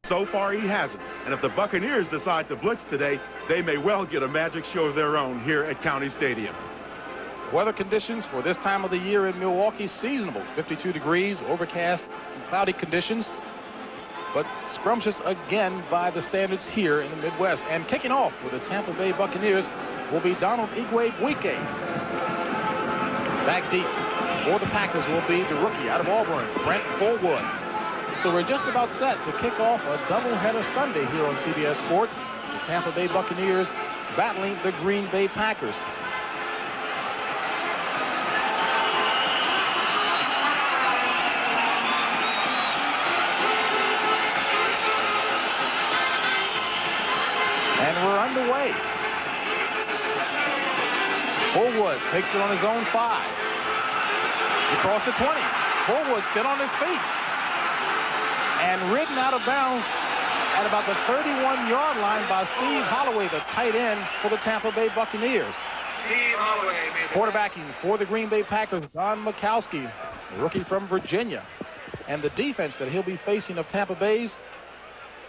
So far, he hasn't. And if the Buccaneers decide to blitz today, they may well get a magic show of their own here at County Stadium. Weather conditions for this time of the year in Milwaukee, seasonable. 52 degrees, overcast, and cloudy conditions. But scrumptious again by the standards here in the Midwest. And kicking off with the Tampa Bay Buccaneers will be Donald Igwe-Buike. Back deep for the Packers will be the rookie out of Auburn, Brent Fullwood. So we're just about set to kick off a doubleheader Sunday here on CBS Sports. The Tampa Bay Buccaneers battling the Green Bay Packers. And we're underway. Fullwood takes it on his own 5. He's across the 20. Fullwood still on his feet. And ridden out of bounds at about the 31-yard line by Steve Holloway, the tight end for the Tampa Bay Buccaneers. Steve Holloway made the quarterbacking for the Green Bay Packers, Don Mikowski, a rookie from Virginia. And the defense that he'll be facing of Tampa Bay's,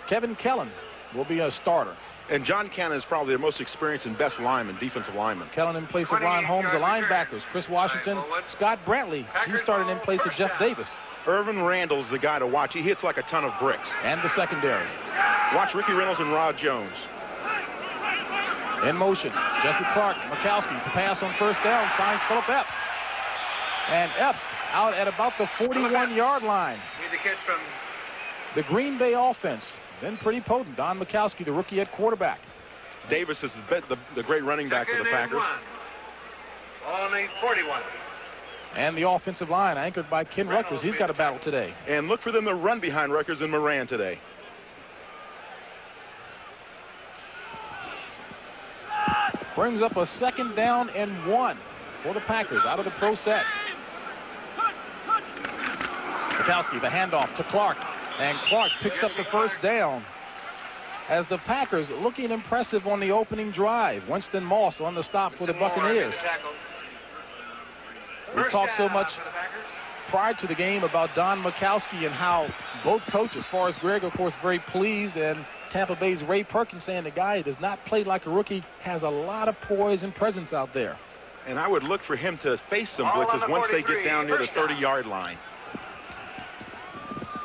Kevin Kellen, will be a starter. And John Cannon is probably the most experienced and best lineman, defensive lineman. Kellen in place of Ron Holmes, the linebackers. Chris Washington, Scott Brantley, he started in place of Jeff Davis. Irvin Randall's the guy to watch. He hits like a ton of bricks. And the secondary. Watch Ricky Reynolds and Rod Jones. In motion, Jesse Clark, Mikowski to pass on first down, finds Philip Epps. And Epps out at about the 41-yard line. Made the catch from the Green Bay offense. Been pretty potent. Don Mikowski, the rookie at quarterback. Davis is the great running back for the Packers. Only 41. And the offensive line anchored by Ken Rutgers. He's got a battle today. And look for them to run behind Rutgers and Moran today. Brings up a second down and 1 for the Packers out of the pro set. Mikowski, the handoff to Clark. And Clark picks up the first down as the Packers looking impressive on the opening drive. Winston Moss on the stop for the Buccaneers. We talked so much prior to the game about Don Mikowski and how both coaches, Forrest Gregg, of course, very pleased, and Tampa Bay's Ray Perkins saying the guy does not play like a rookie, has a lot of poise and presence out there. And I would look for him to face some blitzes once they get down near the 30-yard line.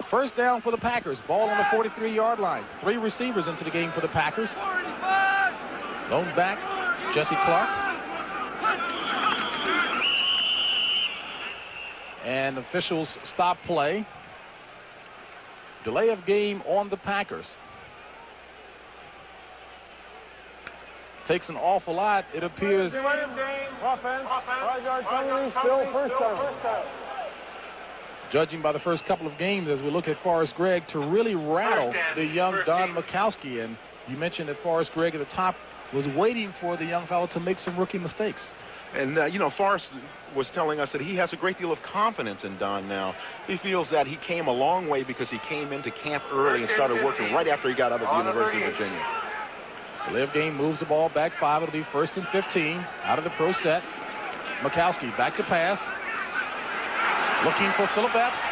First down for the Packers. Ball on the 43-yard line. 3 receivers into the game for the Packers. Lone back, Jesse Clark. And officials stop play. Delay of game on the Packers. Takes an awful lot, it appears. Offense. 5-yard penalty, still first down. Judging by the first couple of games as we look at Forrest Gregg to really rattle the young Don Mikowski. And you mentioned that Forrest Gregg at the top was waiting for the young fellow to make some rookie mistakes. And, you know, Forrest was telling us that he has a great deal of confidence in Don now. He feels that he came a long way because he came into camp early and started working right after he got out of the University of Virginia. The live game moves the ball back 5. It'll be 1st and 15 out of the pro set. Mikowski back to pass. Looking for Philip Epps.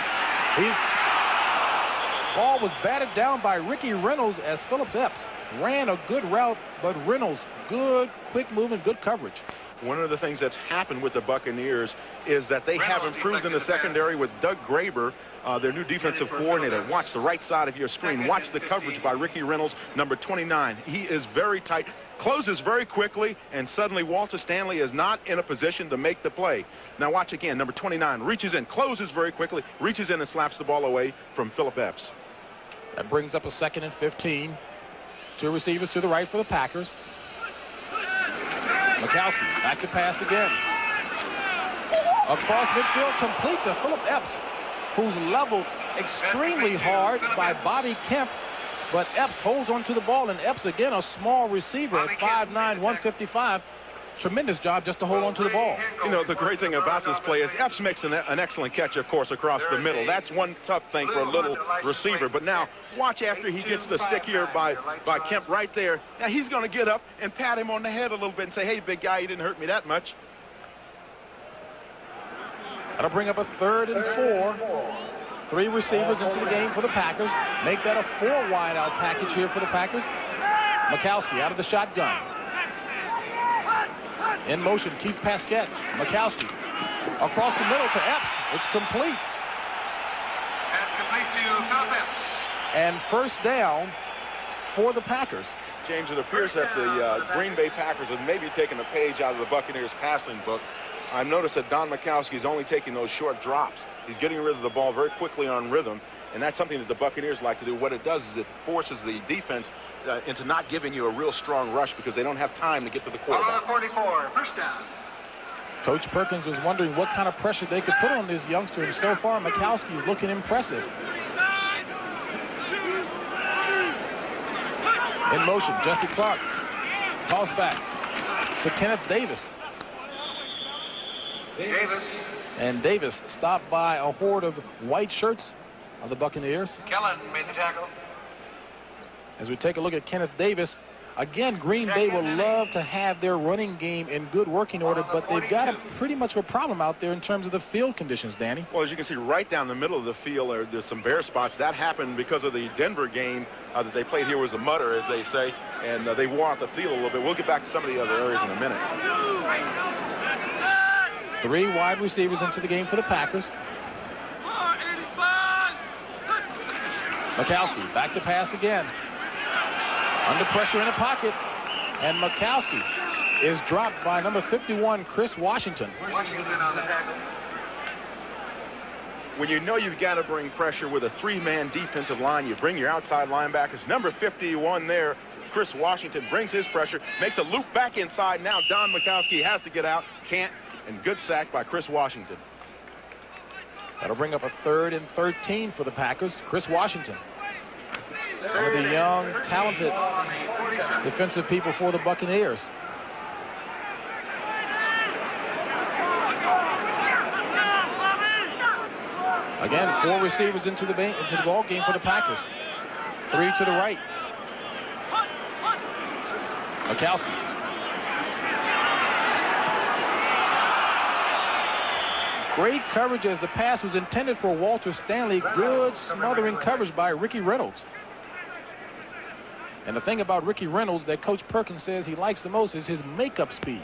Ball was batted down by Ricky Reynolds as Philip Epps ran a good route, but Reynolds, good, quick movement, good coverage. One of the things that's happened with the Buccaneers is that they have improved in the secondary with Doug Graber, their new defensive coordinator. Watch the right side of your screen. Watch the coverage by Ricky Reynolds, number 29. He is very tight, closes very quickly, and suddenly Walter Stanley is not in a position to make the play. Now watch again, number 29 reaches in, closes very quickly, reaches in and slaps the ball away from Philip Epps. That brings up a 2nd and 15. 2 receivers to the right for the Packers. Mikowski back to pass again. Across midfield, complete to Philip Epps, who's leveled extremely hard by Bobby Kemp. But Epps holds onto the ball, and Epps, again, a small receiver at 5'9", 155. Tremendous job just to hold on to the ball. You know, the great thing about this play is Epps makes an excellent catch, of course, across the middle. That's one tough thing for a little receiver. But now, watch after he gets the stick here by Kemp right there. Now, he's going to get up and pat him on the head a little bit and say, hey, big guy, you didn't hurt me that much. That'll bring up a 3rd and 4 3 receivers into the game for the Packers. Make that a 4 wide out package here for the Packers. Mikowski out of the shotgun. In motion, Keith Pasquette. Mikowski across the middle to Epps. It's complete. Pass complete to Philip Epps. And first down for the Packers. James, it appears that the Green Bay Packers have maybe taken a page out of the Buccaneers passing book. I've noticed that Don Mikowski is only taking those short drops. He's getting rid of the ball very quickly on rhythm, and that's something that the Buccaneers like to do. What it does is it forces the defense into not giving you a real strong rush because they don't have time to get to the quarterback. 44, first down. Coach Perkins was wondering what kind of pressure they could put on this youngster, and so far Mikowski is looking impressive. In motion, Jesse Clark toss back to Kenneth Davis. Davis. And Davis stopped by a horde of white shirts of the Buccaneers. Kellen made the tackle. As we take a look at Kenneth Davis, again, Green Bay will love to have their running game in good working order, but they've got pretty much a problem out there in terms of the field conditions, Danny. Well, as you can see right down the middle of the field, there's some bare spots. That happened because of the Denver game that they played here was a mutter, as they say, and they wore out the field a little bit. We'll get back to some of the other areas in a minute. 3 wide receivers into the game for the Packers. Mikowski back to pass again. Under pressure in the pocket. And Mikowski is dropped by number 51, Chris Washington. Washington on the tackle. When you know you've got to bring pressure with a 3-man defensive line, you bring your outside linebackers. Number 51 there, Chris Washington, brings his pressure, makes a loop back inside. Now Don Mikowski has to get out, can't, and good sack by Chris Washington. That'll bring up a 3rd and 13 for the Packers. Chris Washington, one of the young, talented defensive people for the Buccaneers. Again, 4 receivers into the ball game for the Packers. 3 to the right. Mikowski. Great coverage as the pass was intended for Walter Stanley. Good smothering coverage by Ricky Reynolds. And the thing about Ricky Reynolds that Coach Perkins says he likes the most is his makeup speed.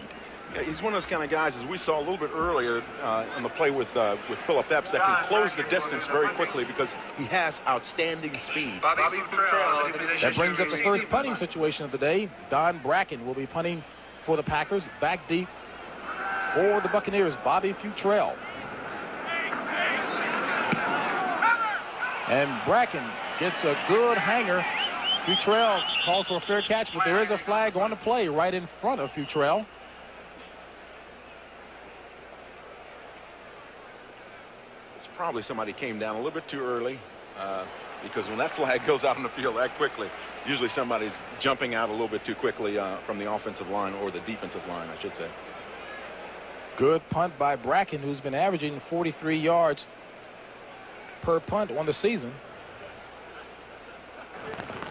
Yeah, he's one of those kind of guys, as we saw a little bit earlier on the play with Philip Epps, that can close the distance very quickly because he has outstanding speed. Bobby Futrell. That brings up the first punting situation of the day. Don Bracken will be punting for the Packers. Back deep for the Buccaneers, Bobby Futrell. And Bracken gets a good hanger. Futrell calls for a fair catch, but there is a flag on the play right in front of Futrell. It's probably somebody came down a little bit too early because when that flag goes out on the field that quickly, usually somebody's jumping out a little bit too quickly from the offensive line, or the defensive line, I should say. Good punt by Bracken, who's been averaging 43 yards per punt on the season.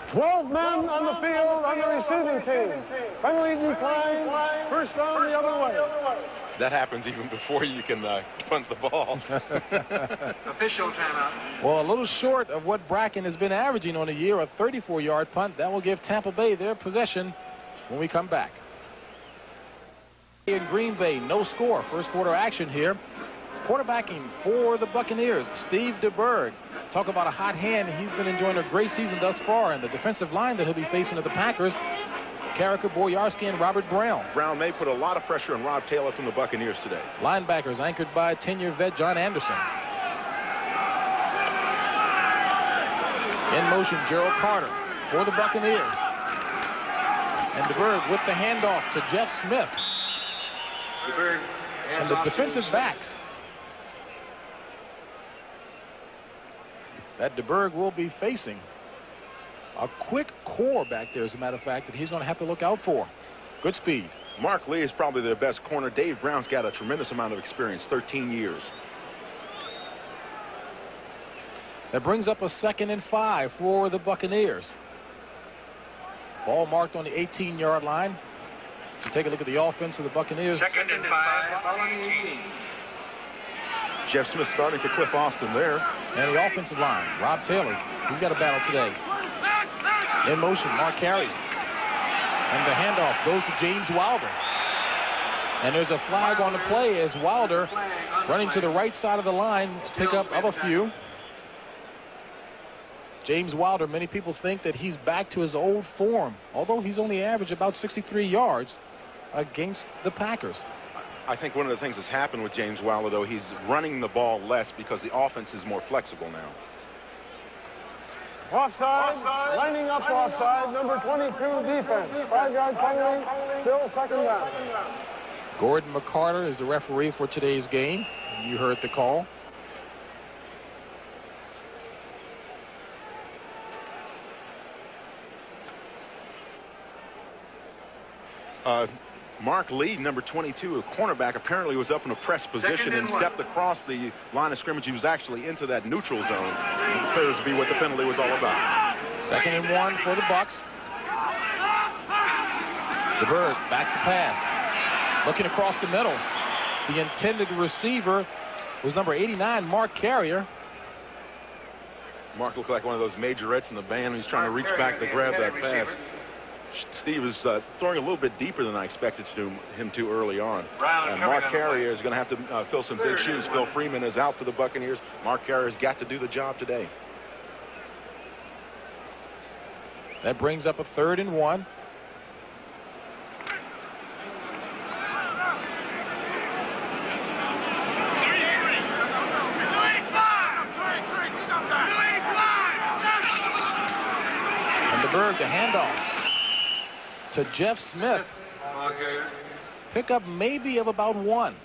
12 men on the field on the receiving team. Penalty decline. First down the other way. That happens even before you can punt the ball. Official timeout. Well, a little short of what Bracken has been averaging on a year, a 34-yard punt. That will give Tampa Bay their possession when we come back. In Green Bay, no score. First quarter action here. Quarterbacking for the Buccaneers, Steve DeBerg. Talk about a hot hand. He's been enjoying a great season thus far. And the defensive line that he'll be facing of the Packers, Karaka Boyarski and Robert Brown. Brown may put a lot of pressure on Rob Taylor from the Buccaneers today. Linebackers anchored by 10-year vet John Anderson. In motion, Gerald Carter for the Buccaneers. And DeBerg with the handoff to Jeff Smith. DeBerg And the defensive backs that DeBerg will be facing a quick core back there, as a matter of fact, that he's going to have to look out for. Good speed. Mark Lee is probably their best corner. Dave Brown's got a tremendous amount of experience, 13 years. That brings up a 2nd and 5 for the Buccaneers. Ball marked on the 18-yard line. So take a look at the offense of the Buccaneers. 2nd and 5 following 18. Jeff Smith starting for Cliff Austin there. And the offensive line, Rob Taylor, he's got a battle today. In motion, Mark Carey. And the handoff goes to James Wilder. And there's a flag on the play as Wilder, running to the right side of the line, pickup of a few. James Wilder, many people think that he's back to his old form, although he's only averaged about 63 yards against the Packers. I think one of the things that's happened with James Wilder, though, he's running the ball less because the offense is more flexible now. Offside, lining up offside, number 22 defense. 5-yard penalty, still second down. Gordon McCarter is the referee for today's game. You heard the call. Mark Lee, number 22, a cornerback, apparently was up in a press position and stepped across the line of scrimmage. He was actually into that neutral zone. It appears to be what the penalty was all about. 2nd and 1 for the Bucs. DeBerg back to pass. Looking across the middle. The intended receiver was number 89, Mark Carrier. Mark looked like one of those majorettes in the band. He's trying to reach back to grab that pass. Steve is throwing a little bit deeper than I expected him to early on. And Mark Carrier is going to have to fill some big shoes. Phil Freeman is out for the Buccaneers. Mark Carrier's got to do the job today. That brings up a 3rd and 1. And DeBerg, the handoff to Jeff Smith. Pickup maybe of about 1,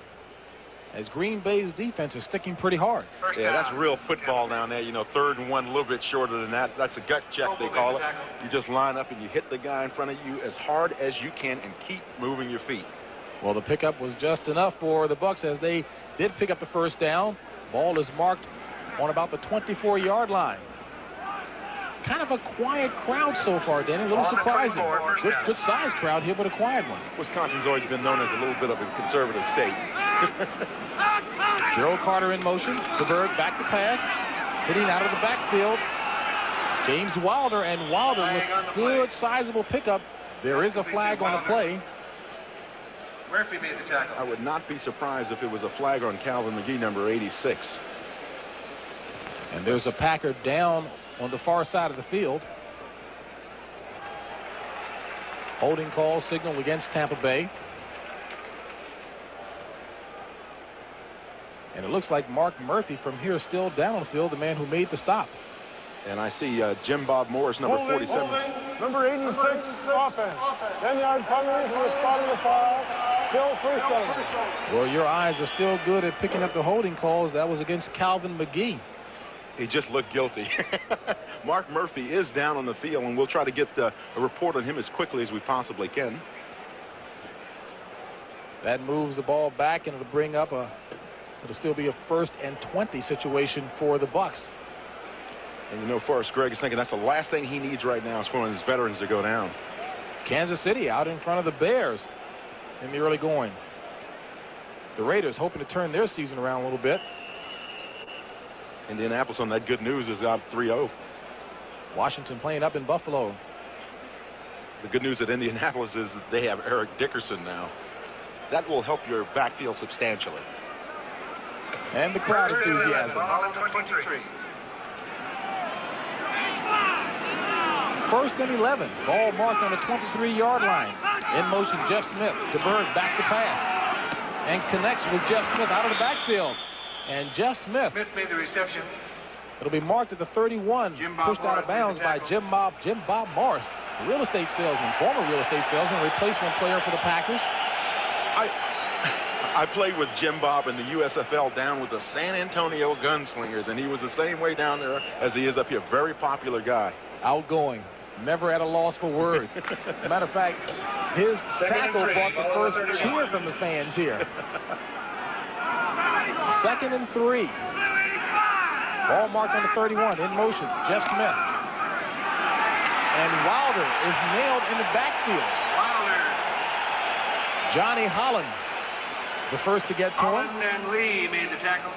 as Green Bay's defense is sticking pretty hard. Yeah, that's real football down there. You know, 3rd and 1, a little bit shorter than that. That's a gut check, they call it. You just line up and you hit the guy in front of you as hard as you can and keep moving your feet. Well, the pickup was just enough for the Bucs as they did pick up the 1st down. Ball is marked on about the 24-yard line. Kind of a quiet crowd so far, Danny. A little surprising. Good size crowd here, but a quiet one. Wisconsin's always been known as a little bit of a conservative state. Gerald Carter in motion. DeBerg back to pass. Hitting out of the backfield. James Wilder, and Wilder with good sizable pickup. There is a flag on the play. Murphy made the tackle. I would not be surprised if it was a flag on Calvin McGee, number 86. And there's a Packer down on the far side of the field. Holding call signal against Tampa Bay. And it looks like Mark Murphy from here still down on the field, the man who made the stop. And I see Jim Bob Morris, number 47. Number 86, offense. 10-yard penalty for the spot of the foul. Still first down. Well, your eyes are still good at picking up the holding calls. That was against Calvin McGee. He just looked guilty. Mark Murphy is down on the field, and we'll try to get a report on him as quickly as we possibly can. That moves the ball back, and it'll bring up it'll still be a 1st and 20 situation for the Bucs. And you know, Forrest Gregg is thinking that's the last thing he needs right now is for one of his veterans to go down. Kansas City out in front of the Bears in the early going. The Raiders hoping to turn their season around a little bit. Indianapolis on that good news is out 3-0. Washington playing up in Buffalo. The good news at Indianapolis is that they have Eric Dickerson now. That will help your backfield substantially. And the crowd enthusiasm. 1st and 11. Ball marked on the 23-yard line. In motion, Jeff Smith. DeBerg back to pass. And connects with Jeff Smith out of the backfield. And Jeff Smith made the reception. It'll be marked at the 31. Pushed out of bounds by Jim Bob Morris, real estate salesman, former real estate salesman, replacement player for the Packers. I played with Jim Bob in the USFL down with the San Antonio Gunslingers, and he was the same way down there as he is up here. Very popular guy. Outgoing, never at a loss for words. As a matter of fact, his tackle brought the first cheer from the fans here. 2nd and 3. Ball marked on the 31. In motion, Jeff Smith. And Wilder is nailed in the backfield. Johnny Holland, the first to get to him. Holland and Lee made the tackle.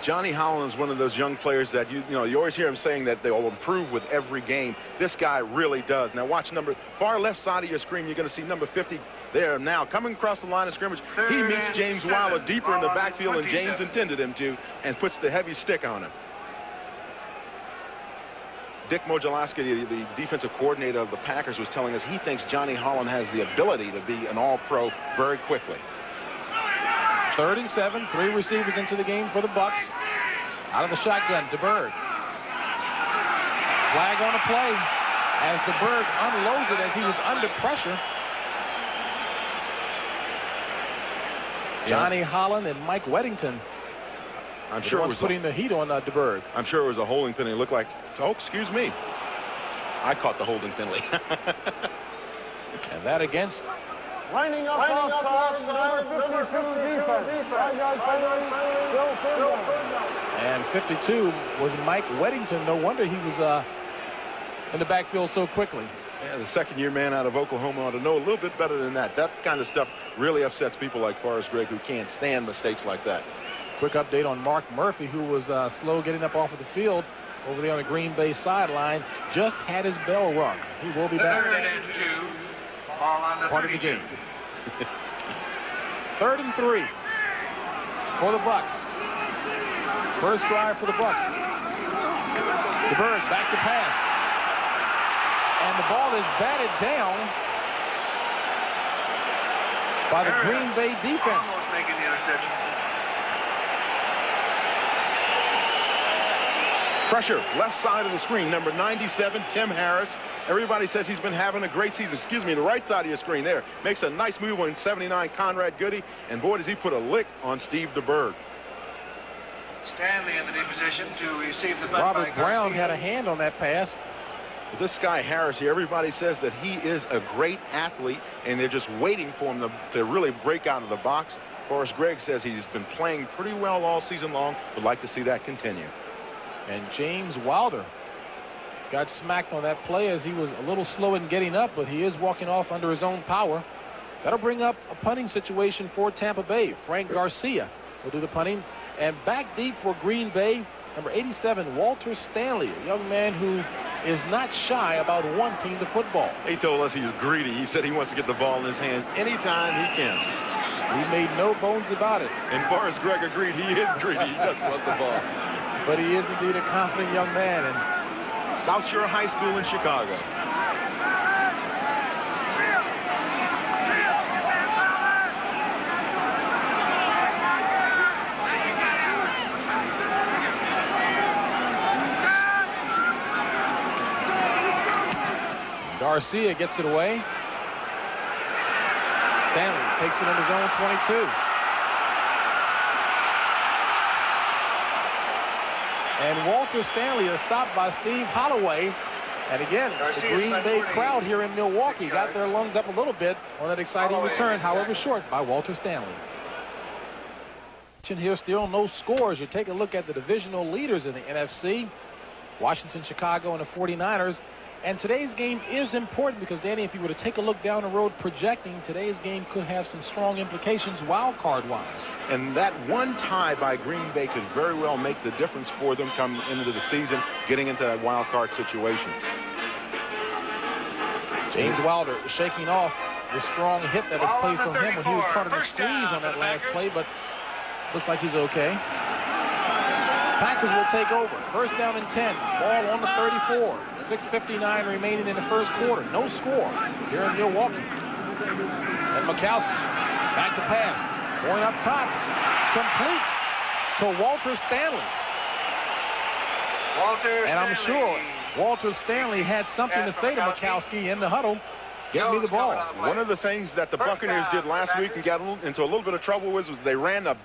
Johnny Holland is one of those young players that you always hear him saying that they will improve with every game. This guy really does. Now watch far left side of your screen. You're going to see number 50 there now coming across the line of scrimmage. He meets James Wilder deeper in the backfield than James intended him to, and puts the heavy stick on him. Dick Modzelowski, the defensive coordinator of the Packers, was telling us he thinks Johnny Holland has the ability to be an all-pro very quickly. 3rd and 7, 3 receivers into the game for the Bucs. Out of the shotgun, DeBerg. Flag on the play as DeBerg unloads it as he was under pressure. Johnny Holland and Mike Weddington. I'm sure it was putting the heat on DeBerg. I'm sure it was a holding penalty. It looked like, oh, excuse me. I caught the holding penalty. And that against Lining up offside, number 52 defense. 5-yard penalty. And 52 was Mike Weddington. No wonder he was in the backfield so quickly. Yeah, the second-year man out of Oklahoma ought to know a little bit better than that. That kind of stuff really upsets people like Forrest Gregg, who can't stand mistakes like that. Quick update on Mark Murphy, who was slow getting up off of the field over there on the Green Bay sideline. Just had his bell rung. He will be back. 3rd and 2. Ball on the 32. Part of the game. 3rd and 3 for the Bucs. First drive for the Bucs. DeBerg back to pass. And the ball is batted down by the Green Bay defense. Almost making the interception. Pressure, left side of the screen, number 97, Tim Harris. Everybody says he's been having a great season. Excuse me, the right side of your screen there. Makes a nice move on 79, Conrad Goody. And boy, does he put a lick on Steve DeBerg. Stanley in the deep position to receive the butt. Robert Brown had a hand on that pass. This guy Harris here, everybody says that he is a great athlete, and they're just waiting for him to really break out of the box. Forrest Gregg says he's been playing pretty well all season long. Would like to see that continue. And James Wilder got smacked on that play as he was a little slow in getting up, but he is walking off under his own power. That'll bring up a punting situation for Tampa Bay. Frank Garcia will do the punting. And back deep for Green Bay, number 87, Walter Stanley, a young man who is not shy about wanting the football. He told us he's greedy. He said he wants to get the ball in his hands anytime he can. He made no bones about it. And Forrest Gregg agreed he is greedy. He does want the ball. But he is indeed a confident young man. And South Shore High School in Chicago. Garcia gets it away. Stanley takes it in his own 22. And Walter Stanley is stopped by Steve Holloway. And again, the Green Bay crowd here in Milwaukee got their lungs up a little bit on that exciting return, however short, by Walter Stanley. Here still no scores. You take a look at the divisional leaders in the NFC, Washington, Chicago, and the 49ers. And today's game is important because, Danny, if you were to take a look down the road projecting, today's game could have some strong implications wild card-wise. And that one tie by Green Bay could very well make the difference for them come into the season, getting into that wild card situation. James Wilder shaking off the strong hit that was placed on him when he was part of the squeeze on that last play, but looks like he's okay. Packers will take over. First down and 10. Ball on the 34. 6:59 remaining in the first quarter. No score here in Milwaukee. And Mikowski back to pass. Going up top. Complete to Walter Stanley. And I'm sure Walter Stanley had something to say to Mikowski in the huddle. Get me the ball. One of the things that the Buccaneers did last week and got into a little bit of trouble with was they ran a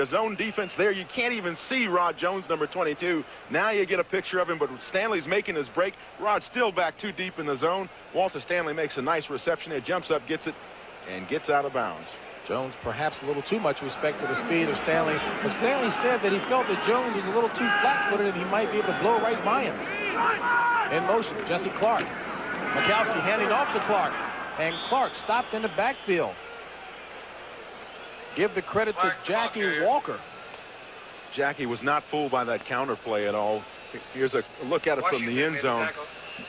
zone defense there. You can't even see Rod Jones, number 22. Now you get a picture of him, but Stanley's making his break. Rod's still back too deep in the zone. Walter Stanley makes a nice reception there, jumps up, gets it, and gets out of bounds. Jones perhaps a little too much respect for the speed of Stanley, but Stanley said that he felt that Jones was a little too flat-footed and he might be able to blow right by him. In motion, Jesse Clark. Mikowski handing off to Clark, and Clark stopped in the backfield. Give the credit to Jackie Walker. Jackie was not fooled by that counter play at all. Here's a look at it from the end zone.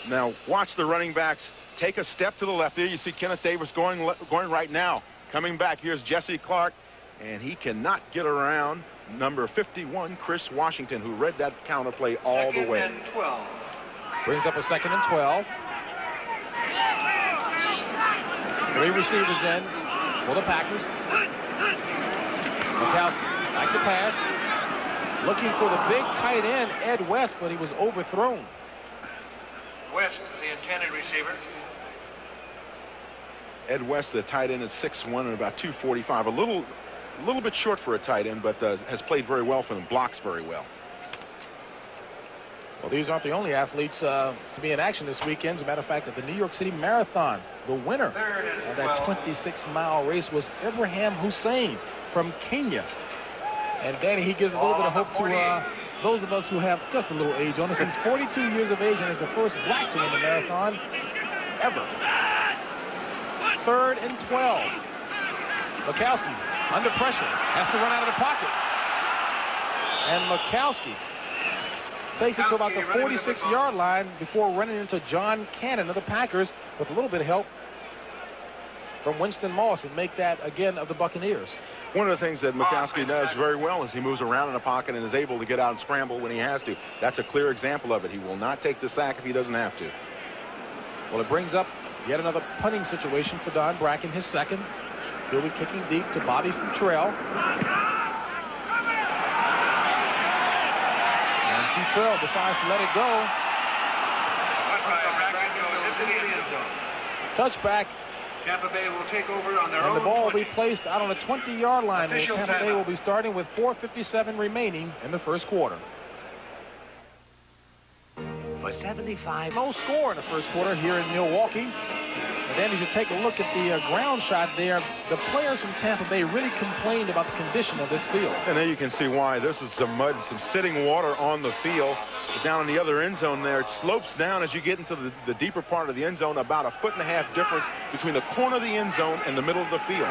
Now watch the running backs take a step to the left. There you see Kenneth Davis going right now. Coming back, here's Jesse Clark, and he cannot get around number 51, Chris Washington, who read that counter play all the way. Second and 12. Brings up a 2nd and 12. 3 receivers in for the Packers. Mikowski back to pass. Looking for the big tight end, Ed West, but he was overthrown. West, the intended receiver. Ed West, the tight end, is 6'1" and about 245. A little bit short for a tight end, but has played very well for them. Blocks very well. Well, these aren't the only athletes to be in action this weekend. As a matter of fact, at the New York City Marathon, the winner of that 26-mile race was Ibrahim Hussein from Kenya. And Danny, he gives a little bit of hope to those of us who have just a little age on us. He's 42 years of age and is the first black to win the marathon ever. 3rd and 12. Mikowski under pressure, has to run out of the pocket. And Mikowski takes it to about the 46-yard line before running into John Cannon of the Packers with a little bit of help from Winston Moss, and make that again of the Buccaneers. One of the things that Mikowski does very well is he moves around in the pocket and is able to get out and scramble when he has to. That's a clear example of it. He will not take the sack if he doesn't have to. Well, it brings up yet another punting situation for Don Bracken, his 2nd. He'll be kicking deep to Bobby Futrell. And Futrell decides to let it go. Touchback. Tampa Bay will take over on their own. And the ball will 20. be placed out on the 20-yard line. Where Tampa Bay will be starting with 4:57 remaining in the first quarter. For 75. No score in the first quarter here in Milwaukee. And then as you take a look at the ground shot there, the players from Tampa Bay really complained about the condition of this field. And there you can see why. This is some mud, some sitting water on the field. But down in the other end zone there, it slopes down as you get into the deeper part of the end zone, about a 1.5 foot difference between the corner of the end zone and the middle of the field.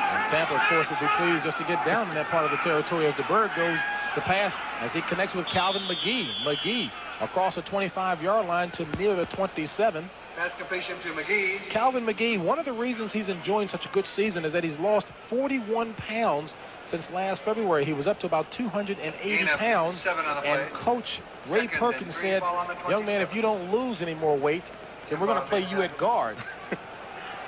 And Tampa, of course, would be pleased just to get down in that part of the territory as DeBerg goes the pass as he connects with Calvin McGee. McGee across the 25-yard line to near the 27. Pass completion to McGee. Calvin McGee, one of the reasons he's enjoying such a good season is that he's lost 41 pounds since last February. He was up to about 280 pounds. And Coach Ray Perkins said, young man, if you don't lose any more weight, then we're going to play you at guard.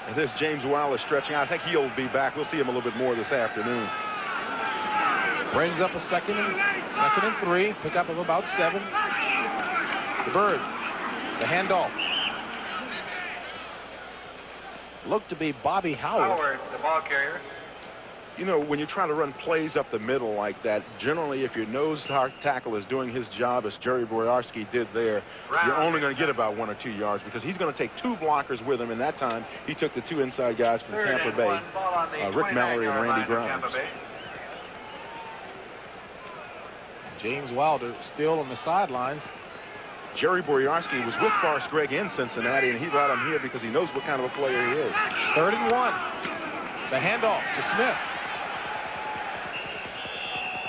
And there's James Wilder stretching out. I think he'll be back. We'll see him a little bit more this afternoon. Brings up a second and 3. Pickup of about 7. DeBerg, the handoff. Looked to be Bobby Howard. Howard, the ball carrier. You know, when you try to run plays up the middle like that, generally if your nose tackle is doing his job as Jerry Boyarski did there, you're only going to get about 1 or 2 yards because he's going to take 2 blockers with him. And that time, he took the 2 inside guys from Tampa Bay, Rick Mallory and Randy Grimes. James Wilder still on the sidelines. Jerry Boyarski was with Forrest Gregg in Cincinnati, and he brought him here because he knows what kind of a player he is. 3rd and 1. The handoff to Smith.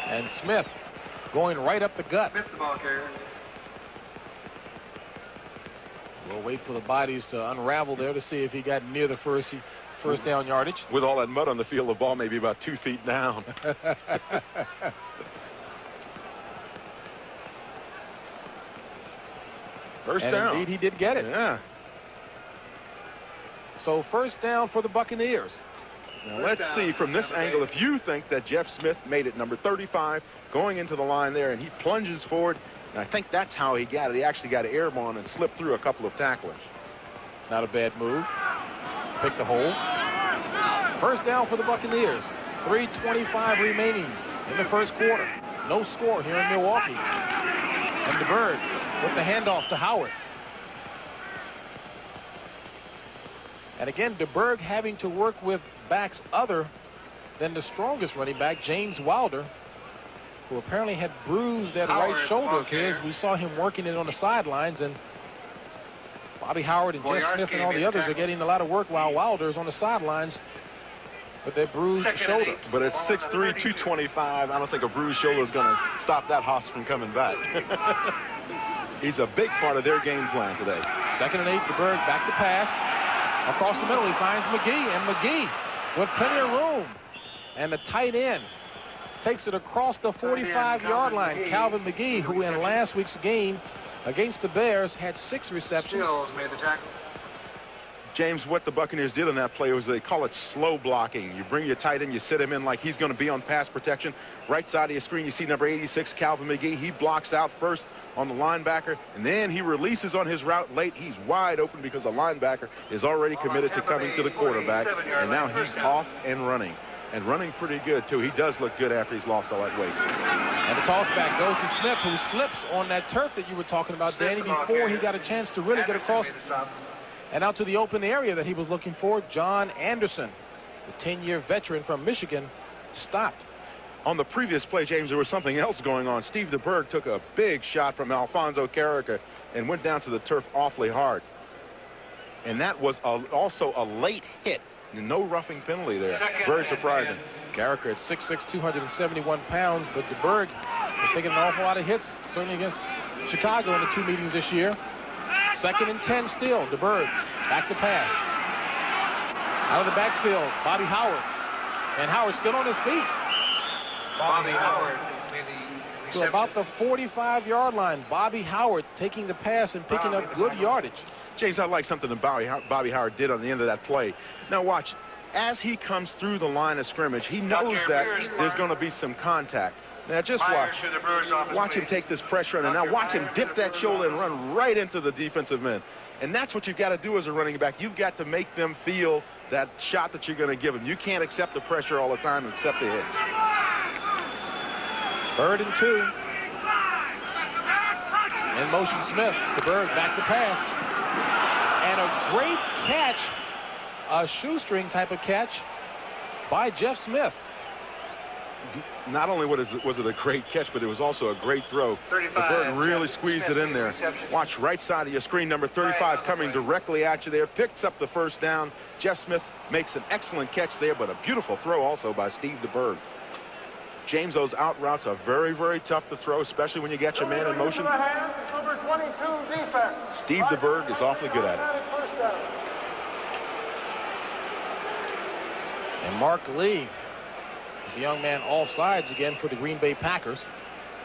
And Smith going right up the gut. Smith, the ball carrier. We'll wait for the bodies to unravel there to see if he got near the first down yardage. With all that mud on the field, the ball may be about 2 feet down. First down. Indeed, he did get it. Yeah. So first down for the Buccaneers. Now let's see from this angle if you think that Jeff Smith made it, number 35, going into the line there, and he plunges forward. And I think that's how he got it. He actually got airborne and slipped through a couple of tacklers. Not a bad move. Pick the hole. First down for the Buccaneers. 3:25 remaining in the first quarter. No score here in Milwaukee. And DeBerg with the handoff to Howard. And again, DeBerg having to work with backs other than the strongest running back, James Wilder, who apparently had bruised that right shoulder of his. We saw him working it on the sidelines, and Bobby Howard and Jeff Smith and all the others are getting a lot of work while Wilder is on the sidelines with their bruised shoulder. But at 6'3", 225, I don't think a bruised shoulder is going to stop that hoss from coming back. He's a big part of their game plan today. 2nd and 8, DeBerg back to pass. Across the middle, he finds McGee, and McGee with plenty of room. And the tight end takes it across the 45-yard line. Calvin McGee, who in last week's game against the Bears had 6 receptions. Stills made the tackle. James, what the Buccaneers did on that play was they call it slow blocking. You bring your tight end, you sit him in like he's going to be on pass protection. Right side of your screen, you see number 86, Calvin McGee. He blocks out first on the linebacker, and then he releases on his route late. He's wide open because the linebacker is already committed to coming to the quarterback, and now he's off and running pretty good, too. He does look good after he's lost all that weight. And the toss back goes to Smith, who slips on that turf that you were talking about, Danny, before he got a chance to really get across and out to the open area that he was looking for. John Anderson, the 10-year veteran from Michigan, stopped. On the previous play, James, there was something else going on. Steve DeBerg took a big shot from Alfonso Carricker and went down to the turf awfully hard. And that was also a late hit. No roughing penalty there. Very surprising. Carricker at 6'6", 271 pounds, but DeBerg has taken an awful lot of hits, certainly against Chicago in the 2 meetings this year. 2nd and 10 still. DeBerg back to pass. Out of the backfield, Bobby Howard. And Howard still on his feet. Bobby Howard made the reception. To about the 45-yard line. Bobby Howard taking the pass and picking up good yardage. James, I like something that Bobby Howard did on the end of that play. Now watch, as he comes through the line of scrimmage, he knows that there's going to be some contact. Now just watch him take this pressure on, and now watch him dip that shoulder and run right into the defensive end. And that's what you've got to do as a running back. You've got to make them feel that shot that you're going to give them. You can't accept the pressure all the time and accept the hits. 3rd and 2. In motion Smith. DeBerg back to pass. And a great catch, a shoestring type of catch by Jeff Smith. Not only was it a great catch, but it was also a great throw. DeBerg really squeezed it in there. Watch right side of your screen, number 35 coming directly at you there. Picks up the first down. Jeff Smith makes an excellent catch there, but a beautiful throw also by Steve DeBerg. James, those out routes are very, very tough to throw, especially when you get your man in motion. Number 22 defense. Steve DeBerg is awfully good at it. And Mark Lee is a young man offsides again for the Green Bay Packers.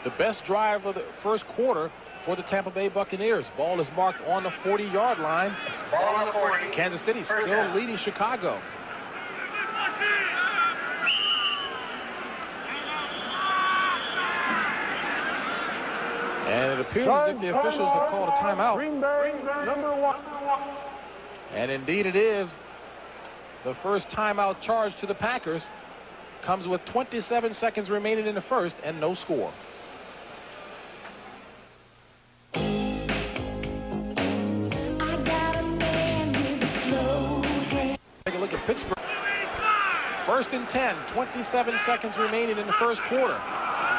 The best drive of the first quarter for the Tampa Bay Buccaneers. Ball is marked on the 40-yard line. Ball on the 40. Kansas City still leading Chicago. And it appears as if the officials have called a timeout. Green Bay, number 1. And indeed it is. The first timeout charge to the Packers comes with 27 seconds remaining in the first and no score. Take a look at Pittsburgh. 1st and 10, 27 seconds remaining in the first quarter.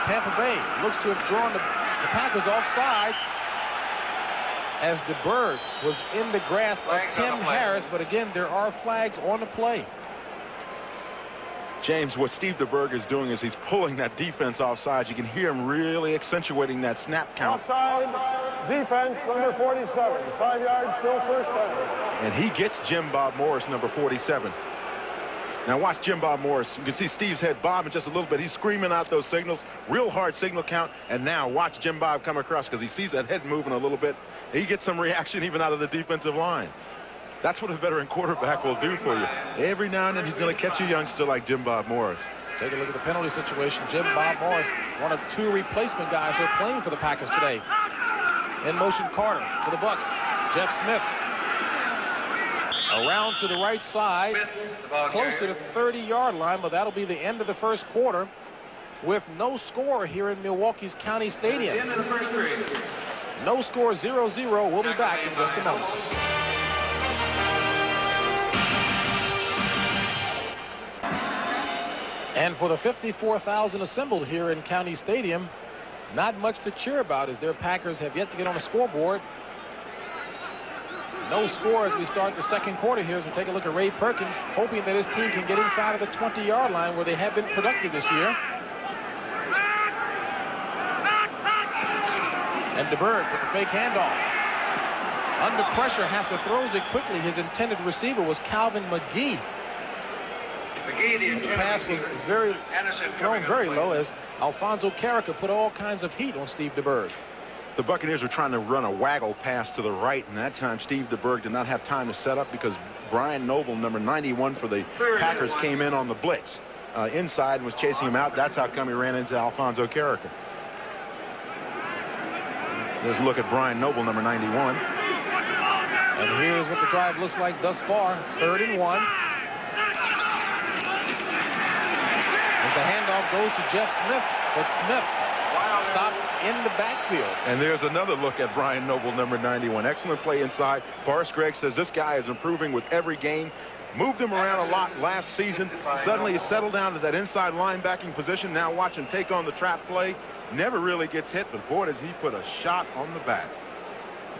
Tampa Bay looks to have drawn the Packers off sides as DeBerg was in the grasp of Tim Harris, but again, there are flags on the play. James, what Steve DeBerg is doing is he's pulling that defense offside. You can hear him really accentuating that snap count. Offside defense, number 47. 5 yards, still first down. And he gets Jim Bob Morris, number 47. Now watch Jim Bob Morris. You can see Steve's head bobbing just a little bit. He's screaming out those signals. Real hard signal count. And now watch Jim Bob come across because he sees that head moving a little bit. He gets some reaction even out of the defensive line. That's what a veteran quarterback will do for you. Every now and then he's going to catch a youngster like Jim Bob Morris. Take a look at the penalty situation. Jim Bob Morris, one of 2 replacement guys who are playing for the Packers today. In motion Carter for the Bucks. Jeff Smith around to the right side, close to the 30-yard line, but that'll be the end of the first quarter with no score here in Milwaukee's County Stadium. End of the first period. No score, 0-0. We'll be back in just a moment. And for the 54,000 assembled here in County Stadium, not much to cheer about as their Packers have yet to get on the scoreboard. No score as we start the second quarter here as we take a look at Ray Perkins, hoping that his team can get inside of the 20-yard line where they have been productive this year. And DeBerg with the fake handoff. Under pressure, Hassel throws it quickly. His intended receiver was Calvin McGee. The pass was thrown very low as Alfonso Carrica put all kinds of heat on Steve DeBerg. The Buccaneers were trying to run a waggle pass to the right, and that time Steve DeBerg did not have time to set up because Brian Noble, number 91 for the Packers, came in on the blitz inside and was chasing him out. That's how come he ran into Alfonso Carrica. There's a look at Brian Noble, number 91. And here's what the drive looks like thus far. 3rd and 1. As the handoff goes to Jeff Smith, but Smith stopped in the backfield. And there's another look at Brian Noble, number 91. Excellent play inside. Forrest Gregg says this guy is improving with every game. Moved him around a lot last season. Suddenly he settled down to that inside linebacking position. Now watch him take on the trap play. Never really gets hit, but boy, does he put a shot on the back.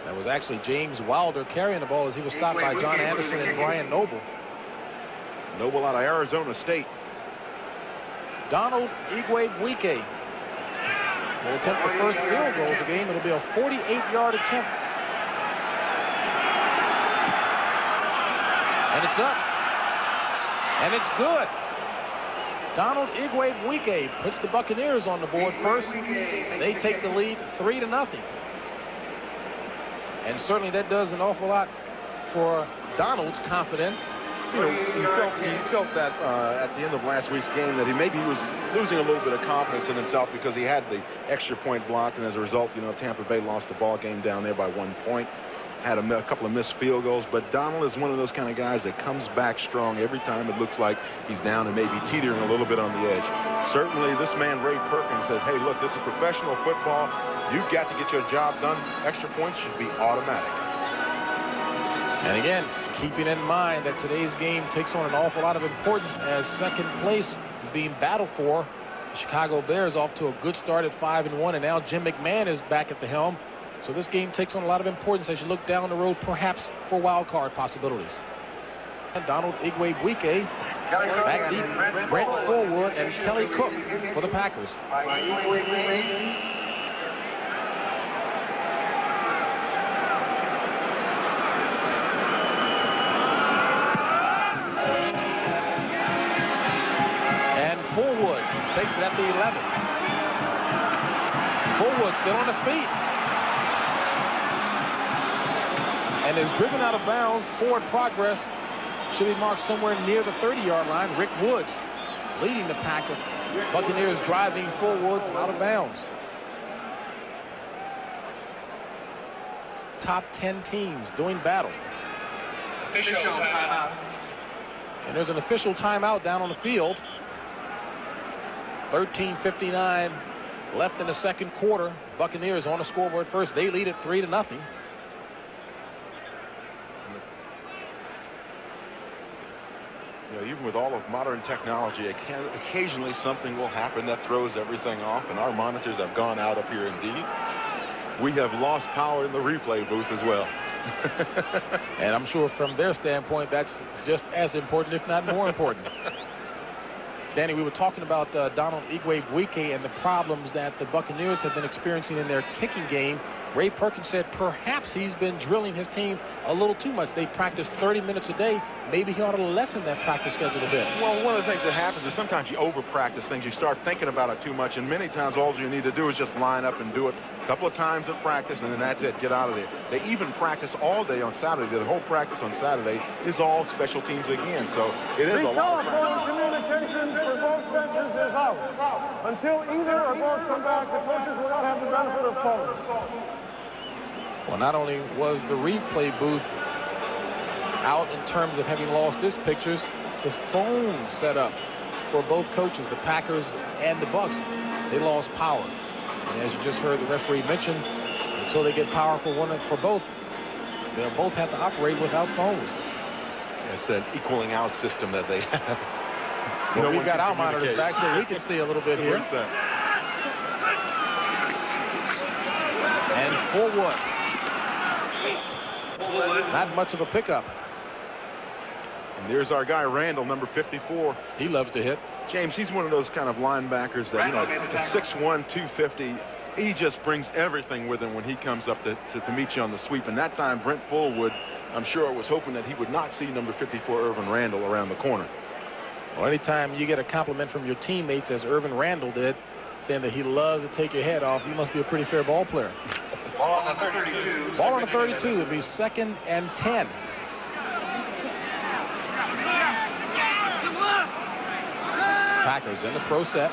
That was actually James Wilder carrying the ball as he was stopped by John Anderson and Brian Noble. Noble out of Arizona State. Donald Igwe-Buike will attempt the first field goal of the game. It'll be a 48-yard attempt. And it's up. And it's good. Donald Igwe-Buike puts the Buccaneers on the board first. They take the lead 3-0. And certainly that does an awful lot for Donald's confidence. You know, he felt that at the end of last week's game that he was losing a little bit of confidence in himself because he had the extra point blocked, and as a result, you know, Tampa Bay lost the ball game down there by 1 point. Had a couple of missed field goals, but Donald is one of those kind of guys that comes back strong every time it looks like he's down and maybe teetering a little bit on the edge. Certainly this man Ray Perkins says, hey, look, this is professional football. You've got to get your job done. Extra points should be automatic. And again, keeping in mind that today's game takes on an awful lot of importance as second place is being battled for. The Chicago Bears off to a good start at 5-1, and now Jim McMahon is back at the helm. So this game takes on a lot of importance as you look down the road, perhaps for wild card possibilities. And Donald Igwe-Buike back deep, Brent Forward and Kelly Cook for the Packers. And Forward takes it at the 11. Forward still on his feet. And is driven out of bounds. Forward progress should be marked somewhere near the 30-yard line. Rick Woods leading the pack of Buccaneers driving forward out of bounds. Top 10 teams doing battle. Official timeout. And there's an official timeout down on the field. 13:59 left in the second quarter. Buccaneers on the scoreboard first. They lead it 3-0. You know, even with all of modern technology, occasionally something will happen that throws everything off, and our monitors have gone out up here indeed. We have lost power in the replay booth as well. And I'm sure from their standpoint, that's just as important, if not more important. Danny, we were talking about Donald Igwe-Buike and the problems that the Buccaneers have been experiencing in their kicking game. Ray Perkins said perhaps he's been drilling his team a little too much. They practice 30 minutes a day. Maybe he ought to lessen that practice schedule a bit. Well, one of the things that happens is sometimes you over-practice things. You start thinking about it too much, and many times all you need to do is just line up and do it a couple of times at practice, and then that's it. Get out of there. They even practice all day on Saturday. The whole practice on Saturday is all special teams again, so it is a lot of practice. Communication for both benches is out. Until either or both come back, the coaches will not have the benefit of phones. Well, not only was the replay booth out in terms of having lost its pictures, the phone set up for both coaches, the Packers and the Bucs, they lost power. And as you just heard the referee mention, until they get power for one and for both, they'll both have to operate without phones. It's an equaling out system that they have. Well, we've got our monitors back so we can see a little bit here. And Forward Not much of a pickup. And there's our guy Randall, number 54. He loves to hit. James, he's one of those kind of linebackers that, you know, at 6'1", 250, he just brings everything with him when he comes up to meet you on the sweep. And that time, Brent Fullwood, I'm sure, was hoping that he would not see number 54, Irvin Randall, around the corner. Well, anytime you get a compliment from your teammates, as Irvin Randall did, saying that he loves to take your head off, you must be a pretty fair ball player. Ball on the 32. Ball on the 32 would be 2nd and 10. Packers in the pro set.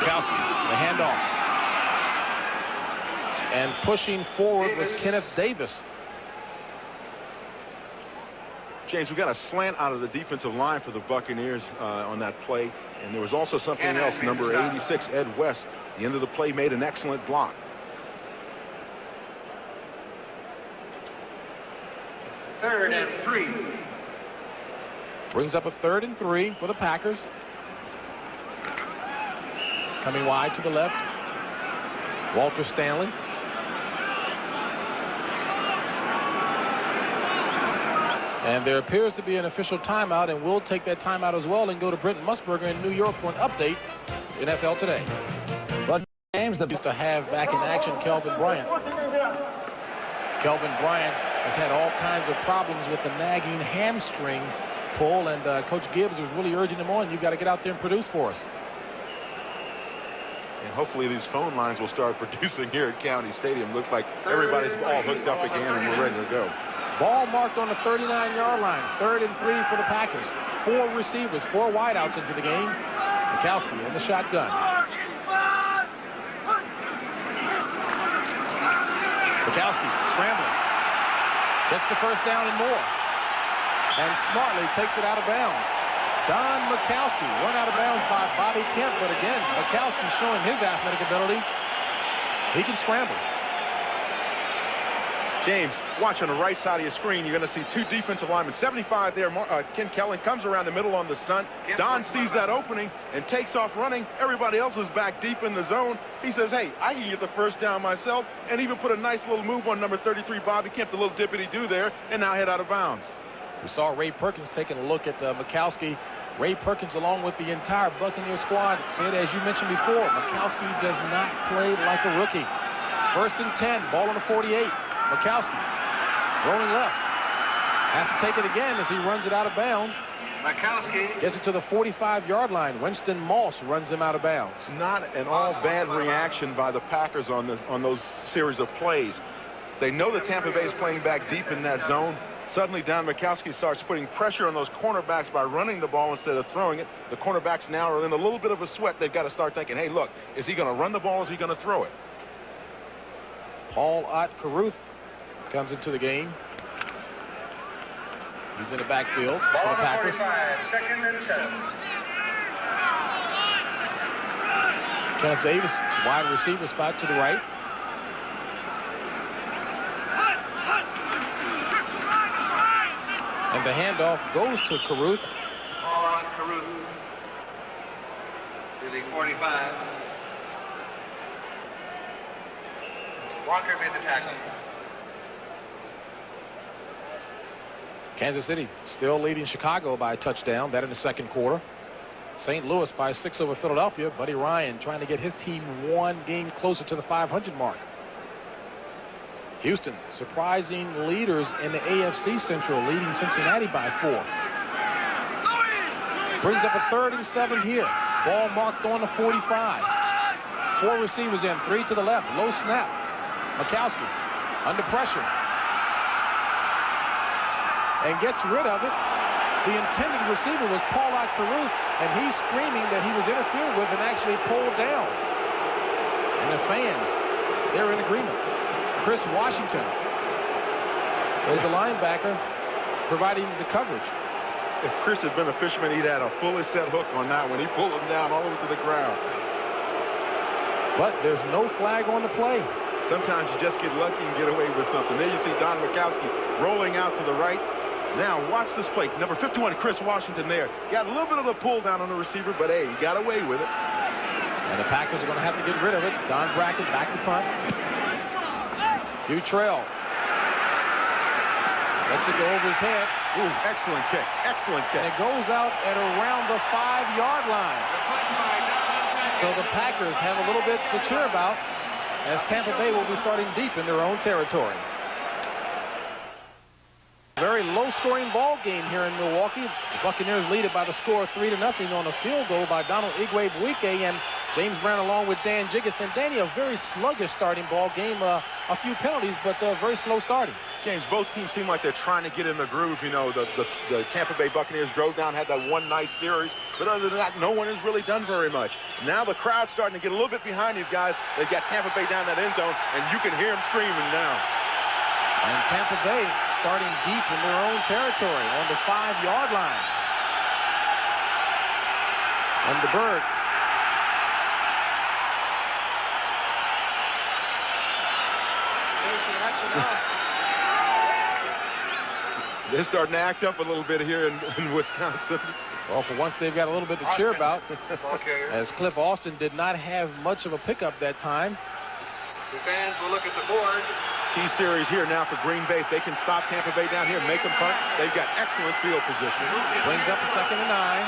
Mikowski, the handoff. And pushing forward was Kenneth Davis. James, we got a slant out of the defensive line for the Buccaneers on that play. And there was also something else. Number 86, Ed West, the end of the play, made an excellent block. Third and 3. Brings up a 3rd and 3 for the Packers. Coming wide to the left. Walter Stanley. And there appears to be an official timeout, and we'll take that timeout as well and go to Brenton Musburger in New York for an update. NFL Today. But James, the used to have back in action Kelvin Bryant. Kelvin Bryant has had all kinds of problems with the nagging hamstring pull, and Coach Gibbs was really urging him on. You've got to get out there and produce for us. And hopefully these phone lines will start producing here at County Stadium. Looks like everybody's all hooked up again and we're ready to go. Ball marked on the 39-yard line. 3rd and 3 for the Packers. 4 receivers, 4 wideouts into the game. Mikowski in the shotgun. Mikowski scrambling. Gets the first down and more. And smartly takes it out of bounds. Don Mikowski run out of bounds by Bobby Kemp, but again, Mikowski showing his athletic ability. He can scramble. James, watch on the right side of your screen, you're going to see 2 defensive linemen. 75 there, Ken Kellen comes around the middle on the stunt. Don sees that opening and takes off running. Everybody else is back deep in the zone. He says, hey, I can get the first down myself, and even put a nice little move on number 33, Bobby Kemp, the little dippity-do there, and now head out of bounds. We saw Ray Perkins taking a look at Mikowski. Ray Perkins, along with the entire Buccaneer squad, said, as you mentioned before, Mikowski does not play like a rookie. 1st and 10, ball on the 48. Mikowski rolling left. Has to take it again as he runs it out of bounds. Mikowski Gets it to the 45-yard line. Winston Moss runs him out of bounds. Not an all bad reaction by the Packers on those series of plays. They know that Tampa Bay is playing back deep in that zone. Suddenly, Don Mikowski starts putting pressure on those cornerbacks by running the ball instead of throwing it. The cornerbacks now are in a little bit of a sweat. They've got to start thinking, hey, look, is he going to run the ball or is he going to throw it? Paul Ott Caruth comes into the game. He's in the backfield for the Packers. 45, 2nd and 7. Kenneth Davis, wide receiver spot to the right. And the handoff goes to Caruth. Ball on Caruth to the 45. Walker made the tackle. Kansas City still leading Chicago by a touchdown. That in the 2nd quarter. St. Louis by 6 over Philadelphia. Buddy Ryan trying to get his team 1 game closer to the 500 mark. Houston surprising leaders in the AFC Central, leading Cincinnati by 4. Brings up a 3rd and 7 here. Ball marked on the 45. 4 receivers in, 3 to the left. Low snap. Mikowski under pressure. And gets rid of it. The intended receiver was Paul Ott Caruth, and he's screaming that he was interfered with and actually pulled down. And the fans, they're in agreement. Chris Washington is the linebacker providing the coverage. If Chris had been a fisherman, he'd had a fully set hook on that one. He pulled him down all the way to the ground. But there's no flag on the play. Sometimes you just get lucky and get away with something. There you see Don Mikowski rolling out to the right. Now watch this play. Number 51, Chris Washington there. Got a little bit of a pull down on the receiver, but hey, he got away with it. And the Packers are going to have to get rid of it. Don Brackett back to punt. Futrell Lets it go over his head. Ooh, excellent kick. Excellent kick. And it goes out at around the 5-yard line. So the Packers have a little bit to cheer about as Tampa Bay will be starting deep in their own territory. Very low-scoring ball game here in Milwaukee. The Buccaneers lead it by the score of 3-0 on a field goal by Donald Igwe-Buike and James Brown along with Dan Jiggis. And Danny, a very sluggish starting ball game. A few penalties, but very slow starting. James, both teams seem like they're trying to get in the groove. You know, the Tampa Bay Buccaneers drove down, had that one nice series. But other than that, no one has really done very much. Now the crowd's starting to get a little bit behind these guys. They've got Tampa Bay down that end zone, and you can hear them screaming now. And Tampa Bay starting deep in their own territory on the 5-yard line. And the Bird. They're starting to act up a little bit here in Wisconsin. Well, for once, they've got a little bit to cheer about, as Cliff Austin did not have much of a pickup that time. The fans will look at the board. Key series here now for Green Bay. If they can stop Tampa Bay down here, make them punt, they've got excellent field position. Brings up a 2nd and 9.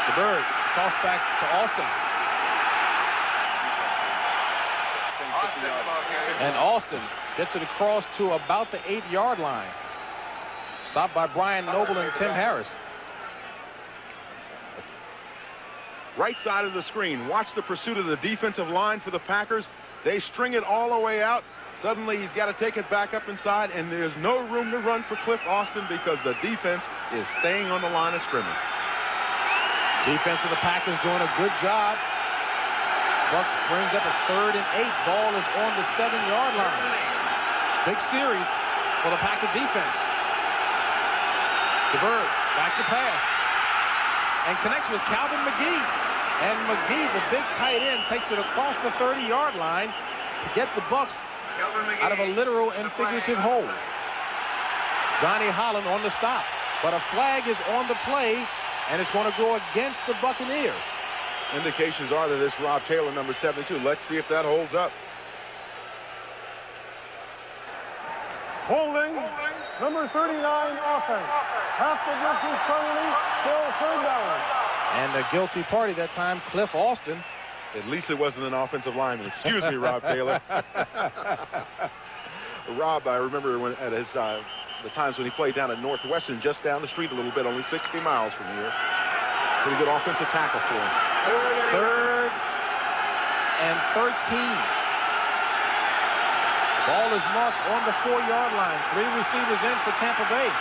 The Bird toss back to Austin. And Austin gets it across to about the 8-yard line. Stopped by Brian Noble and Tim Harris. Right side of the screen. Watch the pursuit of the defensive line for the Packers. They string it all the way out. Suddenly he's got to take it back up inside, and there's no room to run for Cliff Austin because the defense is staying on the line of scrimmage. Defense of the Packers doing a good job. Bucks brings up a 3rd and 8. Ball is on the 7-yard line. Big series for the Packer defense. The Bird back to pass and connects with Calvin McGee. And McGee, the big tight end, takes it across the 30-yard line to get the Bucks out of a literal and figurative hole. Johnny Holland on the stop, but a flag is on the play, and it's going to go against the Buccaneers. Indications are that it's Rob Taylor, number 72. Let's see if that holds up. Holding, number 39 offense. Half the distance penalty, still 3rd down. And the guilty party that time, Cliff Austin. At least it wasn't an offensive lineman. Excuse me, Rob Taylor. Rob, I remember when at his the times when he played down at Northwestern, just down the street a little bit, only 60 miles from here. Pretty good offensive tackle for him. 3rd and 13. Ball is marked on the 4-yard line. 3 receivers in for Tampa Bay.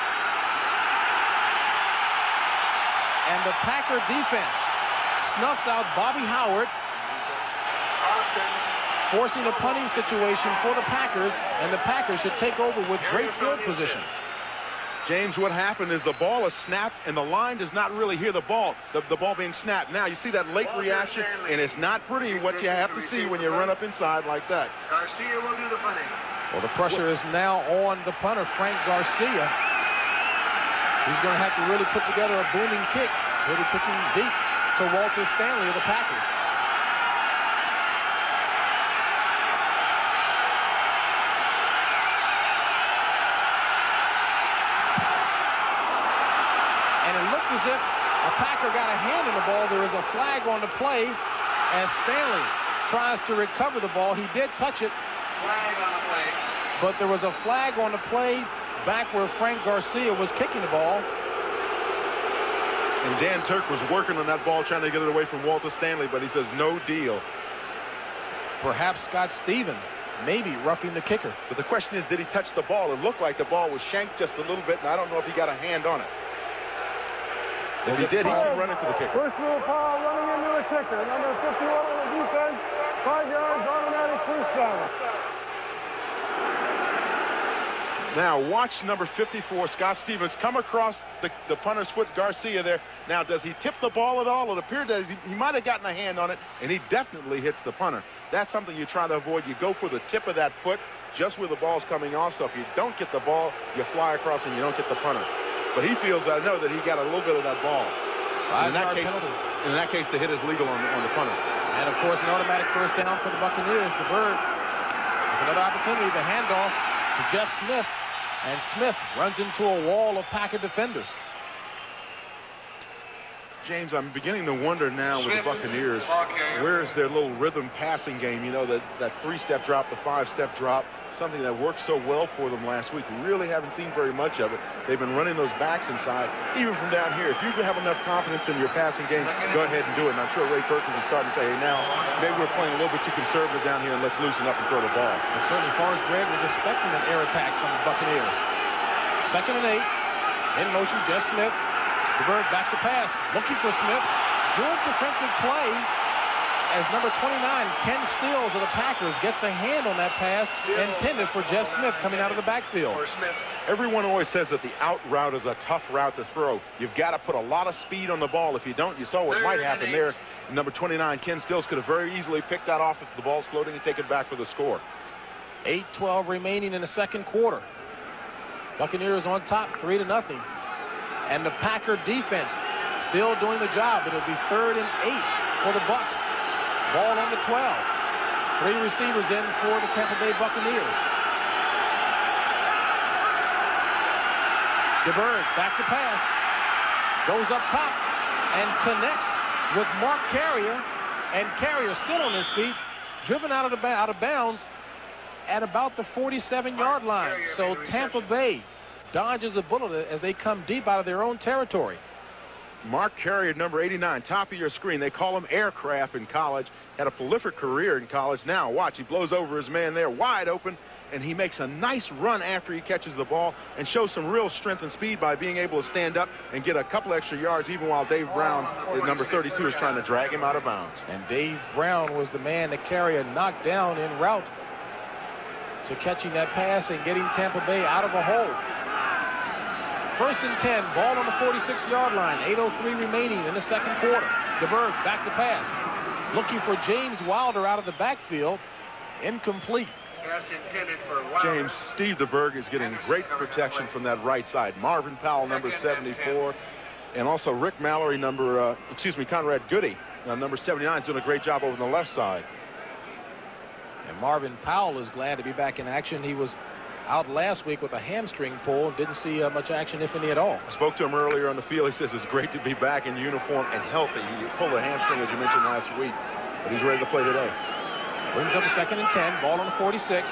And the Packer defense snuffs out Bobby Howard, forcing a punting situation for the Packers, and the Packers should take over with great field position. James, what happened is the ball is snapped, and the line does not really hear the ball being snapped. Now, you see that late reaction, and it's not pretty what you have to see when you run up inside like that. Garcia will do the punting. Well, the pressure is now on the punter, Frank Garcia. He's going to have to really put together a booming kick, really kicking deep to Walter Stanley of the Packers. As if a Packer got a hand on the ball. There is a flag on the play as Stanley tries to recover the ball. He did touch it. Flag on the play. But there was a flag on the play back where Frank Garcia was kicking the ball. And Dan Turk was working on that ball, trying to get it away from Walter Stanley, but he says no deal. Perhaps Scott Stephen maybe roughing the kicker. But the question is, did he touch the ball? It looked like the ball was shanked just a little bit, and I don't know if he got a hand on it. If he did, he can run into the kicker. Personal foul running into the kicker. Number 51 on the defense. 5 yards, automatic first down. Now watch number 54, Scott Stevens, come across the punter's foot, Garcia there. Now, does he tip the ball at all? It appeared that he might have gotten a hand on it, and he definitely hits the punter. That's something you try to avoid. You go for the tip of that foot just where the ball's coming off. So if you don't get the ball, you fly across and you don't get the punter. But he feels, I know, that he got a little bit of that ball. In that case, the hit is legal on the punter. And, of course, an automatic first down for the Buccaneers. The Bird Another opportunity, the handoff to Jeff Smith, and Smith runs into a wall of Packer defenders. James, I'm beginning to wonder now with the Buccaneers, where's their little rhythm passing game? You know, that three-step drop, the five-step drop, something that worked so well for them last week. We really haven't seen very much of it. They've been running those backs inside, even from down here. If you have enough confidence in your passing game, go ahead and do it. And I'm sure Ray Perkins is starting to say, hey, now, maybe we're playing a little bit too conservative down here, and let's loosen up and throw the ball. And certainly Forrest Gregg was expecting an air attack from the Buccaneers. 2nd and 8. In motion, Jeff Smith. DeBerg back to pass, looking for Smith. Good defensive play as number 29, Ken Stills of the Packers, gets a hand on that pass intended for Jeff Smith coming out of the backfield. Everyone always says that the out route is a tough route to throw. You've got to put a lot of speed on the ball. If you don't, you saw what might happen there. Number 29, Ken Stills, could have very easily picked that off if the ball's floating and take it back for the score. 8:12 remaining in the second quarter. Buccaneers on top, 3-0. And the Packer defense still doing the job. It'll be 3rd and 8 for the Bucs. Ball on the 12. 3 receivers in for the Tampa Bay Buccaneers. DeBerg back to pass. Goes up top and connects with Mark Carrier. And Carrier still on his feet, driven out of bounds at about the 47-yard line. So Tampa Bay dodges a bullet as they come deep out of their own territory. Mark Carrier, number 89, top of your screen. They call him Aircraft in college. Had a prolific career in college. Now, watch, he blows over his man there, wide open, and he makes a nice run after he catches the ball and shows some real strength and speed by being able to stand up and get a couple extra yards, even while Dave Brown, number 32, is trying to drag him out of bounds. And Dave Brown was the man that Carrier knocked down en route to catching that pass and getting Tampa Bay out of a hole. 1st and 10, ball on the 46-yard line. 8:03 remaining in the second quarter. DeBerg back to pass. Looking for James Wilder out of the backfield. Incomplete. Pass intended for Wilder. James, Steve DeBerg is getting great protection from that right side. Marvin Powell, number 74, and also Rick Mallory, Conrad Goody, number 79, is doing a great job over on the left side. And Marvin Powell is glad to be back in action. He was out last week with a hamstring pull and didn't see much action, if any, at all. I spoke to him earlier on the field. He says it's great to be back in uniform and healthy. He pulled a hamstring, as you mentioned, last week, but he's ready to play today. Brings up a 2nd and 10, ball on the 46.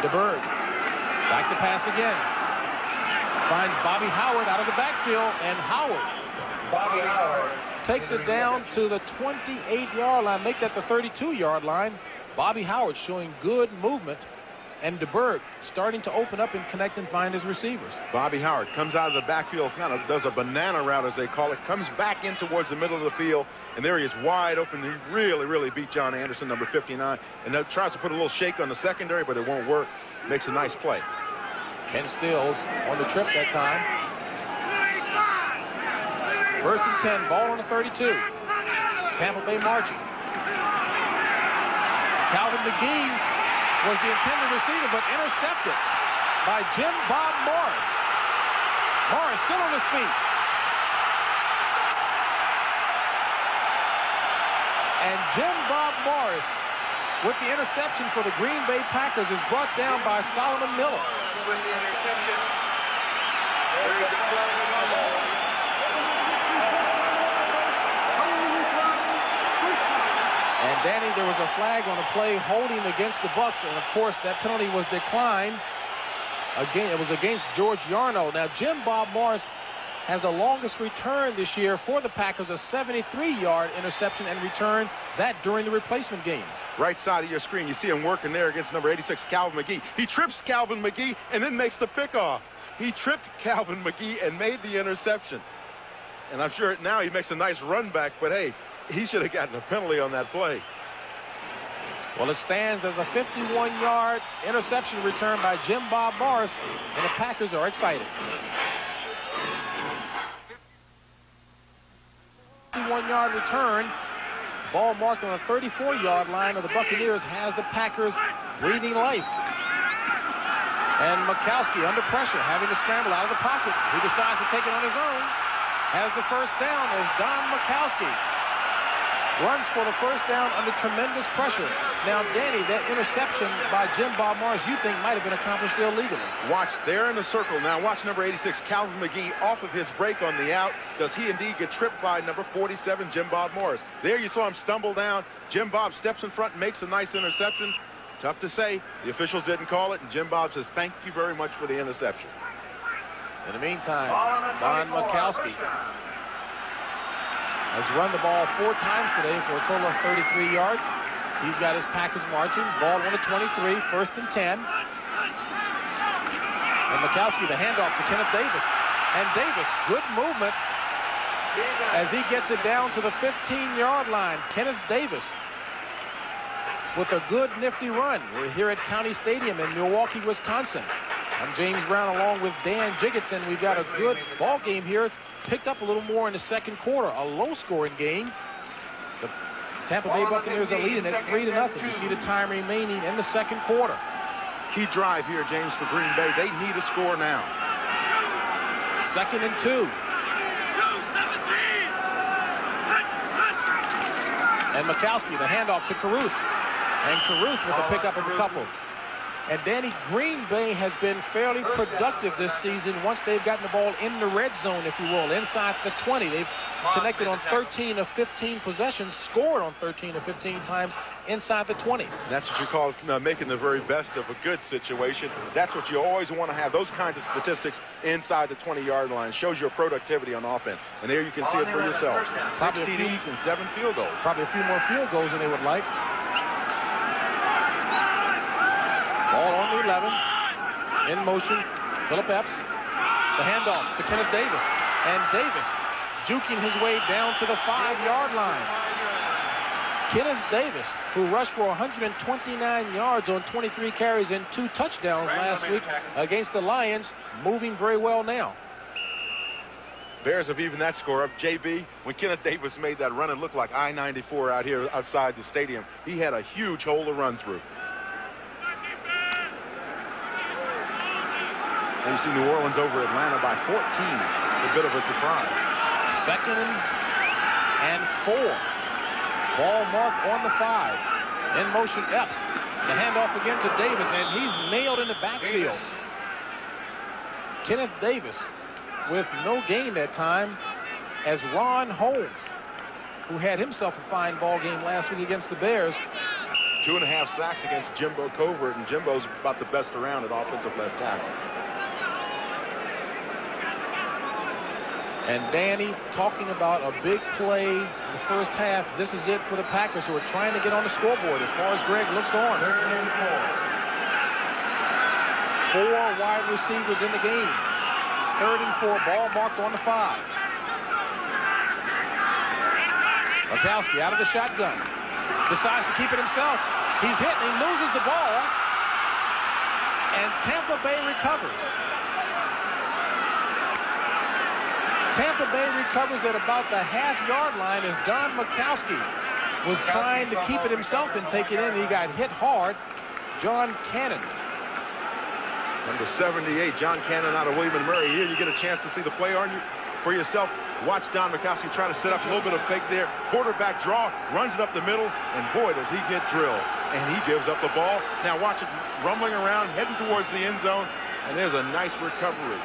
DeBerg back to pass again. Finds Bobby Howard out of the backfield, and Howard takes it down to the 28-yard line. Make that the 32-yard line. Bobby Howard showing good movement, and DeBerg starting to open up and connect and find his receivers. Bobby Howard comes out of the backfield, kind of does a banana route, as they call it, comes back in towards the middle of the field, and there he is wide open. He really beat John Anderson, number 59, and that tries to put a little shake on the secondary, but it won't work. Makes a nice play. Ken Stills on the trip that time. 1st and 10, ball on the 32. Tampa Bay marching. Calvin McGee was the intended receiver, but intercepted by Jim Bob Morris. Morris still on his feet. And Jim Bob Morris, with the interception for the Green Bay Packers, is brought down by Solomon Milw. With the interception. And Danny, there was a flag on a play holding against the Bucs, and of course that penalty was declined. Again, it was against George Yarno. Now Jim Bob Morris has the longest return this year for the Packers, a 73-yard interception and return, that during the replacement games. Right side of your screen, you see him working there against number 86, Calvin McGee. He trips Calvin McGee and then makes the pickoff. He tripped Calvin McGee and made the interception. And I'm sure now he makes a nice run back, but hey, he should have gotten a penalty on that play. Well, it stands as a 51-yard interception return by Jim Bob Morris, and the Packers are excited. 51-yard return. Ball marked on a 34-yard line of the Buccaneers has the Packers breathing life. And Mikowski under pressure, having to scramble out of the pocket. He decides to take it on his own. Has the first down as Don Mikowski runs for the first down under tremendous pressure. Now, Danny, that interception by Jim Bob Morris, you think might have been accomplished illegally. Watch, they're in the circle. Now watch number 86, Calvin McGee, off of his break on the out. Does he indeed get tripped by number 47, Jim Bob Morris? There you saw him stumble down. Jim Bob steps in front and makes a nice interception. Tough to say. The officials didn't call it, and Jim Bob says, thank you very much for the interception. In the meantime, Don Mikowski has run the ball 4 times today for a total of 33 yards. He's got his Packers marching. Ball on the 23, 1st and 10. And Mikowski, the handoff to Kenneth Davis. And Davis, good movement as he gets it down to the 15-yard line. Kenneth Davis with a good, nifty run. We're here at County Stadium in Milwaukee, Wisconsin. I'm James Brown along with Dan Jiggetson. We've got a good ball game here. It's picked up a little more in the second quarter. A low-scoring game. The Tampa Bay Buccaneers are leading at 3-0. You see the time remaining in the second quarter. Key drive here, James, for Green Bay. They need a score now. 2nd and 2. And Mikowski, the handoff to Caruth. And Caruth with a pickup of a couple. And Danny, Green Bay has been fairly productive this season once they've gotten the ball in the red zone, if you will, inside the 20. They've connected on 13 of 15 possessions, scored on 13 of 15 times inside the 20. That's what you call making the very best of a good situation. That's what you always want to have, those kinds of statistics inside the 20-yard line. Shows your productivity on offense. And there you can see it for yourself. 6 TDs and 7 field goals. Probably a few more field goals than they would like. Ball on the 11. In motion, Philip Epps. The handoff to Kenneth Davis. And Davis juking his way down to the 5-yard line. Kenneth Davis, who rushed for 129 yards on 23 carries and 2 touchdowns last week against the Lions, moving very well now. Bears have evened that score up. JB, when Kenneth Davis made that run, it looked like I-94 out here outside the stadium. He had a huge hole to run through. And you see New Orleans over Atlanta by 14. It's a bit of a surprise. 2nd and 4. Ball marked on the 5. In motion, Epps. The handoff again to Davis, and he's nailed in the backfield. Kenneth Davis with no gain that time, as Ron Holmes, who had himself a fine ball game last week against the Bears. 2.5 sacks against Jimbo Covert, and Jimbo's about the best around at offensive left tackle. And Danny talking about a big play in the first half. This is it for the Packers, who are trying to get on the scoreboard as far as Greg looks on. 4 wide receivers in the game. 3rd and 4, ball marked on the 5. Mikowski out of the shotgun. Decides to keep it himself. He's hit and he loses the ball. And Tampa Bay recovers. Tampa Bay recovers at about the half-yard line as Don Mikowski was trying to keep it himself and take it in. He got hit hard. John Cannon. Number 78, John Cannon out of William & Murray. Here you get a chance to see the play on you for yourself. Watch Don Mikowski try to set up a little bit of fake there. Quarterback draw, runs it up the middle, and boy, does he get drilled. And he gives up the ball. Now watch it rumbling around, heading towards the end zone, and there's a nice recovery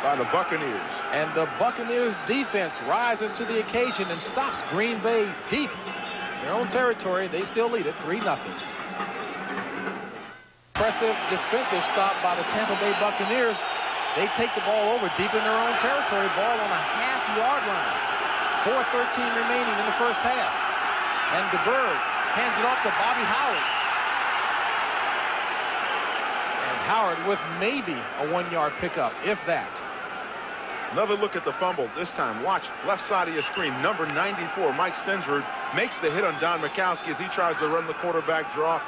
by the Buccaneers. And the Buccaneers defense rises to the occasion and stops Green Bay deep in their own territory. They still lead it 3-0. Impressive defensive stop by the Tampa Bay Buccaneers. They take the ball over deep in their own territory. Ball on a half-yard line. 4:13 remaining in the first half. And DeBerg hands it off to Bobby Howard. And Howard with maybe a 1-yard pickup, if that. Another look at the fumble. This time, watch left side of your screen. Number 94, Mike Stensrud, makes the hit on Don Mikowski as he tries to run the quarterback draw.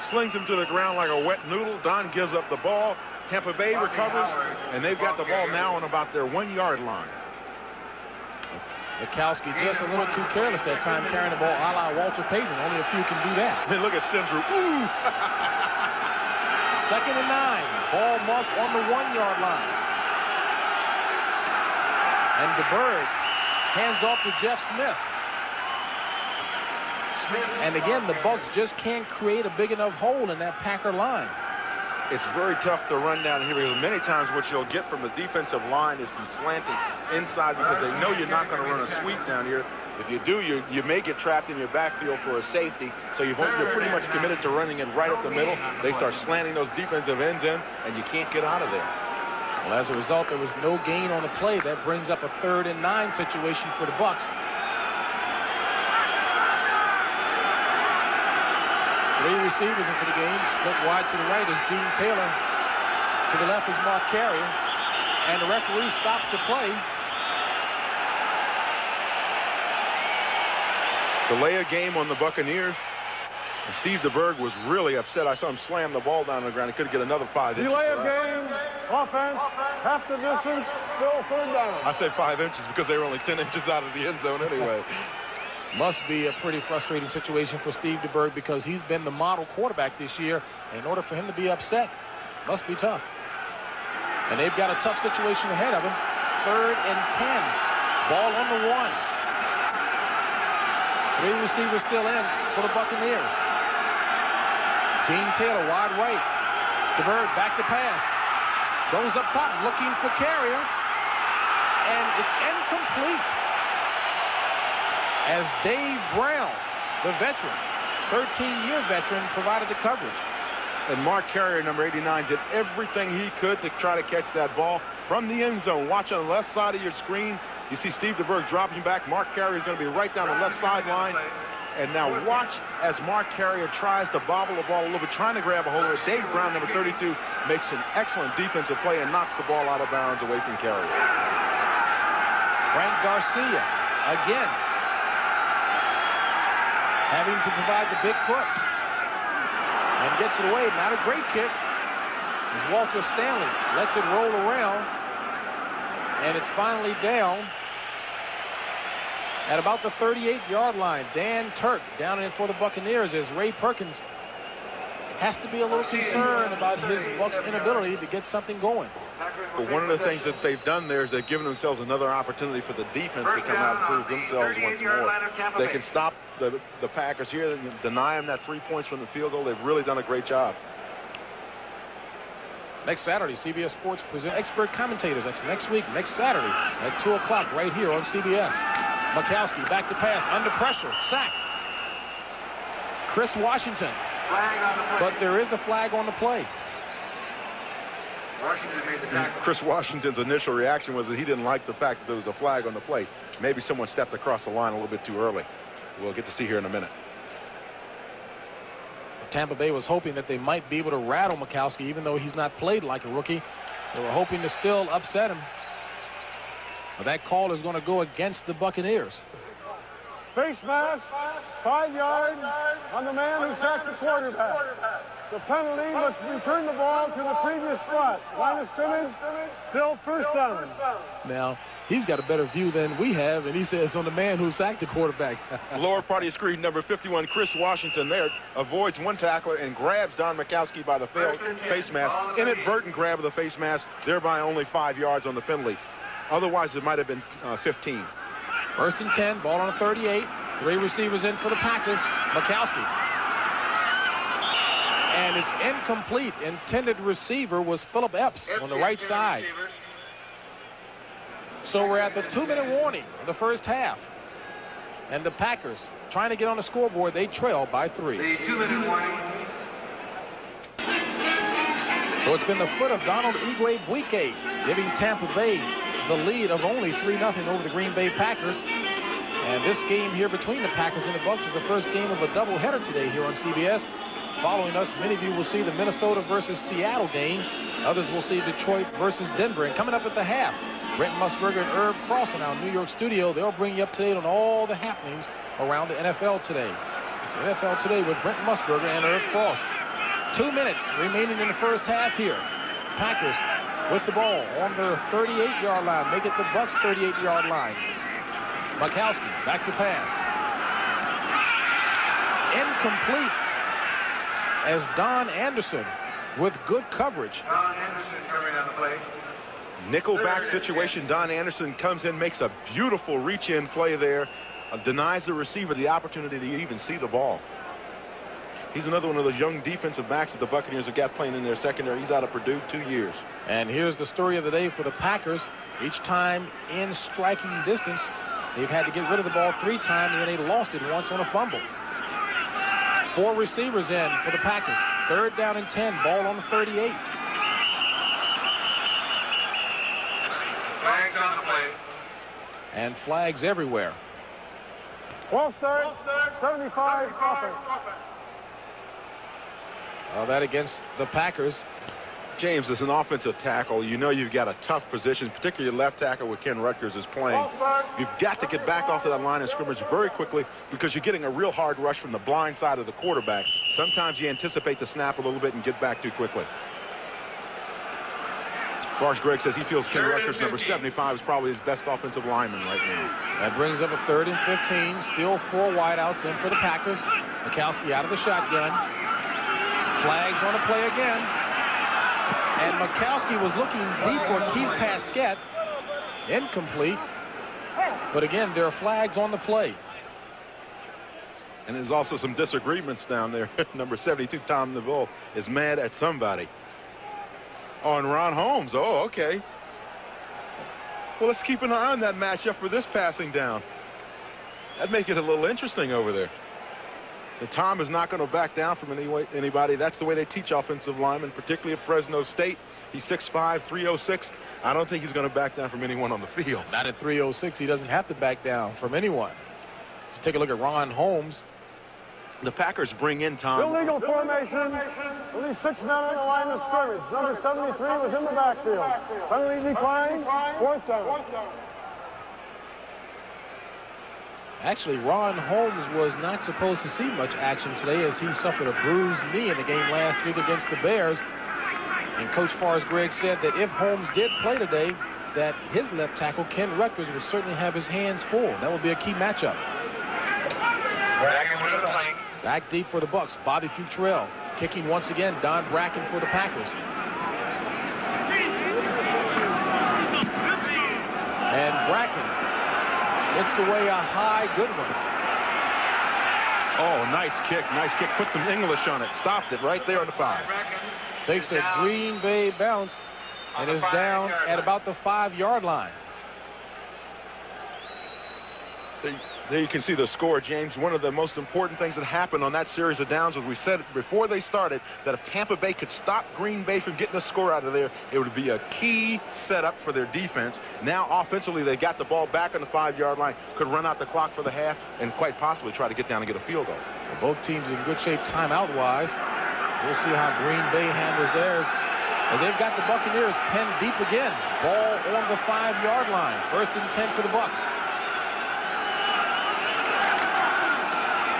Slings him to the ground like a wet noodle. Don gives up the ball. Tampa Bay recovers, and they've got the ball now on about their 1-yard line. Mikowski just a little too careless that time, carrying the ball a la Walter Payton. Only a few can do that. I mean, look at Stensrud. Ooh! 2nd and 9. Ball marked on the 1-yard line. And DeBerg hands off to Jeff Smith. And again, the Bucs just can't create a big enough hole in that Packer line. It's very tough to run down here because many times what you'll get from the defensive line is some slanting inside because they know you're not going to run a sweep down here. If you do, you may get trapped in your backfield for a safety, so you're pretty much committed to running it right up the middle. They start slanting those defensive ends in, and you can't get out of there. Well, as a result, there was no gain on the play. That brings up a 3rd and 9 situation for the Bucs. 3 receivers into the game. Split wide to the right is Gene Taylor. To the left is Mark Carrier. And the referee stops the play. Delay a game on the Buccaneers. And Steve DeBerg was really upset. I saw him slam the ball down on the ground. He could get another 5 inches. Delay of game, offense, half the distance, still 3rd down. I say 5 inches because they were only 10 inches out of the end zone anyway. Must be a pretty frustrating situation for Steve DeBerg because he's been the model quarterback this year. And in order for him to be upset, must be tough. And they've got a tough situation ahead of him. 3rd and 10. Ball on the 1. 3 receivers still in for the Buccaneers. Gene Taylor wide right. DeBerg back to pass. Goes up top looking for Carrier. And it's incomplete. As Dave Brown, the veteran, 13-year veteran, provided the coverage. And Mark Carrier, number 89, did everything he could to try to catch that ball from the end zone. Watch on the left side of your screen. You see Steve DeBerg dropping back. Mark Carrier is going to be right down the left sideline. And now watch as Mark Carrier tries to bobble the ball a little bit, trying to grab a hold of it. Dave Brown, number 32, makes an excellent defensive play and knocks the ball out of bounds away from Carrier. Frank Garcia, again, having to provide the big foot. And gets it away. Not a great kick. As Walter Stanley lets it roll around. And it's finally down at about the 38-yard line. Dan Turk down in for the Buccaneers as Ray Perkins has to be a little concerned about his Bucs' inability to get something going. But one of the things that they've done there is they've given themselves another opportunity for the defense to come out and prove themselves once more. They can stop the Packers here and deny them that 3 points from the field goal. They've really done a great job. Next Saturday, CBS Sports present expert commentators. That's next week, next Saturday at 2 o'clock right here on CBS. Mikowski back to pass, under pressure, sacked. Chris Washington. But there is a flag on the play. Washington made the tackle. Chris Washington's initial reaction was that he didn't like the fact that there was a flag on the play. Maybe someone stepped across the line a little bit too early. We'll get to see here in a minute. Tampa Bay was hoping that they might be able to rattle Mikowski, even though he's not played like a rookie. They were hoping to still upset him. But that call is going to go against the Buccaneers. Face mask, 5 yards on the man who sacked the quarterback. The penalty must return the ball to the previous spot. Line of scrimmage, still 1st down. Now, he's got a better view than we have, and he says on the man who sacked the quarterback. Lower part of your screen, number 51, Chris Washington there avoids one tackler and grabs Don Mikowski by the face mask. Inadvertent grab of the face mask, thereby only 5 yards on the penalty. Otherwise, it might have been 15. 1st and 10, ball on the 38. 3 receivers in for the Packers. Mikowski. And it's incomplete. Intended receiver was Philip Epps on the right side. So we're at the 2-minute warning of the first half. And the Packers trying to get on the scoreboard. They trail by 3. The 2-minute warning. So it's been the foot of Donald Igwe-Buike giving Tampa Bay the lead of only 3-0 over the Green Bay Packers. And this game here between the Packers and the Bucs is the first game of a doubleheader today here on CBS. Following us, many of you will see the Minnesota versus Seattle game. Others will see Detroit versus Denver. And coming up at the half, Brent Musburger and Herb Cross in our New York studio. They'll bring you up to date on all the happenings around the NFL today. It's NFL Today with Brent Musburger and Herb Cross. 2 minutes remaining in the first half here. Packers with the ball on their 38-yard line. Make it the Bucs' 38-yard line. Mikowski back to pass. Incomplete as Don Anderson with good coverage. Don Anderson coming on the play. Nickelback situation. Don Anderson comes in, makes a beautiful reach-in play there. denies the receiver the opportunity to even see the ball. He's another one of those young defensive backs that the Buccaneers have got playing in their secondary. He's out of Purdue 2 years. And here's the story of the day for the Packers. Each time in striking distance, they've had to get rid of the ball 3 times, and then they lost it once on a fumble. 4 receivers in for the Packers. 3rd down and 10. Ball on the 38. Flags on the play. And flags everywhere. Well start, 75 offense. Well, that against the Packers. James, as an offensive tackle, you know you've got a tough position, particularly your left tackle with Ken Rutgers is playing. You've got to get back off of that line of scrimmage very quickly because you're getting a real hard rush from the blind side of the quarterback. Sometimes you anticipate the snap a little bit and get back too quickly. Forrest Gregg says he feels Ken Rutgers, number 75, is probably his best offensive lineman right now. That brings up a 3rd and 15. Still 4 wideouts in for the Packers. Mikowski out of the shotgun. Flags on the play again. And Mikowski was looking deep for Keith Pasquette. Incomplete. But again, there are flags on the play. And there's also some disagreements down there. Number 72, Tom Neville, is mad at somebody. Oh, and Ron Holmes. Oh, okay. Well, let's keep an eye on that matchup for this passing down. That'd make it a little interesting over there. So Tom is not going to back down from anybody. That's the way they teach offensive linemen, particularly at Fresno State. He's 6'5", 306. I don't think he's going to back down from anyone on the field. Not at 306. He doesn't have to back down from anyone. Let's take a look at Ron Holmes. The Packers bring in Tom. Illegal formation. Only 6 men on the line of scrimmage. Number 73 was in the backfield. Penalty decline. 4th down. Actually, Ron Holmes was not supposed to see much action today as he suffered a bruised knee in the game last week against the Bears. And Coach Forrest Gregg said that if Holmes did play today, that his left tackle, Ken Rutgers, would certainly have his hands full. That would be a key matchup. Back deep for the Bucs, Bobby Futrell. Kicking once again, Don Bracken for the Packers. And Bracken hits away a high, good one. Oh, nice kick, nice kick. Put some English on it. Stopped it right there on the 5. Takes a Green Bay bounce and is down at about the 5-yard line. There you can see the score, James. One of the most important things that happened on that series of downs was we said before they started that if Tampa Bay could stop Green Bay from getting a score out of there, it would be a key setup for their defense. Now, offensively, they got the ball back on the 5-yard line, could run out the clock for the half, and quite possibly try to get down and get a field goal. Well, both teams in good shape timeout-wise. We'll see how Green Bay handles theirs as they've got the Buccaneers penned deep again. Ball on the 5-yard line. 1st and 10 for the Bucs.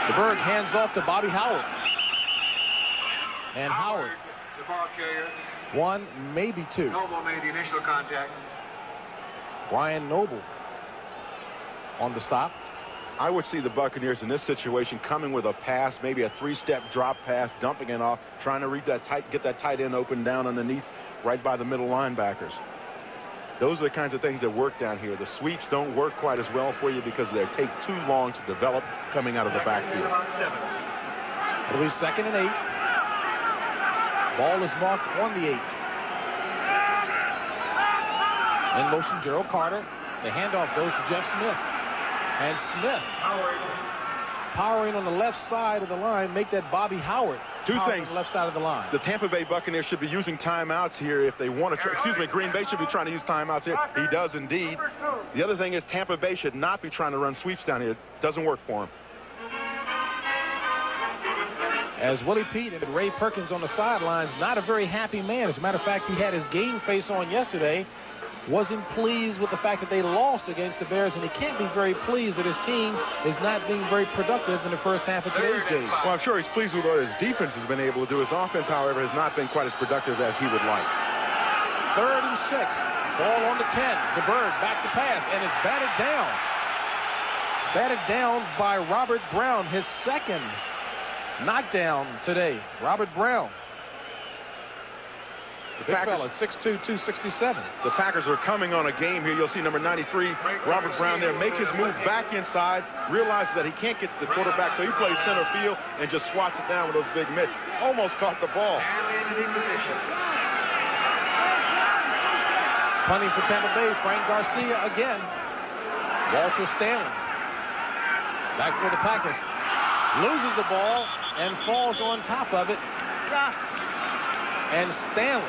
DeBerg hands off to Bobby Howard. And Howard, the ball carrier. 1, maybe 2. Noble made the initial contact. Brian Noble on the stop. I would see the Buccaneers in this situation coming with a pass, maybe a 3-step drop pass, dumping it off, trying to read that get that tight end open down underneath, right by the middle linebackers. Those are the kinds of things that work down here. The sweeps don't work quite as well for you because they take too long to develop coming out of the backfield. It'll be 2nd and 8. Ball is marked on the 8. In motion, Gerald Carter. The handoff goes to Jeff Smith. And Smith powering on the left side of the line, make that Bobby Howard. Two things. On the left side of the line. The Tampa Bay Buccaneers should be using timeouts here if they want to. Green Bay should be trying to use timeouts here. He does indeed. The other thing is Tampa Bay should not be trying to run sweeps down here. It doesn't work for him. As Willie Pete and Ray Perkins on the sidelines, not a very happy man. As a matter of fact, he had his game face on yesterday. Wasn't pleased with the fact that they lost against the Bears, and he can't be very pleased that his team is not being very productive in the first half of today's game. Well, I'm sure he's pleased with what his defense has been able to do. His offense, however, has not been quite as productive as he would like. 3rd and 6. Ball on the 10. DeBerg back to pass, and it's batted down. Batted down by Robert Brown, his 2nd knockdown today. Robert Brown. Big fella, 6'2", 267. The Packers are coming on a game here. You'll see number 93, Robert Brown there, make his move back inside, realizes that he can't get the quarterback, so he plays center field and just swats it down with those big mitts. Almost caught the ball. Punting for Tampa Bay, Frank Garcia again. Walter Stanley. Back for the Packers. Loses the ball and falls on top of it. And Stanley,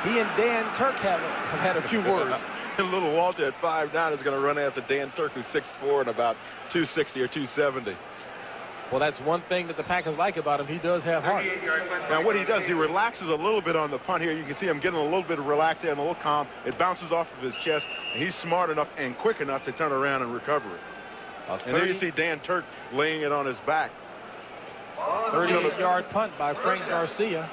he and Dan Turk have had a few words. And little Walter at 5'9" is going to run after Dan Turk, who's 6'4" and about 260 or 270. Well, that's one thing that the Packers like about him. He does have heart. Now, what he does, he relaxes a little bit on the punt here. You can see him getting a little bit relaxed there and a little calm. It bounces off of his chest, and he's smart enough and quick enough to turn around and recover it. And there you see Dan Turk laying it on his back. 38-yard punt by Frank Garcia.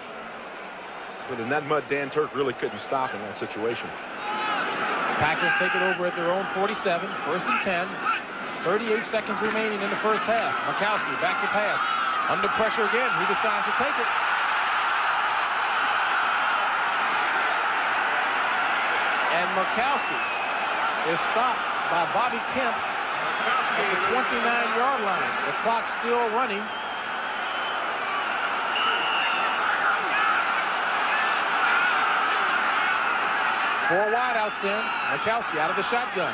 But in that mud, Dan Turk really couldn't stop in that situation. Packers take it over at their own 47, 1st and 10. 38 seconds remaining in the first half. Mikowski back to pass. Under pressure again. He decides to take it. And Mikowski is stopped by Bobby Kemp at the 29-yard line. The clock's still running. Four wideouts in. Mikowski out of the shotgun.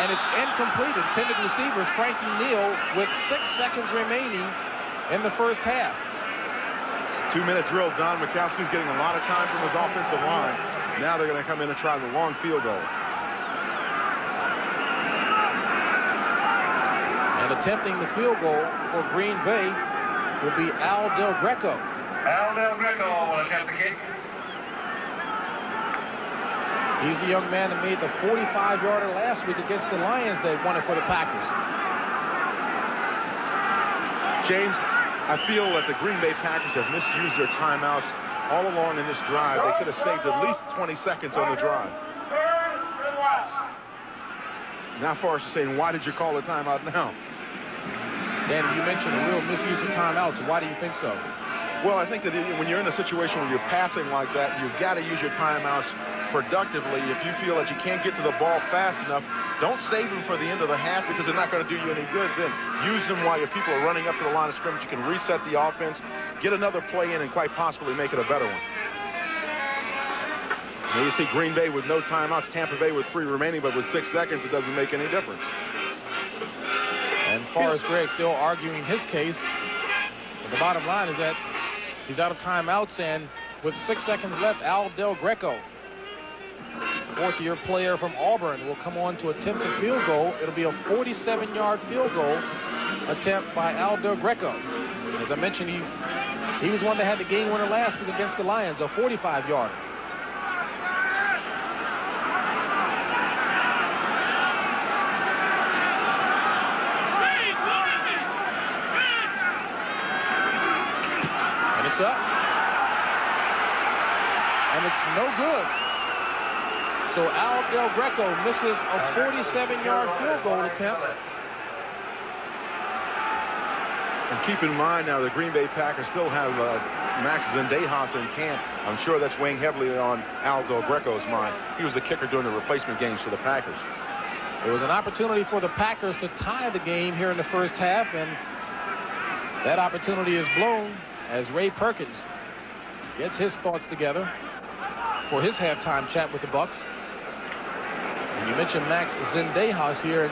And it's incomplete. Intended receivers Frankie Neal with 6 seconds remaining in the first half. 2-minute drill. Don Mikowski's getting a lot of time from his offensive line. Now they're going to come in and try the long field goal. And attempting the field goal for Green Bay will be Al Del Greco. Al Del Greco will attempt the kick. He's a young man that made the 45-yarder last week against the Lions. They won it for the Packers. James, I feel that the Green Bay Packers have misused their timeouts all along in this drive. They could have saved at least 20 seconds on the drive. Now Forrest is saying, why did you call the timeout now? Dan, you mentioned a real misuse of timeouts. Why do you think so? Well, I think that when you're in a situation where you're passing like that, you've got to use your timeouts productively. If you feel that you can't get to the ball fast enough, don't save them for the end of the half because they're not going to do you any good. Then use them while your people are running up to the line of scrimmage. You can reset the offense, get another play in, and quite possibly make it a better one. Now you see Green Bay with no timeouts, Tampa Bay with 3 remaining, but with 6 seconds, it doesn't make any difference. And Forrest Gregg still arguing his case. But the bottom line is that he's out of timeouts, and with 6 seconds left, Al Del Greco, 4th-year player from Auburn, will come on to attempt the field goal. It'll be a 47-yard field goal attempt by Al Del Greco. As I mentioned, he was one that had the game winner last week against the Lions, a 45-yarder. And it's up. And it's no good. So Al Del Greco misses a 47-yard field goal attempt. And keep in mind now the Green Bay Packers still have Max Zendejas in camp. I'm sure that's weighing heavily on Al Del Greco's mind. He was the kicker during the replacement games for the Packers. It was an opportunity for the Packers to tie the game here in the first half, and that opportunity is blown as Ray Perkins gets his thoughts together for his halftime chat with the Bucs. And you mentioned Max Zendejas here,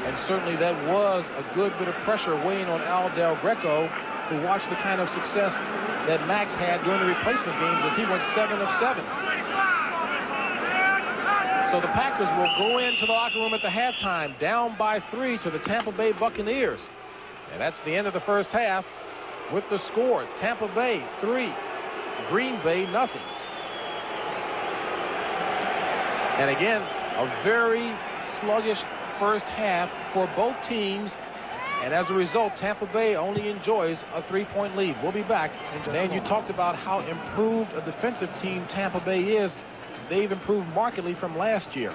and certainly that was a good bit of pressure weighing on Al Del Greco, who watched the kind of success that Max had during the replacement games as he went 7 of 7. So the Packers will go into the locker room at the halftime down by 3 to the Tampa Bay Buccaneers. And that's the end of the first half with the score: Tampa Bay 3, Green Bay 0. And again, a very sluggish first half for both teams, and as a result, Tampa Bay only enjoys a 3-point lead. We'll be back. And you talked about how improved a defensive team Tampa Bay is. They've improved markedly from last year.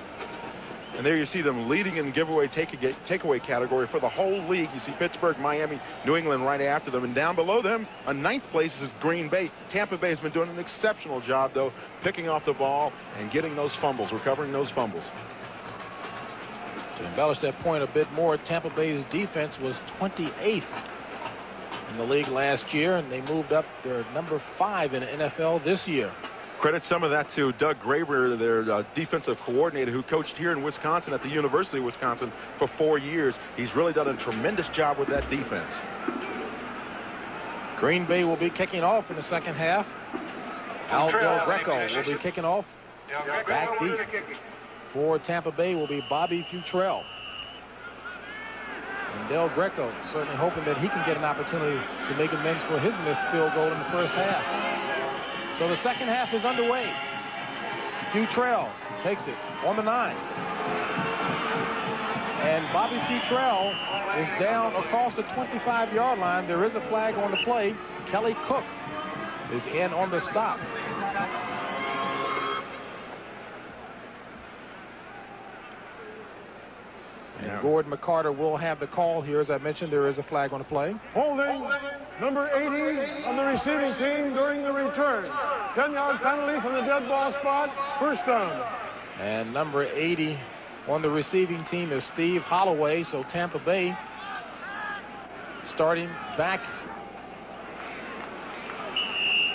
And there you see them leading in giveaway takeaway category for the whole league. You see Pittsburgh, Miami, New England right after them. And down below them, on 9th place is Green Bay. Tampa Bay has been doing an exceptional job, though, picking off the ball and getting those fumbles, recovering those fumbles. To embellish that point a bit more, Tampa Bay's defense was 28th in the league last year, and they moved up. They're number 5 in the NFL this year. Credit some of that to Doug Graber, their defensive coordinator, who coached here in Wisconsin at the University of Wisconsin for 4 years. He's really done a tremendous job with that defense. Green Bay will be kicking off in the second half. Al Del Greco will be kicking off back deep. For Tampa Bay will be Bobby Futrell. And Del Greco certainly hoping that he can get an opportunity to make amends for his missed field goal in the first half. So the second half is underway. Futrell takes it on the 9. And Bobby Futrell is down across the 25-yard line. There is a flag on the play. Kelly Cook is in on the stop. And Gordon McCarter will have the call here. As I mentioned, there is a flag on the play. Holding number 80 on the receiving team during the return. 10-yard penalty from the dead ball spot. First down. And number 80 on the receiving team is Steve Holloway. So Tampa Bay starting back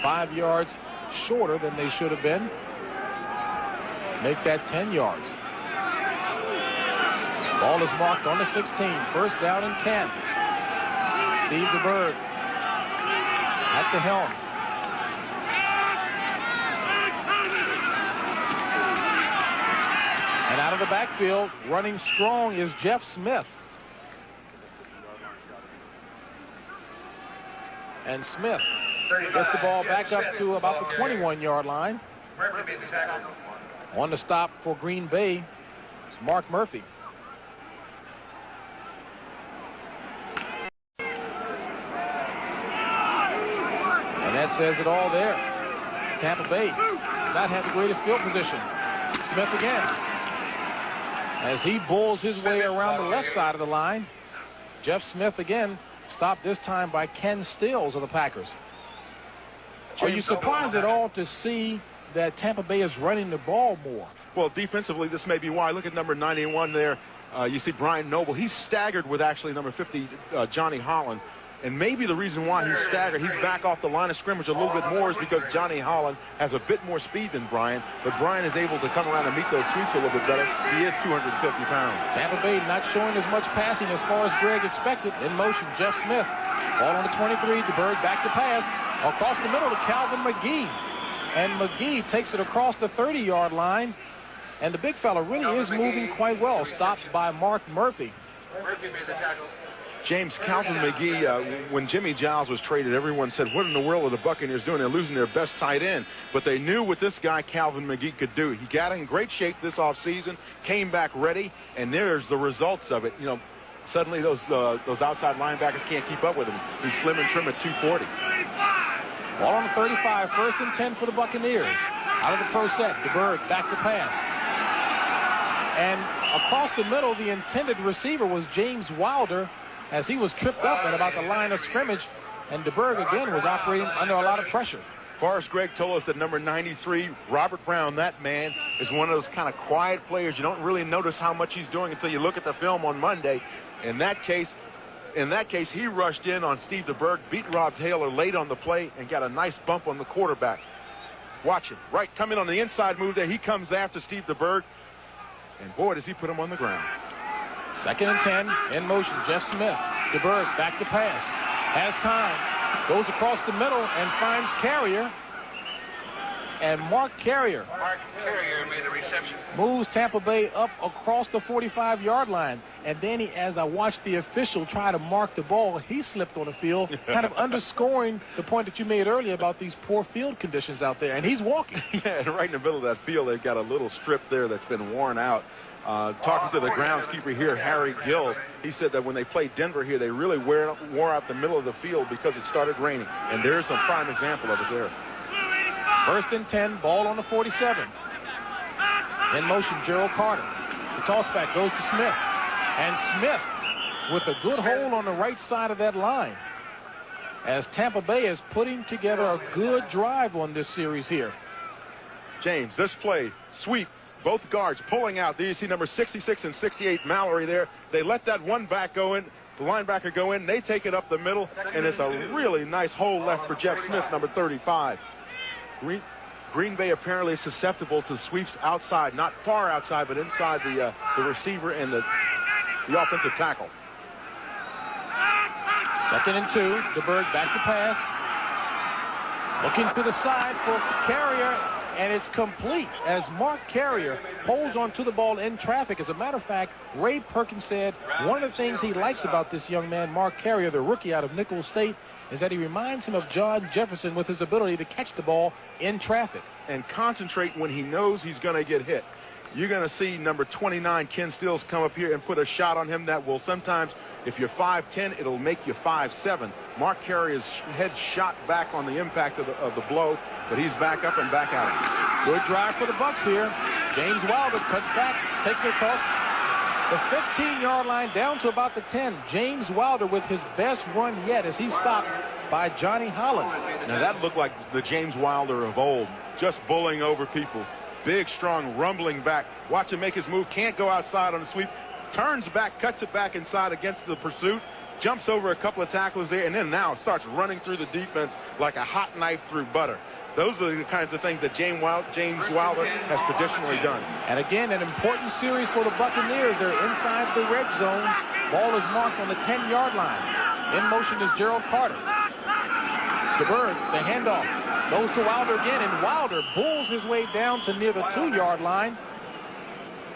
5 yards shorter than they should have been. Make that 10 yards. Ball is marked on the 16. First down and 10. Steve DeBerg at the helm. And out of the backfield, running strong, is Jeff Smith. And Smith gets the ball back up to about the 21-yard line. On the stop for Green Bay is Mark Murphy. And that says it all there. Tampa Bay not had the greatest field position. Smith again. As he bulls his way around the left side of the line. Jeff Smith again, stopped this time by Ken Stills of the Packers. Are you surprised at all to see that Tampa Bay is running the ball more? Well, defensively, this may be why. Look at number 91 there. You see Brian Noble. He's staggered with actually number 50, Johnny Holland. And maybe the reason why he's staggered, he's back off the line of scrimmage a little bit more, is because Johnny Holland has a bit more speed than Brian. But Brian is able to come around and meet those sweeps a little bit better. He is 250 pounds. Tampa Bay not showing as much passing as far as Greg expected. In motion, Jeff Smith. Ball on the 23. DeBerg back to pass. Across the middle to Calvin McGee. And McGee takes it across the 30-yard line. And the big fella really is moving quite well. Stopped by Mark Murphy. Murphy made the tackle. James, Calvin McGee, when Jimmy Giles was traded, everyone said, what in the world are the Buccaneers doing? They're losing their best tight end. But they knew what this guy, Calvin McGee, could do. He got in great shape this offseason, came back ready, and there's the results of it. You know, suddenly those outside linebackers can't keep up with him. He's slim and trim at 240. Ball on the 35, first and 10 for the Buccaneers. Out of the pro set, DeBerg back to pass. And across the middle, the intended receiver was James Wilder, as he was tripped up at about the line of scrimmage, and DeBerg again was operating under a lot of pressure. Forrest Gregg told us that number 93, Robert Brown, that man is one of those kind of quiet players. You don't really notice how much he's doing until you look at the film on Monday. In that case, he rushed in on Steve DeBerg, beat Rob Taylor late on the play, and got a nice bump on the quarterback. Watch him. Right, come in on the inside move there. He comes after Steve DeBerg, and boy, does he put him on the ground. Second and 10, in motion, Jeff Smith. DeBerg back to pass. Has time. Goes across the middle and finds Carrier. And Mark Carrier made the reception. Moves Tampa Bay up across the 45-yard line. And Danny, as I watched the official try to mark the ball, he slipped on the field, kind of underscoring the point that you made earlier about these poor field conditions out there. And he's walking. Yeah, and right in the middle of that field, they've got a little strip there that's been worn out. Talking to the groundskeeper here, Harry Gill, he said that when they played Denver here, they really wore out the middle of the field because it started raining. And there's a prime example of it there. First and 10, ball on the 47. In motion, Gerald Carter. The toss back goes to Smith. And Smith with a good hold on the right side of that line, as Tampa Bay is putting together a good drive on this series here. James, this play, sweep, both guards pulling out. There you see number 66 and 68, Mallory there. They let that one back go in, the linebacker go in. They take it up the middle, and it's a really nice hole left for Jeff Smith, number 35. Green Bay apparently susceptible to sweeps outside, not far outside, but inside the receiver and the offensive tackle. 2nd and 2. DeBerg back to pass. Looking to the side for Carrier, and it's complete as Mark Carrier holds onto the ball in traffic. As a matter of fact, Ray Perkins said one of the things he likes about this young man, Mark Carrier, the rookie out of Nicholls State, is that he reminds him of John Jefferson with his ability to catch the ball in traffic. And concentrate when he knows he's going to get hit. You're going to see number 29, Ken Stills, come up here and put a shot on him that will sometimes, if you're 5'10", it'll make you 5'7". Mark Carrier's head shot back on the impact of the blow, but he's back up and back at it. Good drive for the Bucs here. James Wilder cuts back, takes it across the 15-yard line down to about the 10. James Wilder with his best run yet as he's stopped by Johnny Holland. Now that looked like the James Wilder of old, just bullying over people. Big, strong, rumbling back. Watch him make his move. Can't go outside on the sweep. Turns back, cuts it back inside against the pursuit. Jumps over a couple of tacklers there, and then now starts running through the defense like a hot knife through butter. Those are the kinds of things that James Wilder has traditionally done. And again, an important series for the Buccaneers. They're inside the red zone. Ball is marked on the 10-yard line. In motion is Gerald Carter. DeBerg, the handoff, goes to Wilder again, and Wilder bulls his way down to near the 2-yard line.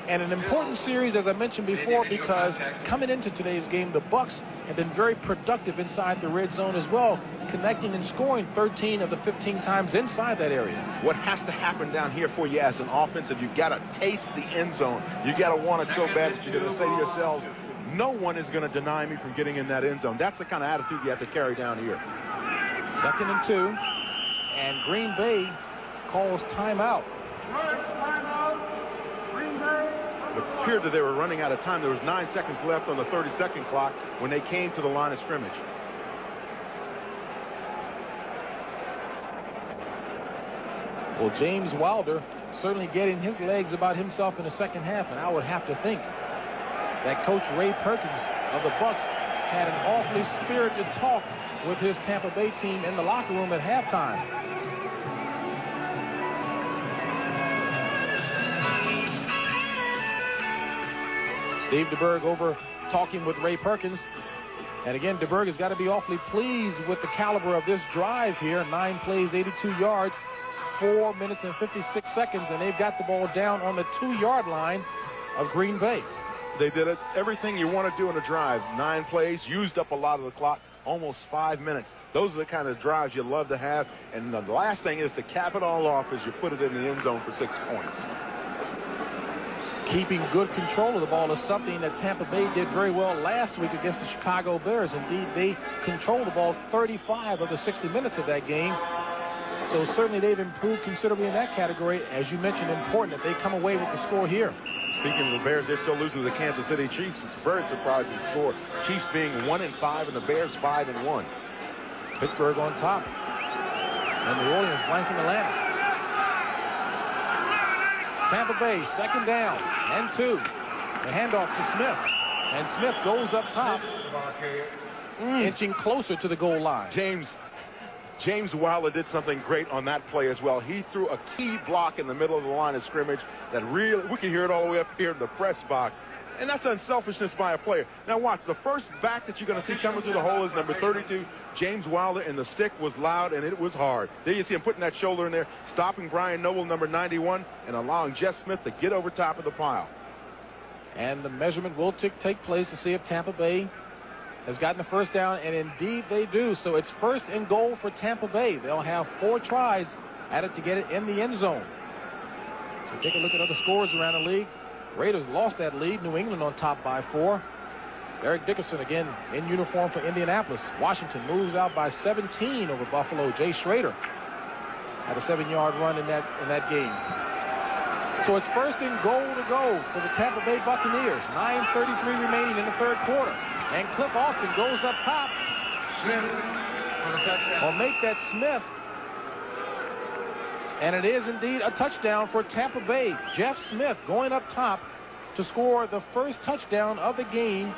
And an important series, as I mentioned before, because coming into today's game, the Bucs have been very productive inside the red zone as well, connecting and scoring 13 of the 15 times inside that area. What has to happen down here for you as an offensive, you got to taste the end zone. You got to want it so bad that you're going to say to yourselves, no one is going to deny me from getting in that end zone. That's the kind of attitude you have to carry down here. 2nd and 2, and Green Bay calls timeout. It appeared that they were running out of time. There was 9 seconds left on the 30-second clock when they came to the line of scrimmage. Well, James Wilder certainly getting his legs about himself in the second half, and I would have to think that Coach Ray Perkins of the Bucs had an awfully spirited talk with his Tampa Bay team in the locker room at halftime. Steve DeBerg over talking with Ray Perkins. And again, DeBerg has got to be awfully pleased with the caliber of this drive here. 9 plays, 82 yards, 4 minutes and 56 seconds, and they've got the ball down on the 2-yard line of Green Bay. They did it, everything you want to do in a drive. 9 plays, used up a lot of the clock, almost 5 minutes. Those are the kind of drives you love to have. And the last thing is to cap it all off as you put it in the end zone for 6 points. Keeping good control of the ball is something that Tampa Bay did very well last week against the Chicago Bears. Indeed, they controlled the ball 35 of the 60 minutes of that game. So certainly they've improved considerably in that category. As you mentioned, important that they come away with the score here. Speaking of the Bears, they're still losing to the Kansas City Chiefs. It's a very surprising score. Chiefs being 1-5 and the Bears 5-1. Pittsburgh on top. And New Orleans blanking Atlanta. Tampa Bay, 2nd down and 2. The handoff to Smith. And Smith goes up top, inching closer to the goal line. James Wilder did something great on that play as well. He threw a key block in the middle of the line of scrimmage that really, we can hear it all the way up here in the press box. And that's unselfishness by a player. Now watch, the first back that you're going to see coming through the hole is number 32, James Wilder, and the stick was loud and it was hard. There you see him putting that shoulder in there, stopping Brian Noble, number 91, and allowing Jeff Smith to get over top of the pile. And the measurement will take place to see if Tampa Bay has gotten the first down, and indeed they do. So it's 1st and goal for Tampa Bay. They'll have 4 tries at it to get it in the end zone. So take a look at other scores around the league. Raiders lost that lead. New England on top by 4. Eric Dickerson again in uniform for Indianapolis. Washington moves out by 17 over Buffalo. Jay Schrader had a 7-yard run in that game. So it's first and goal to go for the Tampa Bay Buccaneers. 9:33 remaining in the third quarter. And Cliff Austin goes up top. Smith for the touchdown. Will make that Smith. And it is indeed a touchdown for Tampa Bay. Jeff Smith going up top to score the first touchdown of the game.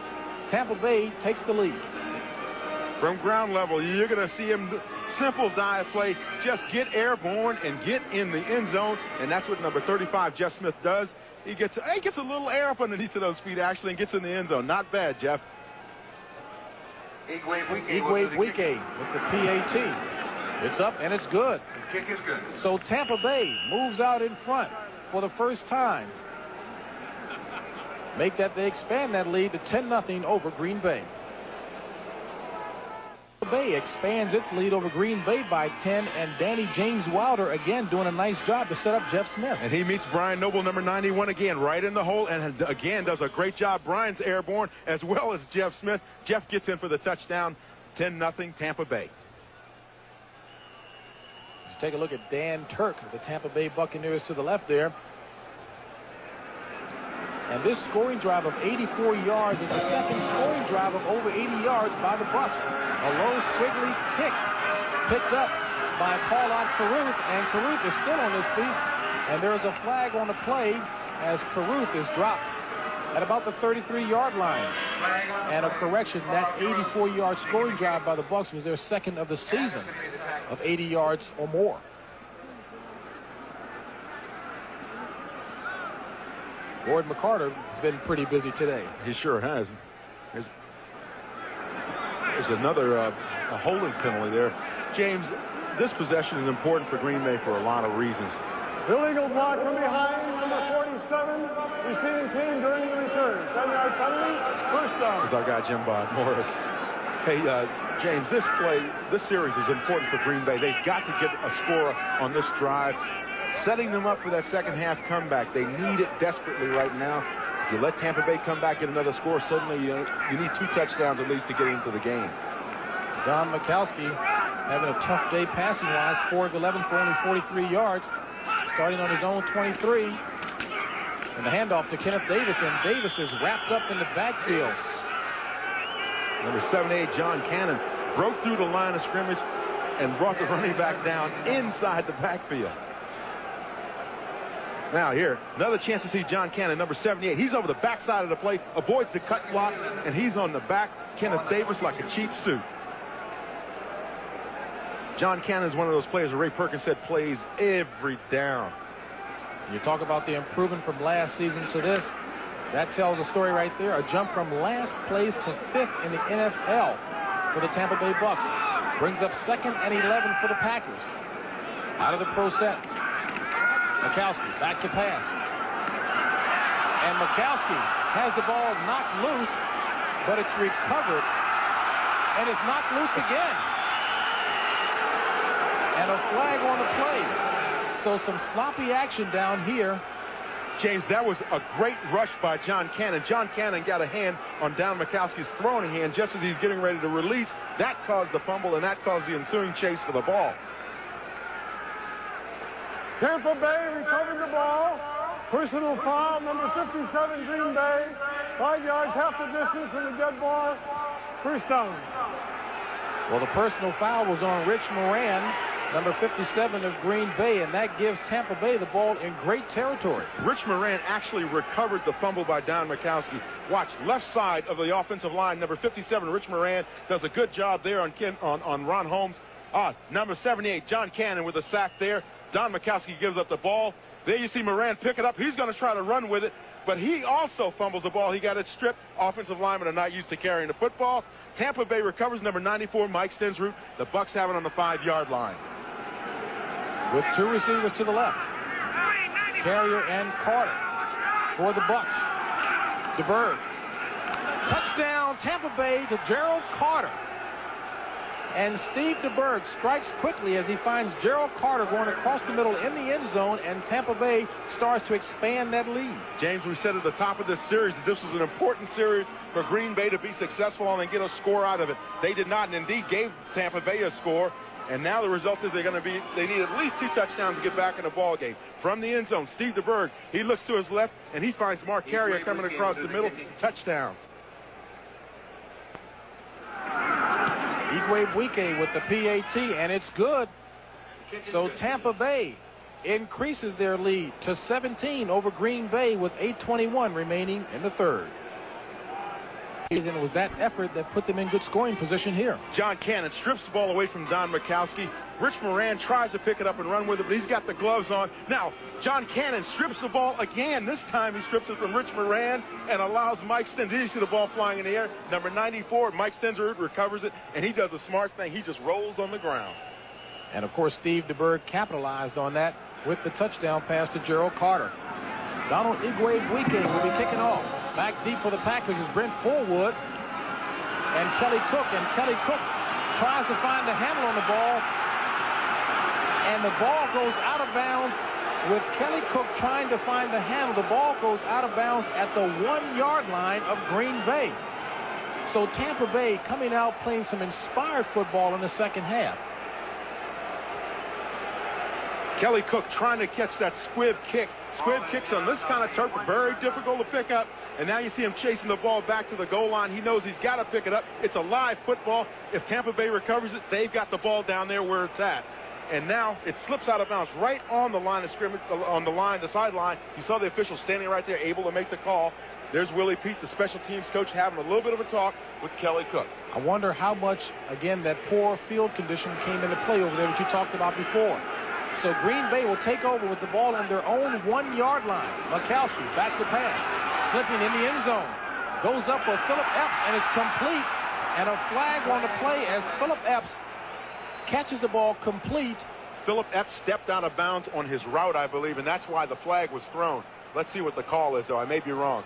Tampa Bay takes the lead. From ground level, you're going to see him, simple dive play, just get airborne and get in the end zone, and that's what number 35, Jeff Smith, does. He gets a little air up underneath of those feet, actually, and gets in the end zone. Not bad, Jeff. Igwe Wike with the PAT. It's up, and it's good. The kick is good. So Tampa Bay moves out in front for the first time. They expand that lead to 10-0 over Green Bay. Bay expands its lead over Green Bay by 10, and Danny James Wilder again doing a nice job to set up Jeff Smith. And he meets Brian Noble, number 91, again right in the hole, and again does a great job. Brian's airborne as well as Jeff Smith. Jeff gets in for the touchdown. 10-0 Tampa Bay. Take a look at Dan Turk of the Tampa Bay Buccaneers to the left there. And this scoring drive of 84 yards is the second scoring drive of over 80 yards by the Bucs. A low squiggly kick picked up by Paulot Carruth, and Carruth is still on his feet. And there is a flag on the play as Carruth is dropped at about the 33-yard line. And a correction, that 84-yard scoring drive by the Bucs was their second of the season of 80 yards or more. Gordon McCarter has been pretty busy today. He sure has. There's another a holding penalty there. James, this possession is important for Green Bay for a lot of reasons. Illegal block from behind, number 47, receiving team during the return. 10-yard penalty, first down. Is our guy Jim Bob Morris. Hey, James, this series is important for Green Bay. They've got to get a score on this drive, setting them up for that second half comeback. They need it desperately right now. If you let Tampa Bay come back, get another score, suddenly you need 2 touchdowns at least to get into the game. Don Mikowski having a tough day passing-wise, 4 of 11 for only 43 yards, starting on his own 23. And the handoff to Kenneth Davis, and Davis is wrapped up in the backfield. Number 78, John Cannon, broke through the line of scrimmage and brought the running back down inside the backfield. Now here, another chance to see John Cannon, number 78. He's over the backside of the play, avoids the cut block, and he's on the back. Kenneth Davis like a cheap suit. John Cannon is one of those players, Ray Perkins said, plays every down. You talk about the improvement from last season to this. That tells a story right there. A jump from last place to 5th in the NFL for the Tampa Bay Bucs. Brings up 2nd and 11 for the Packers. Out of the pro set. Mikowski back to pass. And Mikowski has the ball knocked loose, but it's recovered. And it's knocked loose again. And a flag on the play. So some sloppy action down here. James, that was a great rush by John Cannon. John Cannon got a hand on Don Mikowski's throwing hand just as he's getting ready to release. That caused the fumble, and that caused the ensuing chase for the ball. Tampa Bay recovered the ball. Personal foul, number 57, Green Bay. 5 yards, half the distance from the dead ball. First down. Well, the personal foul was on Rich Moran, number 57 of Green Bay, and that gives Tampa Bay the ball in great territory. Rich Moran actually recovered the fumble by Don Mikowski. Watch, left side of the offensive line, number 57, Rich Moran, does a good job there on Ron Holmes. Number 78, John Cannon with a sack there. Don Mikowski gives up the ball. There you see Moran pick it up. He's going to try to run with it, but he also fumbles the ball. He got it stripped. Offensive linemen are not used to carrying the football. Tampa Bay recovers, number 94, Mike Stensrud. The Bucs have it on the 5-yard line. With 2 receivers to the left. Carrier and Carter for the Bucs. DeBerg. Touchdown, Tampa Bay to Gerald Carter. And Steve DeBerg strikes quickly as he finds Gerald Carter going across the middle in the end zone, and Tampa Bay starts to expand that lead. James, we said at the top of this series that this was an important series for Green Bay to be successful on and get a score out of it. They did not, and indeed gave Tampa Bay a score. And now the result is they need at least 2 touchdowns to get back in the ball game. From the end zone, Steve DeBerg, he looks to his left, and he finds Mark Carrier coming across the middle. Touchdown. Igwe with the PAT, and it's good. So Tampa Bay increases their lead to 17 over Green Bay with 8:21 remaining in the third. And it was that effort that put them in good scoring position here. John Cannon strips the ball away from Don Mikowski. Rich Moran tries to pick it up and run with it, but he's got the gloves on. Now, John Cannon strips the ball again. This time he strips it from Rich Moran and allows Mike Stenzer. Did you see the ball flying in the air? Number 94, Mike Stenzer recovers it, and he does a smart thing. He just rolls on the ground. And, of course, Steve DeBerg capitalized on that with the touchdown pass to Gerald Carter. Donald Igwe will be kicking off. Back deep for the Packers is Brent Fullwood and Kelly Cook. And Kelly Cook tries to find the handle on the ball. And the ball goes out of bounds with Kelly Cook trying to find the handle. The ball goes out of bounds at the 1-yard line of Green Bay. So Tampa Bay coming out playing some inspired football in the second half. Kelly Cook trying to catch that squib kick. Squib kicks on this kind of turf are very difficult to pick up. And now you see him chasing the ball back to the goal line. He knows he's got to pick it up. It's a live football. If Tampa Bay recovers it, they've got the ball down there where it's at. And now it slips out of bounds right on the line of scrimmage, on the sideline. You saw the official standing right there, able to make the call. There's Willie Pete, the special teams coach, having a little bit of a talk with Kelly Cook. I wonder how much, again, that poor field condition came into play over there that you talked about before. So Green Bay will take over with the ball on their own 1-yard line. Mikowski back to pass. Slipping in the end zone. Goes up for Philip Epps, and it's complete. And a flag on the play as Philip Epps catches the ball complete. Philip Epps stepped out of bounds on his route, I believe, and that's why the flag was thrown. Let's see what the call is, though. I may be wrong.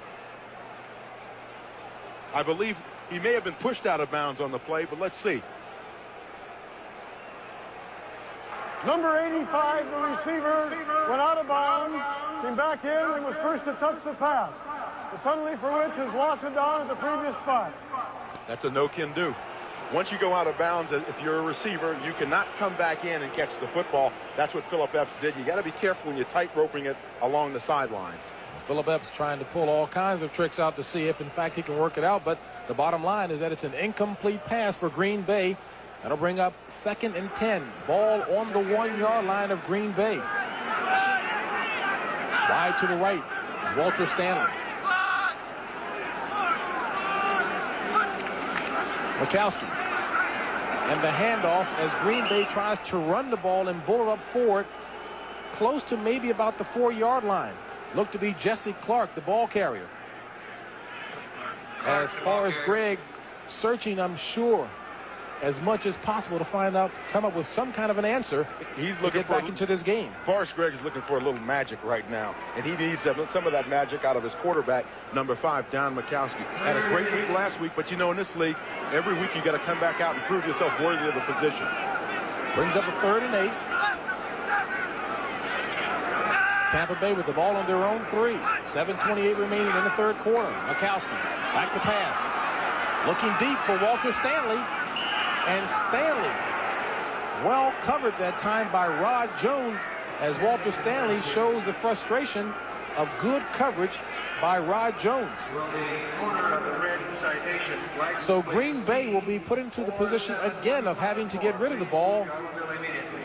I believe he may have been pushed out of bounds on the play, but let's see. Number 85, the receiver, went out of bounds, came back in, and was first to touch the pass. The penalty for which is walking down at the previous spot. That's a no-can-do. Once you go out of bounds, if you're a receiver, you cannot come back in and catch the football. That's what Philip Epps did. You got to be careful when you're tight-roping it along the sidelines. Philip Epps trying to pull all kinds of tricks out to see if, in fact, he can work it out. But the bottom line is that it's an incomplete pass for Green Bay. That'll bring up 2nd and 10. Ball on the 1-yard line of Green Bay. Wide to the right, Walter Stanley. Mikowski. And the handoff as Green Bay tries to run the ball and bull it up forward, close to maybe about the 4-yard line. Looked to be Jesse Clark, the ball carrier. As far as Greg searching, I'm sure, as much as possible to find out, come up with some kind of an answer. He's looking to get back into this game. Forrest Gregg is looking for a little magic right now, and he needs some of that magic out of his quarterback, number 5, Don Mikowski. Had a great week last week, but you know, in this league, every week you got to come back out and prove yourself worthy of the position. Brings up a 3rd and 8. Tampa Bay with the ball on their own 3. 7:28 remaining in the third quarter. Mikowski back to pass. Looking deep for Walter Stanley. And Stanley well covered that time by Rod Jones, as Walter Stanley shows the frustration of good coverage by Rod Jones. So Green Bay will be put into the position again of having to get rid of the ball.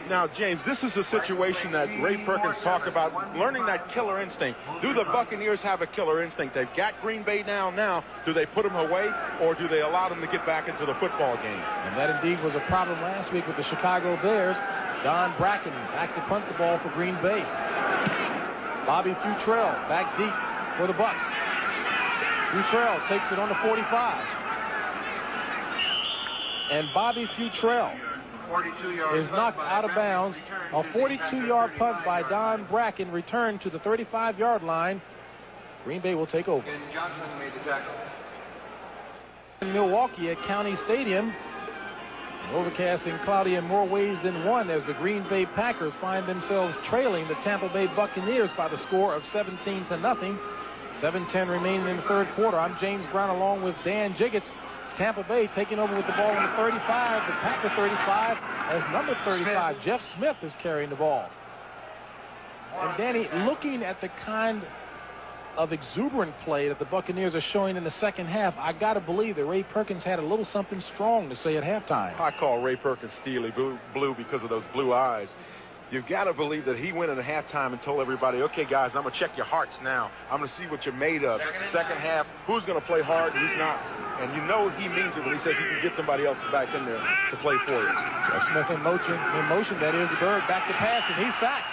Now, James, this is a situation that Ray Perkins talked about, learning that killer instinct. Do the Buccaneers have a killer instinct? They've got Green Bay down now. Do they put them away, or do they allow them to get back into the football game? And that indeed was a problem last week with the Chicago Bears. Don Bracken back to punt the ball for Green Bay. Bobby Futrell back deep for the Bucs. Futrell takes it on the 45. And Bobby Futrell is knocked out of bounds. A 42-yard punt by Don Bracken returned to the 35-yard line. Green Bay will take over. Johnson made the tackle. In Milwaukee at County Stadium, overcast and cloudy in more ways than one as the Green Bay Packers find themselves trailing the Tampa Bay Buccaneers by the score of 17-0. 7:10 remaining in the third quarter. I'm James Brown along with Dan Jiggets Tampa Bay taking over with the ball on the 35, the Packer 35, as number 35, Jeff Smith, is carrying the ball. And Danny, looking at the kind of exuberant play that the Buccaneers are showing in the second half, I got to believe that Ray Perkins had a little something strong to say at halftime. I call Ray Perkins Steely Blue because of those blue eyes. You've got to believe that he went in at halftime and told everybody, okay, guys, I'm going to check your hearts now. I'm going to see what you're made of. Second half, who's going to play hard and who's not. And you know he means it when he says he can get somebody else back in there to play for you. Jeff Smith in motion, that is DeBerg back to pass, and he's sacked.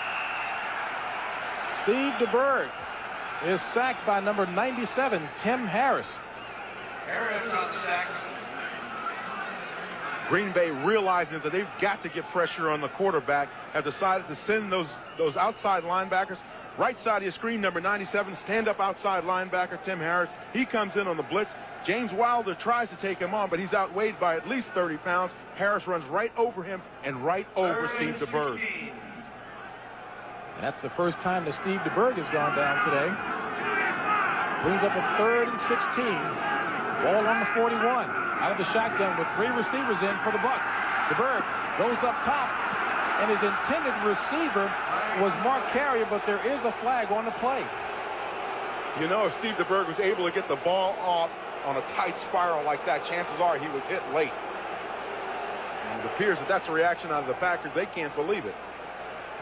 Steve DeBerg is sacked by number 97, Tim Harris. Harris on the sack. Green Bay, realizing that they've got to get pressure on the quarterback, have decided to send those outside linebackers. Right side of your screen, number 97, stand-up outside linebacker, Tim Harris. He comes in on the blitz. James Wilder tries to take him on, but he's outweighed by at least 30 pounds. Harris runs right over him and right over Steve DeBerg. That's the first time that Steve DeBerg has gone down today. Brings up a 3rd and 16. Ball on the 41. Out of the shotgun with 3 receivers in for the Bucs. DeBerg goes up top, and his intended receiver was Mark Carrier, but there is a flag on the play. You know, if Steve DeBerg was able to get the ball off on a tight spiral like that, chances are he was hit late. And it appears that that's a reaction out of the Packers. They can't believe it.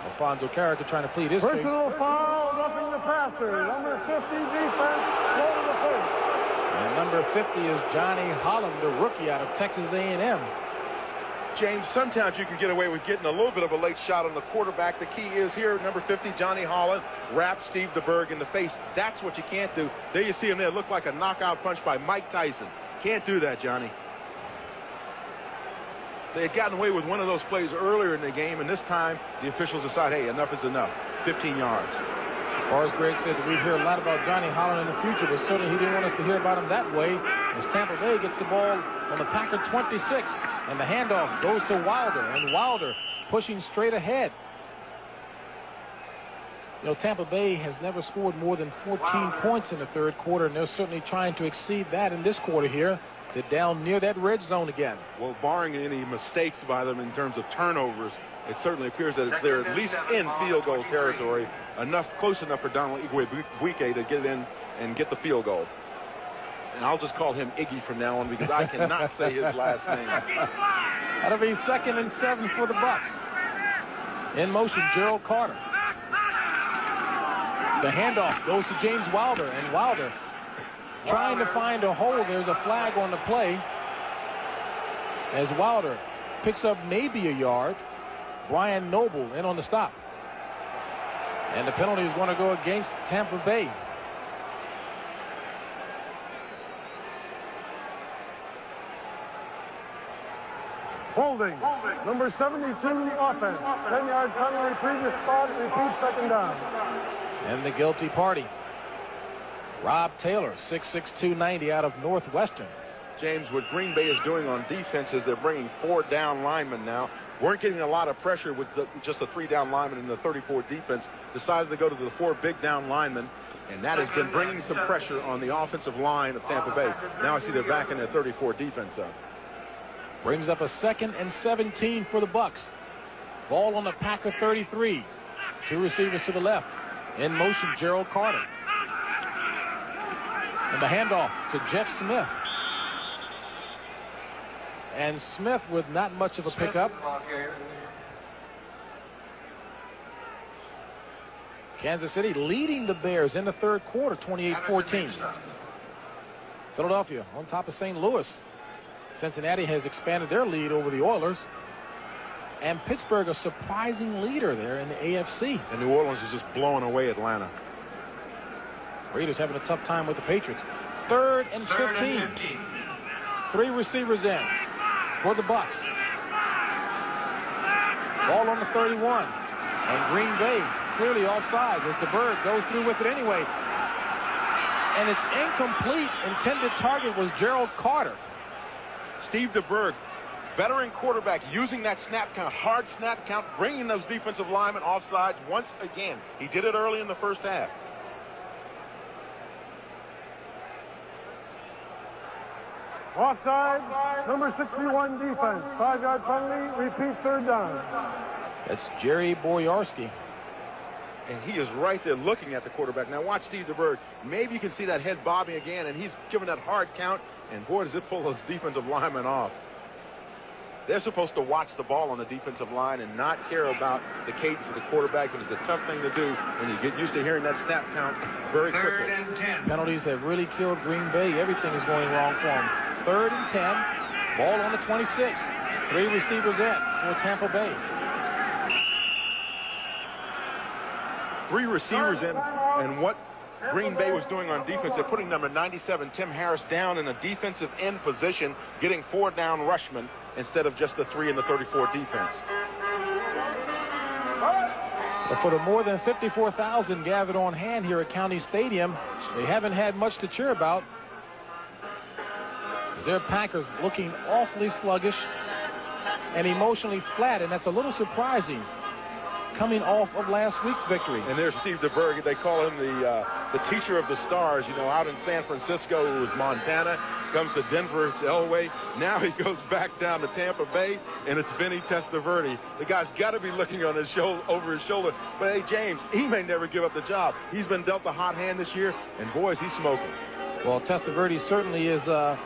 Alfonso Carricker trying to plead his case. Personal foul, roughing the passer. Number 50 defense, go to the face. And number 50 is Johnny Holland, the rookie out of Texas A&M. James, sometimes you can get away with getting a little bit of a late shot on the quarterback. The key is here, number 50, Johnny Holland, wrapped Steve DeBerg in the face. That's what you can't do. There you see him there. Look like a knockout punch by Mike Tyson. Can't do that, Johnny. They had gotten away with one of those plays earlier in the game, and this time the officials decide, hey, enough is enough. 15 yards. Forrest Gregg said that we'd hear a lot about Johnny Holland in the future, but certainly he didn't want us to hear about him that way, as Tampa Bay gets the ball on the Packer 26, and the handoff goes to Wilder, and Wilder pushing straight ahead. You know, Tampa Bay has never scored more than 14 points in the third quarter, and they're certainly trying to exceed that in this quarter here. They're down near that red zone again. Well, barring any mistakes by them in terms of turnovers, it certainly appears that they're at least in field goal territory, close enough for Donald Igwebuike to get in and get the field goal. And I'll just call him Iggy from now on because I cannot say his last name. That'll be 2nd and 7 for the Bucs. In motion, Gerald Carter. The handoff goes to James Wilder, and Wilder trying to find a hole. There's a flag on the play as Wilder picks up maybe a yard. Brian Noble in on the stop. And the penalty is going to go against Tampa Bay. Holding. Number 72 offense. 10-yard penalty, previous spot, repeat, second down. And the guilty party. Rob Taylor, 6'6", 290 out of Northwestern. James, what Green Bay is doing on defense is they're bringing 4 down linemen now. Weren't getting a lot of pressure with just the 3 down linemen in the 34 defense. Decided to go to the 4 big down linemen, and that has been bringing some pressure on the offensive line of Tampa Bay. Now I see they're back in their 34 defense up. Brings up a 2nd and 17 for the Bucs. Ball on the Packer 33. 2 receivers to the left. In motion, Gerald Carter. And the handoff to Jeff Smith. And Smith with not much of a pickup. Kansas City leading the Bears in the third quarter, 28-14. Philadelphia on top of St. Louis. Cincinnati has expanded their lead over the Oilers. And Pittsburgh a surprising leader there in the AFC. And New Orleans is just blowing away Atlanta. Raiders having a tough time with the Patriots. 3rd and 15. 3 receivers in for the Bucs. Ball on the 31. And Green Bay clearly offside as DeBerg goes through with it anyway. And it's incomplete. Intended target was Gerald Carter. Steve DeBerg, veteran quarterback, using that snap count, hard snap count, bringing those defensive linemen offsides once again. He did it early in the first half. Offside, number 61 defense. 5-yard penalty, repeat third down. That's Jerry Boyarsky. And he is right there looking at the quarterback. Now watch Steve DeBerg. Maybe you can see that head bobbing again, and he's giving that hard count. And boy, does it pull those defensive linemen off. They're supposed to watch the ball on the defensive line and not care about the cadence of the quarterback, but it's a tough thing to do when you get used to hearing that snap count very quickly. 3rd and 10. Penalties have really killed Green Bay. Everything is going wrong for them. 3rd and 10. Ball on the 26. 3 receivers in for Tampa Bay. 3 receivers in, and what Green Bay was doing on defense, they're putting number 97, Tim Harris, down in a defensive end position, getting 4 down rushmen instead of just the 3 in the 34 defense. But for the more than 54,000 gathered on hand here at County Stadium, they haven't had much to cheer about. Their Packers looking awfully sluggish and emotionally flat, and that's a little surprising coming off of last week's victory. And there's Steve DeBerg. They call him the teacher of the stars. You know, out in San Francisco, it was Montana. Comes to Denver, it's Elway. Now he goes back down to Tampa Bay, and it's Vinny Testaverde. The guy's got to be looking on his shoulder, over his shoulder. But hey, James, he may never give up the job. He's been dealt a hot hand this year, and boy, is he smoking. Well, Testaverde certainly is a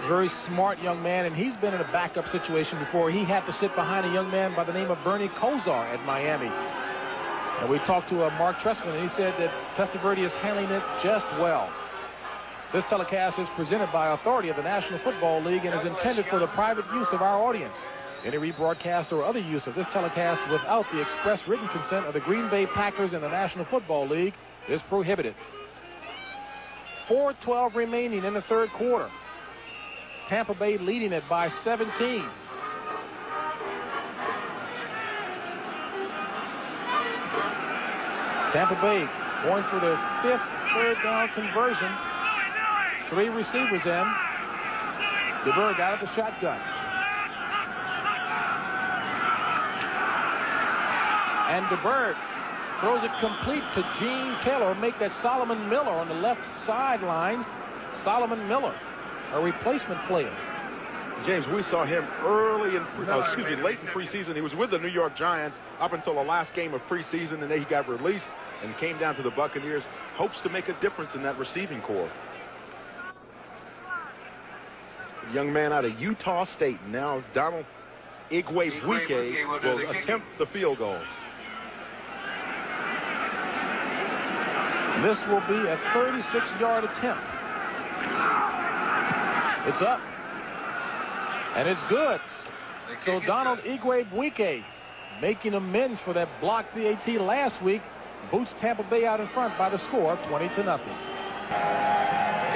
very smart young man, and he's been in a backup situation before. He had to sit behind a young man by the name of Bernie Kosar at Miami. And we talked to Mark Trestman, and he said that Testaverde is handling it just well. This telecast is presented by authority of the National Football League and is intended for the private use of our audience. Any rebroadcast or other use of this telecast without the express written consent of the Green Bay Packers and the National Football League is prohibited. 4:12 remaining in the third quarter. Tampa Bay leading it by 17. Tampa Bay going for the 5th third down conversion. 3 receivers in. DeBerg out of the shotgun. And DeBerg throws it complete to Gene Taylor. Make that Solomon Miller on the left sidelines. Solomon Miller, a replacement player. James, we saw him late in preseason. He was with the New York Giants up until the last game of preseason, and then he got released and came down to the Buccaneers. Hopes to make a difference in that receiving corps. A young man out of Utah State. Now Donald Igwe-Buike will attempt the field goal. This will be a 36-yard attempt. It's up. And it's good. So Donald Igwe-Buike making amends for that blocked PAT last week, boots Tampa Bay out in front by the score of 20-0.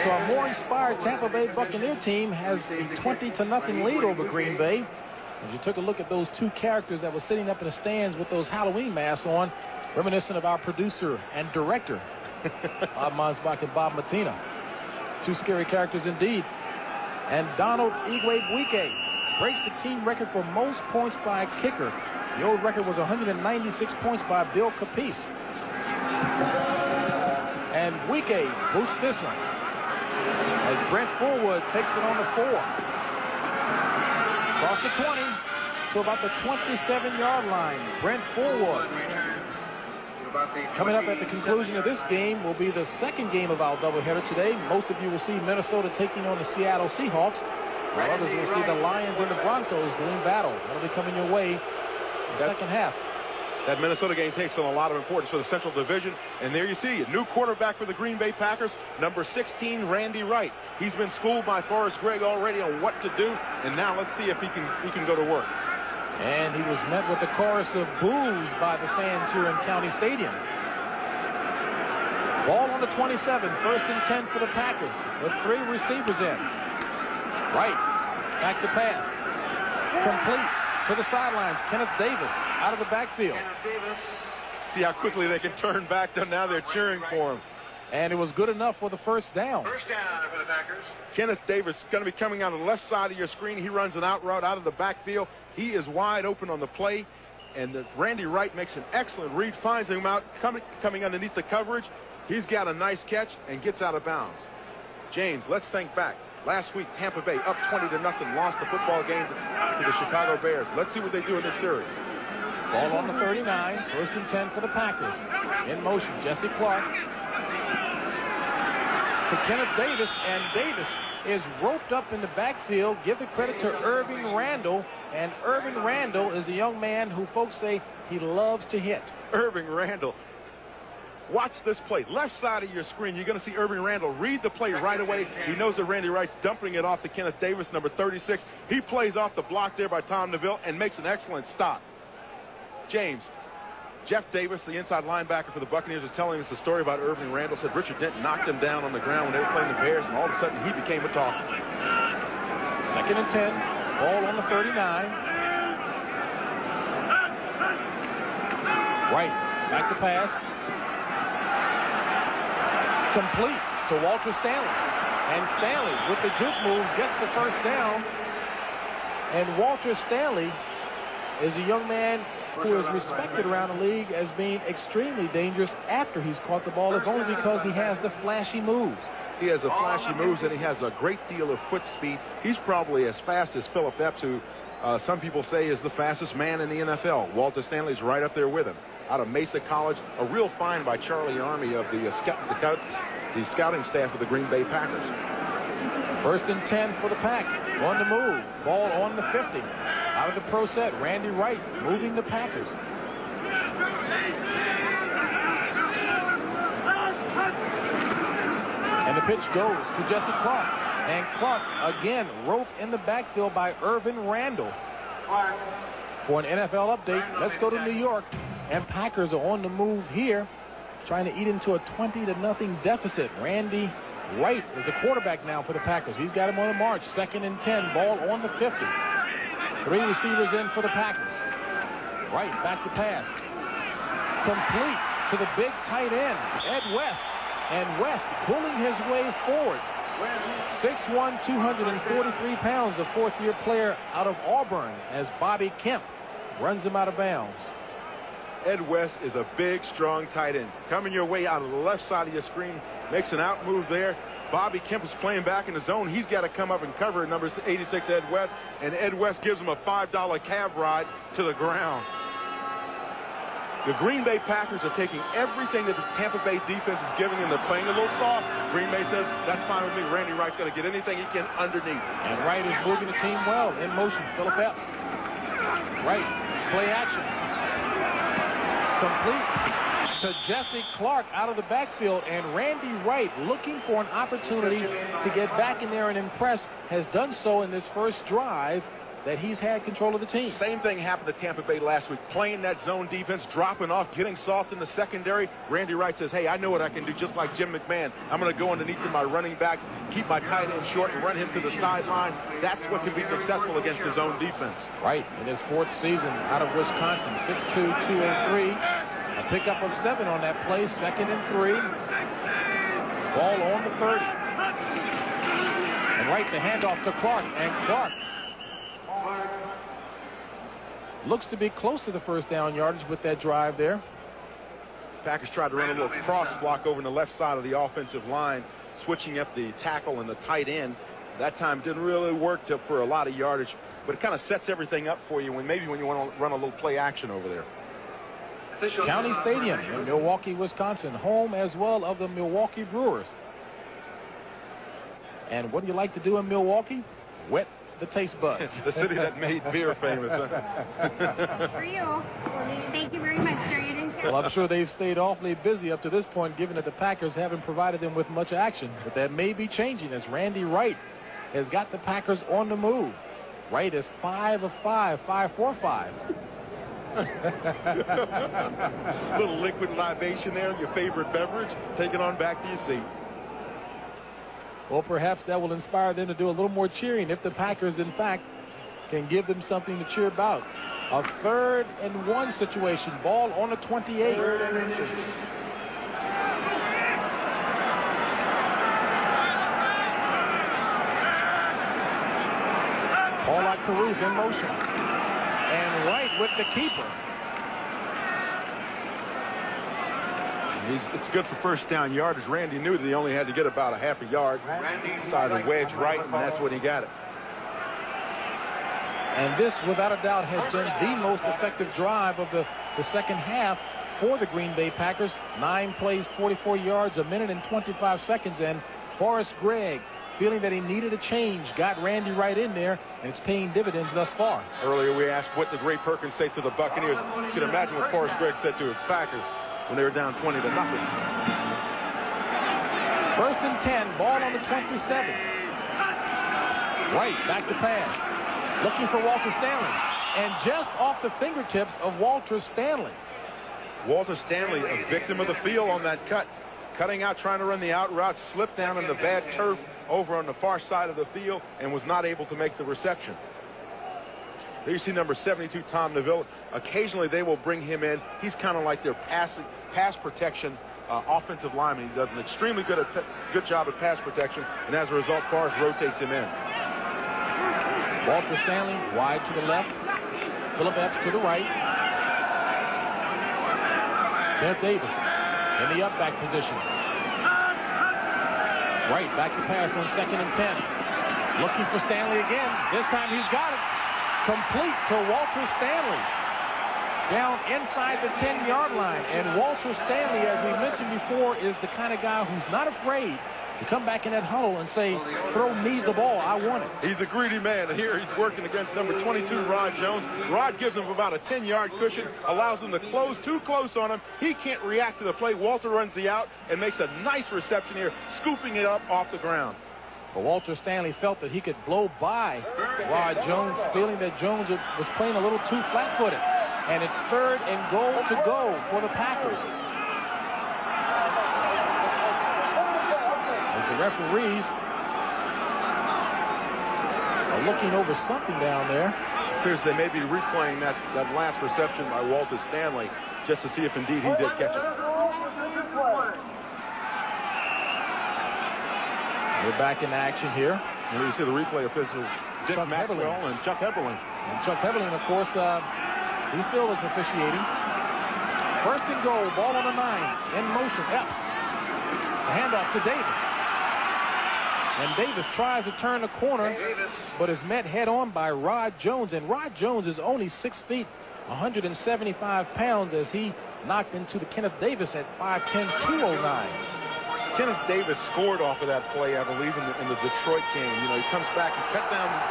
So a more inspired Tampa Bay Buccaneer team has a 20-0 lead over Green Bay. As you took a look at those 2 characters that were sitting up in the stands with those Halloween masks on, reminiscent of our producer and director, Bob Monsbach and Bob Matina. 2 scary characters indeed. And Donald Igwe-Buike breaks the team record for most points by a kicker. The old record was 196 points by Bill Capice. And Buike boots this one as Brent Fullwood takes it on the 4. Across the 20 to about the 27-yard line. Brent Fullwood. Coming up at the conclusion of this game will be the second game of our doubleheader today. Most of you will see Minnesota taking on the Seattle Seahawks, while others will see the Lions and the Broncos doing battle. That'll be coming your way in the second half. That Minnesota game takes on a lot of importance for the Central Division. And there you see a new quarterback for the Green Bay Packers, number 16, Randy Wright. He's been schooled by Forrest Gregg already on what to do, and now let's see if he can go to work. And he was met with a chorus of boos by the fans here in County Stadium. Ball on the 27, 1st and 10 for the Packers with 3 receivers in. Wright, back to pass. Complete to the sidelines. Kenneth Davis out of the backfield. See how quickly they can turn back. Now they're cheering for him. And it was good enough for the first down. First down for the Packers. Kenneth Davis is going to be coming on the left side of your screen. He runs an out route out of the backfield. He is wide open on the play. And Randy Wright makes an excellent read, finds him out, coming underneath the coverage. He's got a nice catch and gets out of bounds. James, let's think back. Last week, Tampa Bay up 20-0, lost the football game to the Chicago Bears. Let's see what they do in this series. Ball on the 39, 1st and 10 for the Packers. In motion, Jesse Clark to Kenneth Davis, and Davis is roped up in the backfield. Give the credit to Irving Randall, and Irving Randall is the young man who folks say he loves to hit. Irving Randall. Watch this play. Left side of your screen, you're going to see Irving Randall read the play right away. He knows that Randy Wright's dumping it off to Kenneth Davis, number 36. He plays off the block there by Tom Neville and makes an excellent stop. James, Jeff Davis, the inside linebacker for the Buccaneers, is telling us a story about Irving Randall. Said Richard Dent knocked him down on the ground when they were playing the Bears, and all of a sudden he became a talker. 2nd and 10. Ball on the 39. Right. Back to pass. Complete to Walter Stanley. And Stanley, with the juke move, gets the first down. And Walter Stanley is a young man who is respected around the league as being extremely dangerous after he's caught the ball, if only because he has the flashy moves. He has the flashy moves, and he has a great deal of foot speed. He's probably as fast as Philip Epps, who some people say is the fastest man in the NFL. Walter Stanley's right up there with him. Out of Mesa College, a real find by Charlie Army of the scouting staff of the Green Bay Packers. 1st and 10 for the Pack. On the move. Ball on the 50. Out of the pro set, Randy Wright moving the Packers. And the pitch goes to Jesse Clark. And Clark, again, roped in the backfield by Irvin Randall. For an NFL update, let's go to New York. And Packers are on the move here, trying to eat into a 20-0 deficit. Randy Wright is the quarterback now for the Packers. He's got him on the march. 2nd and 10, ball on the 50. 3 receivers in for the Packers. Wright back to pass. Complete to the big tight end, Ed West. And West pulling his way forward. 6'1", 243 pounds, the 4th-year player out of Auburn, as Bobby Kemp runs him out of bounds. Ed West is a big, strong tight end. Coming your way out of the left side of your screen, makes an out move there. Bobby Kemp is playing back in the zone. He's got to come up and cover number 86, Ed West, and Ed West gives him a $5 cab ride to the ground. The Green Bay Packers are taking everything that the Tampa Bay defense is giving them. They're playing a little soft. Green Bay says, that's fine with me. Randy Wright's going to get anything he can underneath. And Wright is moving the team well. In motion, Philip Epps. Wright, play action. Complete to Jesse Clark out of the backfield, and Randy Wright, looking for an opportunity to get back in there and impress, has done so in this first drive that he's had control of the team. Same thing happened to Tampa Bay last week, playing that zone defense, dropping off, getting soft in the secondary. Randy Wright says, hey, I know what I can do, just like Jim McMahon. I'm going to go underneath of my running backs, keep my tight end short, and run him to the sideline. That's what can be successful against the zone defense. Right, in his 4th season out of Wisconsin, 6'2", 203. A pickup of 7 on that play, 2nd and 3. Ball on the 30. And Wright, the handoff to Clark, and Clark looks to be close to the first down yardage with that drive there. Packers tried to run a little cross block over on the left side of the offensive line, switching up the tackle and the tight end. That time didn't really work for a lot of yardage, but it kind of sets everything up for you when you want to run a little play action over there. County Stadium in Milwaukee, Wisconsin, home as well of the Milwaukee Brewers. And what do you like to do in Milwaukee? Wet the taste buds. It's the city that made beer famous. For you. Thank you very much, sir. You didn't care. Well, I'm sure they've stayed awfully busy up to this point, given that the Packers haven't provided them with much action. But that may be changing as Randy Wright has got the Packers on the move. Wright is 5 of 5, 5 for 5. Little liquid libation there, your favorite beverage. Take it on back to your seat. Well, perhaps that will inspire them to do a little more cheering if the Packers, in fact, can give them something to cheer about. A 3rd and 1 situation. Ball on the 28. Paul Caruth in motion. And Wright with the keeper. It's good for first down yardage. Randy knew that he only had to get about a half a yard. Decided to wedge right, and that's when he got it. And this, without a doubt, has been the most effective drive of the second half for the Green Bay Packers. 9 plays, 44 yards, a minute and 25 seconds. And Forrest Gregg, feeling that he needed a change, got Randy right in there, and it's paying dividends thus far. Earlier we asked what did Ray Perkins say to the Buccaneers. You can imagine what Forrest Gregg said to his Packers when they were down 20-0. First and 10, ball on the 27. Right, back to pass. Looking for Walter Stanley. And just off the fingertips of Walter Stanley. Walter Stanley, a victim of the field on that cut. Cutting out, trying to run the out route, slipped down in the bad turf over on the far side of the field and was not able to make the reception. There you see number 72, Tom Neville. Occasionally they will bring him in. He's kind of like their pass protection offensive lineman. He does an extremely good job at pass protection, and as a result, Forrest rotates him in. Walter Stanley wide to the left. Philip Epps to the right. Kenneth Davis in the up back position. Right, back to pass on 2nd and 10. Looking for Stanley again. This time he's got it. Complete to Walter Stanley. Down inside the 10-yard line. And Walter Stanley, as we mentioned before, is the kind of guy who's not afraid to come back in that huddle and say, throw me the ball, I want it. He's a greedy man, and here he's working against number 22, Rod Jones. Rod gives him about a 10-yard cushion, allows him to close too close on him. He can't react to the play. Walter runs the out and makes a nice reception here, scooping it up off the ground. But Walter Stanley felt that he could blow by Rod Jones, feeling that Jones was playing a little too flat-footed. And it's 3rd and goal to go for the Packers. The referees are looking over something down there. It appears they may be replaying that last reception by Walter Stanley just to see if indeed he did catch it. We're back in action here. And you see the replay officials, Dick Chuck Maxwell Heberlein. and Chuck Heberlein. And Chuck Heberlein, of course, he still is officiating. 1st and goal, ball on the 9. In motion, Epps. A handoff to Davis. And Davis tries to turn the corner, but is met head-on by Rod Jones. And Rod Jones is only 6 feet, 175 pounds, as he knocked into the Kenneth Davis at 5'10", 209. Kenneth Davis scored off of that play, I believe, in the Detroit game. You know, he comes back and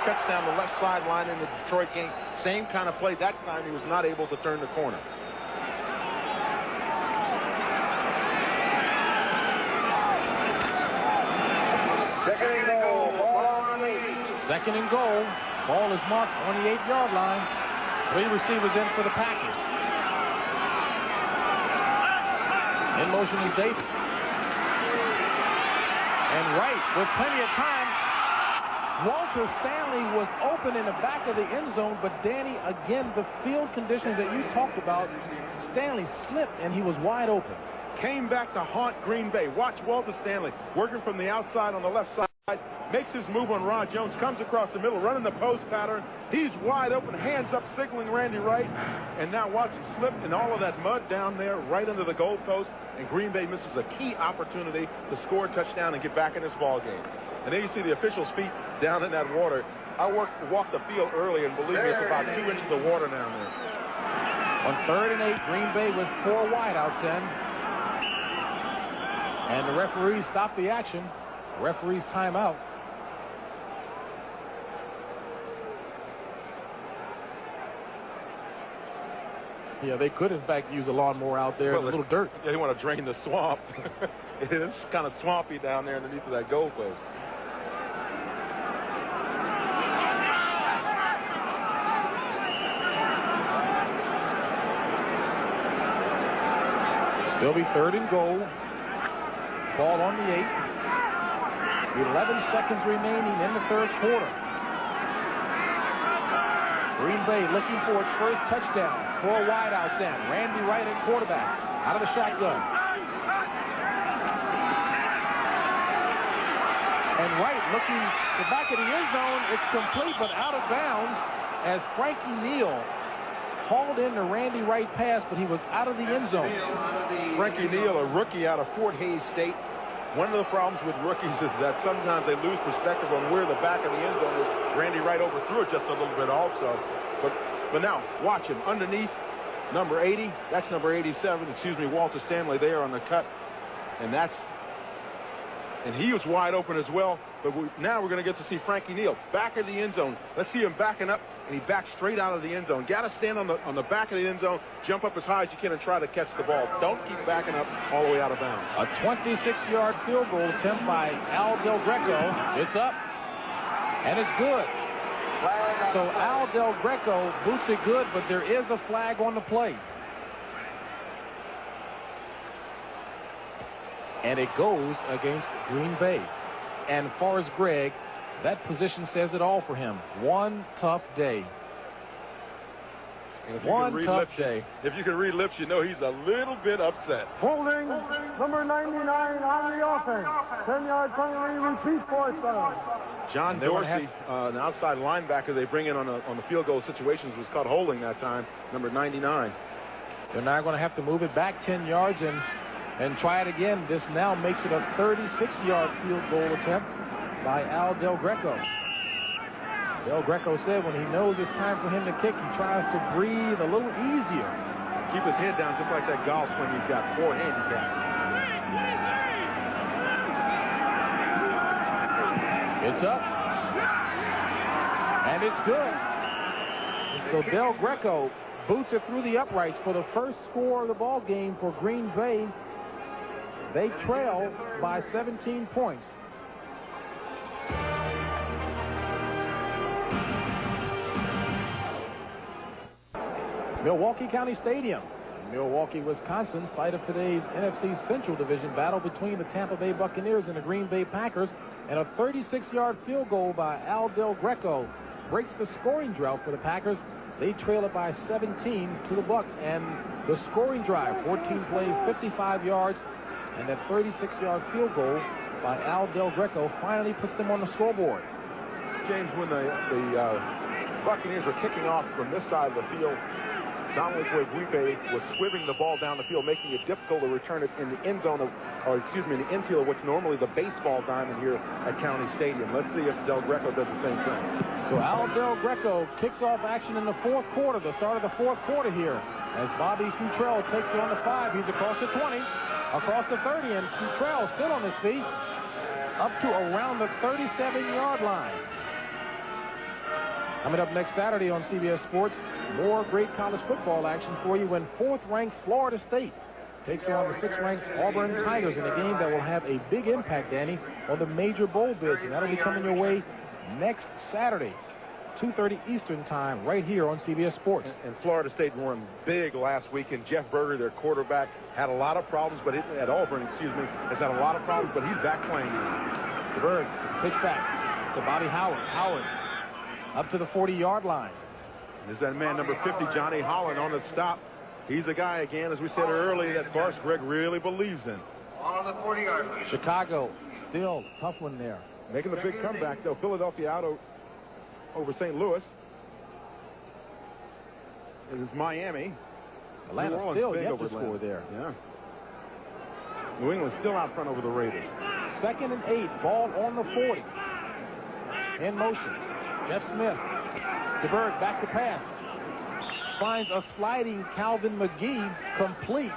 cuts down the left sideline in the Detroit game. Same kind of play. That time he was not able to turn the corner. Second and goal. Ball is marked on the 8-yard line. 3 receivers in for the Packers. In motion is Davis. And right, with plenty of time, Walter Stanley was open in the back of the end zone, but Danny, again, the field conditions that you talked about, Stanley slipped and he was wide open. Came back to haunt Green Bay. Watch Walter Stanley working from the outside on the left side. Makes his move on Rod Jones, comes across the middle, running the post pattern. He's wide open, hands up, signaling Randy Wright. And now watch him slip in all of that mud down there right under the goalpost. And Green Bay misses a key opportunity to score a touchdown and get back in this ball game. And there you see the officials' feet down in that water. I walked the field early, and believe me, it's about 2 inches of water down there. On 3rd and 8, Green Bay with 4 wideouts in. And the referees stop the action. Referees timeout. Yeah, they could in fact use a lawnmower out there, Well, a little dirt. Yeah, they want to drain the swamp. It is kind of swampy down there underneath of that goalpost. Still be 3rd and goal. Ball on the 8. 11 seconds remaining in the 3rd quarter. Green Bay looking for its first touchdown. 4 wideouts in. Randy Wright at quarterback. Out of the shotgun. And Wright looking the back of the end zone. It's complete but out of bounds as Frankie Neal called in the Randy Wright pass, but he was out of the end zone. Frankie Neal, a rookie out of Fort Hays State. One of the problems with rookies is that sometimes they lose perspective on where the back of the end zone is. Randy Wright overthrew it just a little bit also. But now, watch him. Underneath, number 80. That's number 87. Excuse me, Walter Stanley there on the cut. And he was wide open as well. But now we're going to get to see Frankie Neal back of the end zone. Let's see him backing up, and he backs straight out of the end zone. Got to stand on the back of the end zone, jump up as high as you can, and try to catch the ball. Don't keep backing up all the way out of bounds. A 26-yard field goal attempt by Al Del Greco. It's up, and it's good. So Al Del Greco boots it good, but there is a flag on the play. And it goes against Green Bay. And Forrest Gregg, that position says it all for him. One tough day. One tough day. If you can read lips, you know he's a little bit upset. Holding number 99 on the offense. 10-yard penalty, repeat fourth down. John Dorsey, an outside linebacker they bring in on the field goal situations, was caught holding that time, number 99. They're now going to have to move it back 10 yards and try it again. This now makes it a 36-yard field goal attempt by Al Del Greco. Del Greco said when he knows it's time for him to kick, he tries to breathe a little easier. Keep his head down just like that golf swing he's got. Poor handicap. It's up. And it's good. And so Del Greco boots it through the uprights for the first score of the ball game for Green Bay. They trail by 17 points. Milwaukee County Stadium, Milwaukee, Wisconsin, site of today's NFC Central Division battle between the Tampa Bay Buccaneers and the Green Bay Packers. And a 36-yard field goal by Al Del Greco breaks the scoring drought for the Packers. They trail it by 17 to the Bucs. And the scoring drive, 14 plays, 55 yards, and that 36-yard field goal by Al Del Greco finally puts them on the scoreboard. James, when the Buccaneers were kicking off from this side of the field, Dominic Guibe was swimming the ball down the field, making it difficult to return it in the end zone in the infield, which normally the baseball diamond here at County Stadium. Let's see if Del Greco does the same thing. So Al Del Greco kicks off action in the fourth quarter, the start of the fourth quarter here, as Bobby Futrell takes it on the 5. He's across the 20, across the 30, and Futrell still on his feet, up to around the 37-yard line. Coming up next Saturday on CBS Sports, more great college football action for you when 4th-ranked Florida State takes on the 6th-ranked Auburn Tigers in a game that will have a big impact, Danny, on the major bowl bids. And that'll be coming your way next Saturday, 2:30 Eastern time, right here on CBS Sports. And Florida State won big last week, and Jeff Berger, their quarterback, had a lot of problems, but at Auburn, has had a lot of problems, but he's back playing. DeBerg, pitch back to Bobby Howard. Howard up to the 40-yard line. There's that man, number 50, Johnny Holland, on the stop. He's a guy, again, as we said earlier, that Forrest Gregg really believes in. On the 40-yard line. Chicago, still tough one there. Making a big comeback, though. Philadelphia out over St. Louis. It is Miami. Atlanta still yet to score there. Yeah. New England still out front over the Raiders. 2nd and 8, ball on the 40. In motion. Jeff Smith. DeBerg back to pass. Finds a sliding Calvin McGee, complete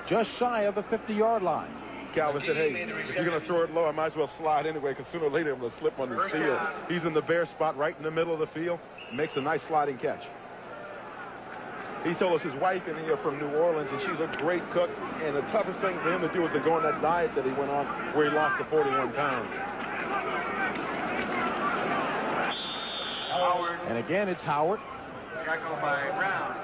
just shy of the 50-yard line. Calvin said, hey, if you're going to throw it low, I might as well slide anyway, because sooner or later I'm going to slip on this field. He's in the bare spot right in the middle of the field. Makes a nice sliding catch. He told us his wife in here from New Orleans, and she's a great cook. And the toughest thing for him to do was to go on that diet that he went on where he lost the 41 pounds. Howard. And again, it's Howard. Tackled by Brown.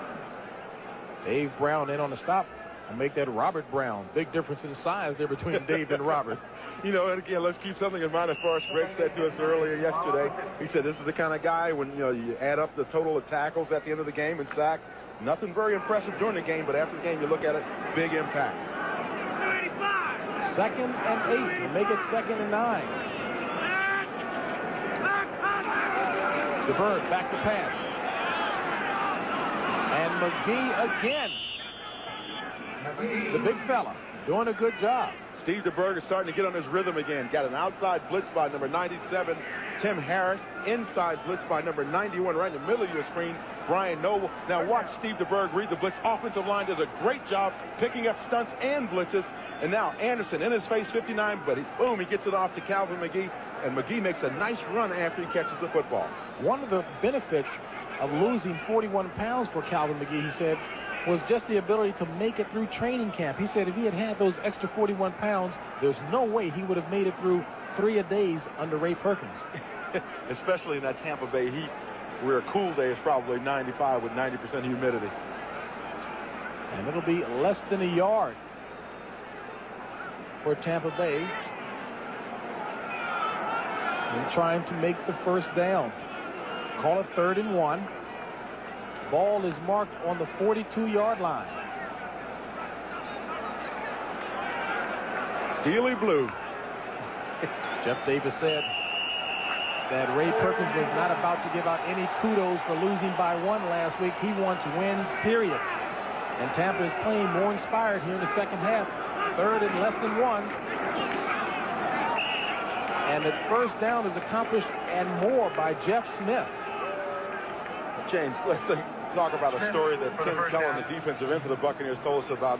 Dave Brown in on the stop. And make that Robert Brown. Big difference in size there between Dave and Robert. You know, and again, let's keep something in mind that Forrest Gregg said to us earlier yesterday. He said this is the kind of guy when, you add up the total of tackles at the end of the game and sacks. Nothing very impressive during the game, but after the game, you look at it, big impact. 2nd and 8. We'll make it 2nd and 9. DeBerg back to pass. McGee again. The big fella doing a good job. Steve DeBerg is starting to get on his rhythm again. Got an outside blitz by number 97, Tim Harris. Inside blitz by number 91, right in the middle of your screen, Brian Noble. Now watch Steve DeBerg read the blitz. Offensive line does a great job picking up stunts and blitzes. And now Anderson in his face, 59, but he gets it off to Calvin McGee. And McGee makes a nice run after he catches the football. One of the benefits of losing 41 pounds for Calvin McGee, he said, was just the ability to make it through training camp. He said if he had had those extra 41 pounds, there's no way he would have made it through 3 a days under Ray Perkins. Especially in that Tampa Bay heat, where a cool day is probably 95 with 90% humidity. And it'll be less than a yard for Tampa Bay in trying to make the first down. Call it 3rd and 1. Ball is marked on the 42-yard line. Steely Blue. Jeff Davis said that Ray Perkins was not about to give out any kudos for losing by 1 last week. He wants wins, period. And Tampa is playing more inspired here in the second half. 3rd and less than 1. And the first down is accomplished and more by Jeff Smith. James, let's talk about a story that Ken Kellen, the defensive end for the Buccaneers, told us about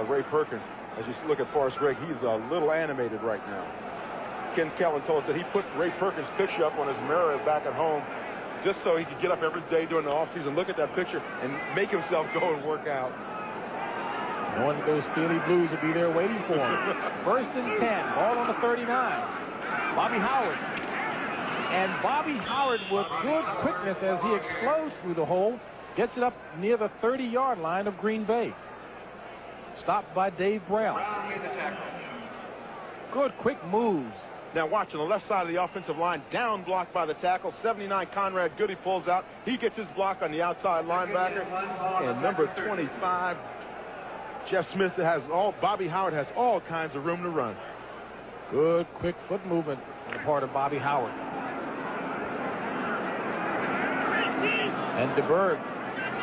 Ray Perkins. As you look at Forrest Gregg, he's a little animated right now. Ken Kellen told us that he put Ray Perkins' picture up on his mirror back at home just so he could get up every day during the offseason, look at that picture, and make himself go and work out. Knowing that those Steely Blues will be there waiting for him. 1st and 10, ball on the 39. Bobby Howard. And Bobby Howard, with good quickness as he explodes through the hole, gets it up near the 30-yard line of Green Bay. Stopped by Dave Brown. Good quick moves. Now watch on the left side of the offensive line, down blocked by the tackle. 79 Conrad Goody pulls out. He gets his block on the outside linebacker. And number 25, Jeff Smith Bobby Howard has all kinds of room to run. Good quick foot movement on the part of Bobby Howard. And DeBerg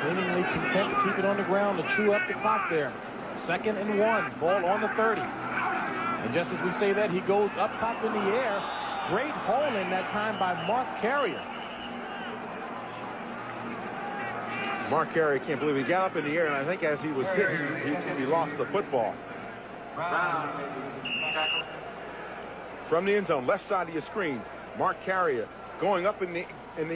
seemingly content to keep it on the ground to chew up the clock there. 2nd and 1, ball on the 30. And just as we say that, he goes up top in the air. Great haul in that time by Mark Carrier. Mark Carrier can't believe he got up in the air, and I think as he was hit, he lost the football. From the end zone, left side of your screen, Mark Carrier going up in the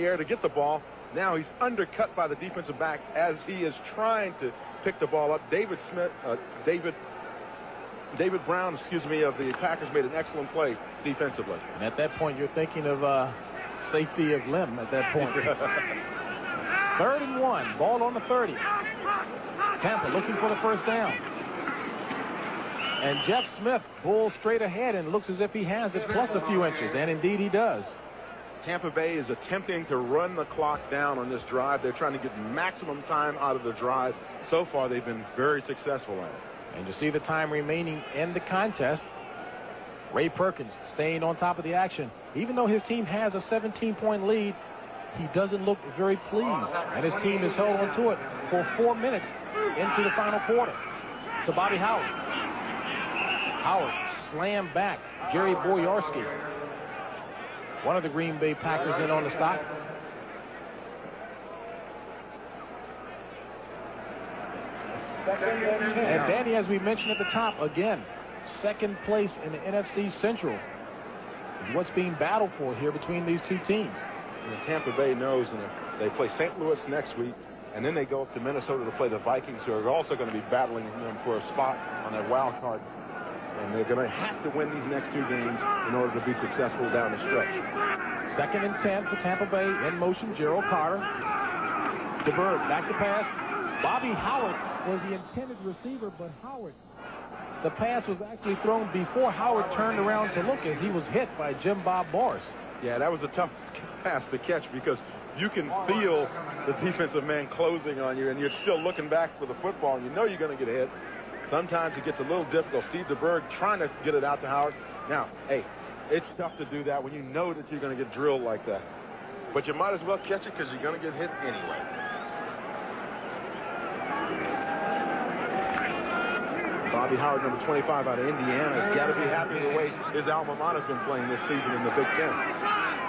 air to get the ball. Now he's undercut by the defensive back as he is trying to pick the ball up. David Brown, of the Packers made an excellent play defensively. And at that point, you're thinking of safety of limb at that point. 3rd and 1, ball on the 30. Tampa looking for the first down. And Jeff Smith pulls straight ahead and looks as if he has it plus a few inches, and indeed he does. Tampa Bay is attempting to run the clock down on this drive. They're trying to get maximum time out of the drive. So far, they've been very successful at it. And you see the time remaining in the contest. Ray Perkins staying on top of the action. Even though his team has a 17-point lead, he doesn't look very pleased. And his team has held on to it for 4 minutes into the final quarter. To Bobby Howard. Howard slammed back Jerry Boyarsky. One of the Green Bay Packers in on the stop. And Danny, as we mentioned at the top, again, 2nd place in the NFC Central is what's being battled for here between these two teams. And Tampa Bay knows, and they play St. Louis next week, and then they go up to Minnesota to play the Vikings, who are also going to be battling them for a spot on that wild card. And they're going to have to win these next 2 games in order to be successful down the stretch. 2nd and 10 for Tampa Bay. In motion, Gerald Carter. DeBerg back to pass. Bobby Howard was the intended receiver, but the pass was actually thrown before Howard turned around to look as he was hit by Jim Bob Morris. Yeah, that was a tough pass to catch because you can feel the defensive man closing on you, and you're still looking back for the football, and you know you're going to get hit. Sometimes it gets a little difficult. Steve DeBerg trying to get it out to Howard. Now, hey, it's tough to do that when you know that you're going to get drilled like that. But you might as well catch it because you're going to get hit anyway. Bobby Howard, number 25 out of Indiana, has got to be happy with the way his alma mater has been playing this season in the Big Ten.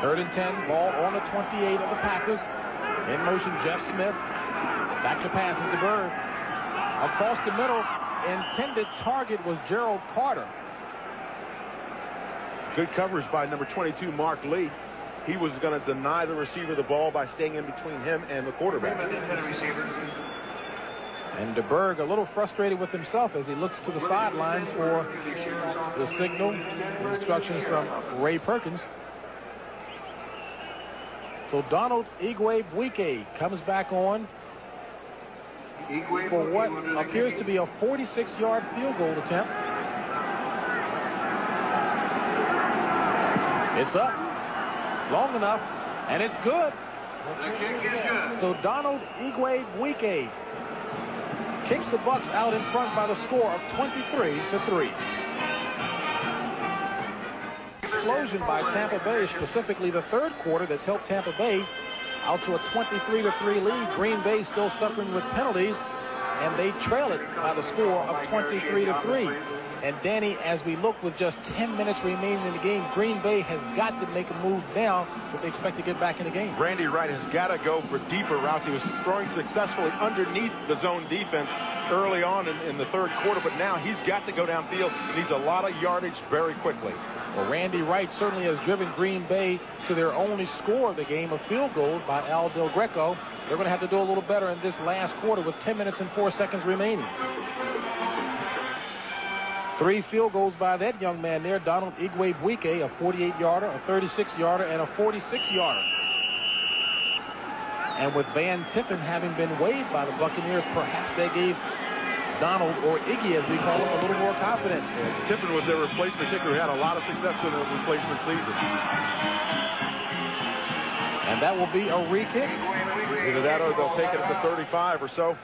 3rd and 10, ball on the 28 of the Packers. In motion, Jeff Smith. Back to pass is DeBerg. Across the middle, intended target was Gerald Carter. Good coverage by number 22, Mark Lee. He was going to deny the receiver the ball by staying in between him and the quarterback. And DeBerg a little frustrated with himself as he looks to the sidelines for the signal, instructions from Ray Perkins. So Donald Igwe-Buike comes back on for what appears to be a 46-yard field goal attempt. It's up. It's long enough, and it's good. The kick is good. So Donald Igwe-Buike kicks the Bucs out in front by the score of 23-3. Explosion by Tampa Bay, specifically the third quarter, that's helped Tampa Bay out to a 23-3 lead. Green Bay still suffering with penalties, and they trail it by the score of 23-3. And Danny, as we look with just 10 minutes remaining in the game, Green Bay has got to make a move now if they expect to get back in the game. Randy Wright has got to go for deeper routes. He was throwing successfully underneath the zone defense early on in the third quarter, but now he's got to go downfield. He needs a lot of yardage very quickly. Well, Randy Wright certainly has driven Green Bay to their only score of the game, a field goal by Al Del Greco. They're going to have to do a little better in this last quarter with 10 minutes and 4 seconds remaining. 3 field goals by that young man there, Donald Igwe-Buike, a 48-yarder, a 36-yarder, and a 46-yarder. And with Van Tippen having been waived by the Buccaneers, perhaps they gave Donald, or Iggy as we call him, a little more confidence. Yeah, Tippen was their replacement kicker who had a lot of success with the replacement season. And that will be a re-kick. Either that or they'll take it at the 35 or so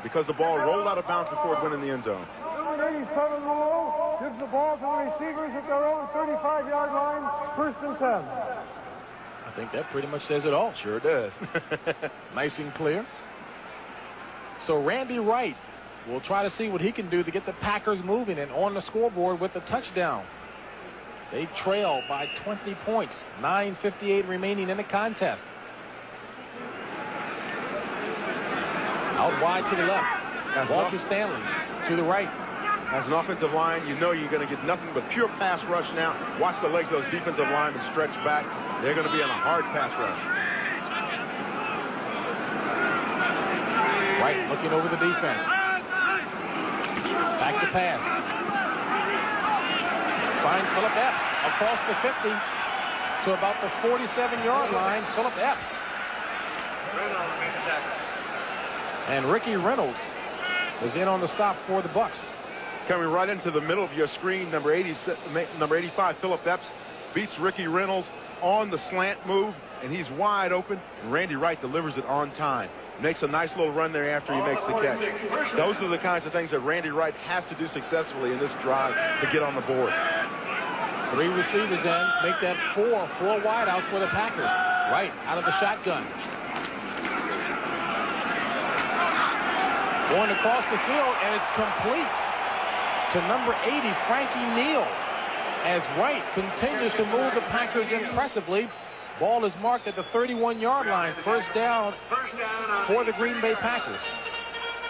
because the ball rolled out of bounds before it went in the end zone. Number 87 Milw gives the ball to the receivers at their own 35-yard line, 1st and 10. I think that pretty much says it all. Sure does. Nice and clear. So Randy Wright will try to see what he can do to get the Packers moving and on the scoreboard with the touchdown. They trail by 20 points. 9:58 remaining in the contest. Out wide to the left. Walter Stanley to the right. As an offensive line, you know you're going to get nothing but pure pass rush now. Watch the legs of those defensive linemen stretch back. They're going to be on a hard pass rush. Wright looking over the defense. Back to pass. Finds Philip Epps across the 50 to about the 47-yard line. Philip Epps. And Ricky Reynolds was in on the stop for the Bucs. Coming right into the middle of your screen, number 85, Philip Epps, beats Ricky Reynolds on the slant move, and he's wide open, and Randy Wright delivers it on time. Makes a nice little run there after he makes the catch. Those are the kinds of things that Randy Wright has to do successfully in this drive to get on the board. 3 receivers in, make that 4 wideouts for the Packers. Wright out of the shotgun. Going across the field, and it's complete to number 80, Frankie Neal, as Wright continues to move the Packers impressively. Ball is marked at the 31-yard line. First down for the Green Bay Packers.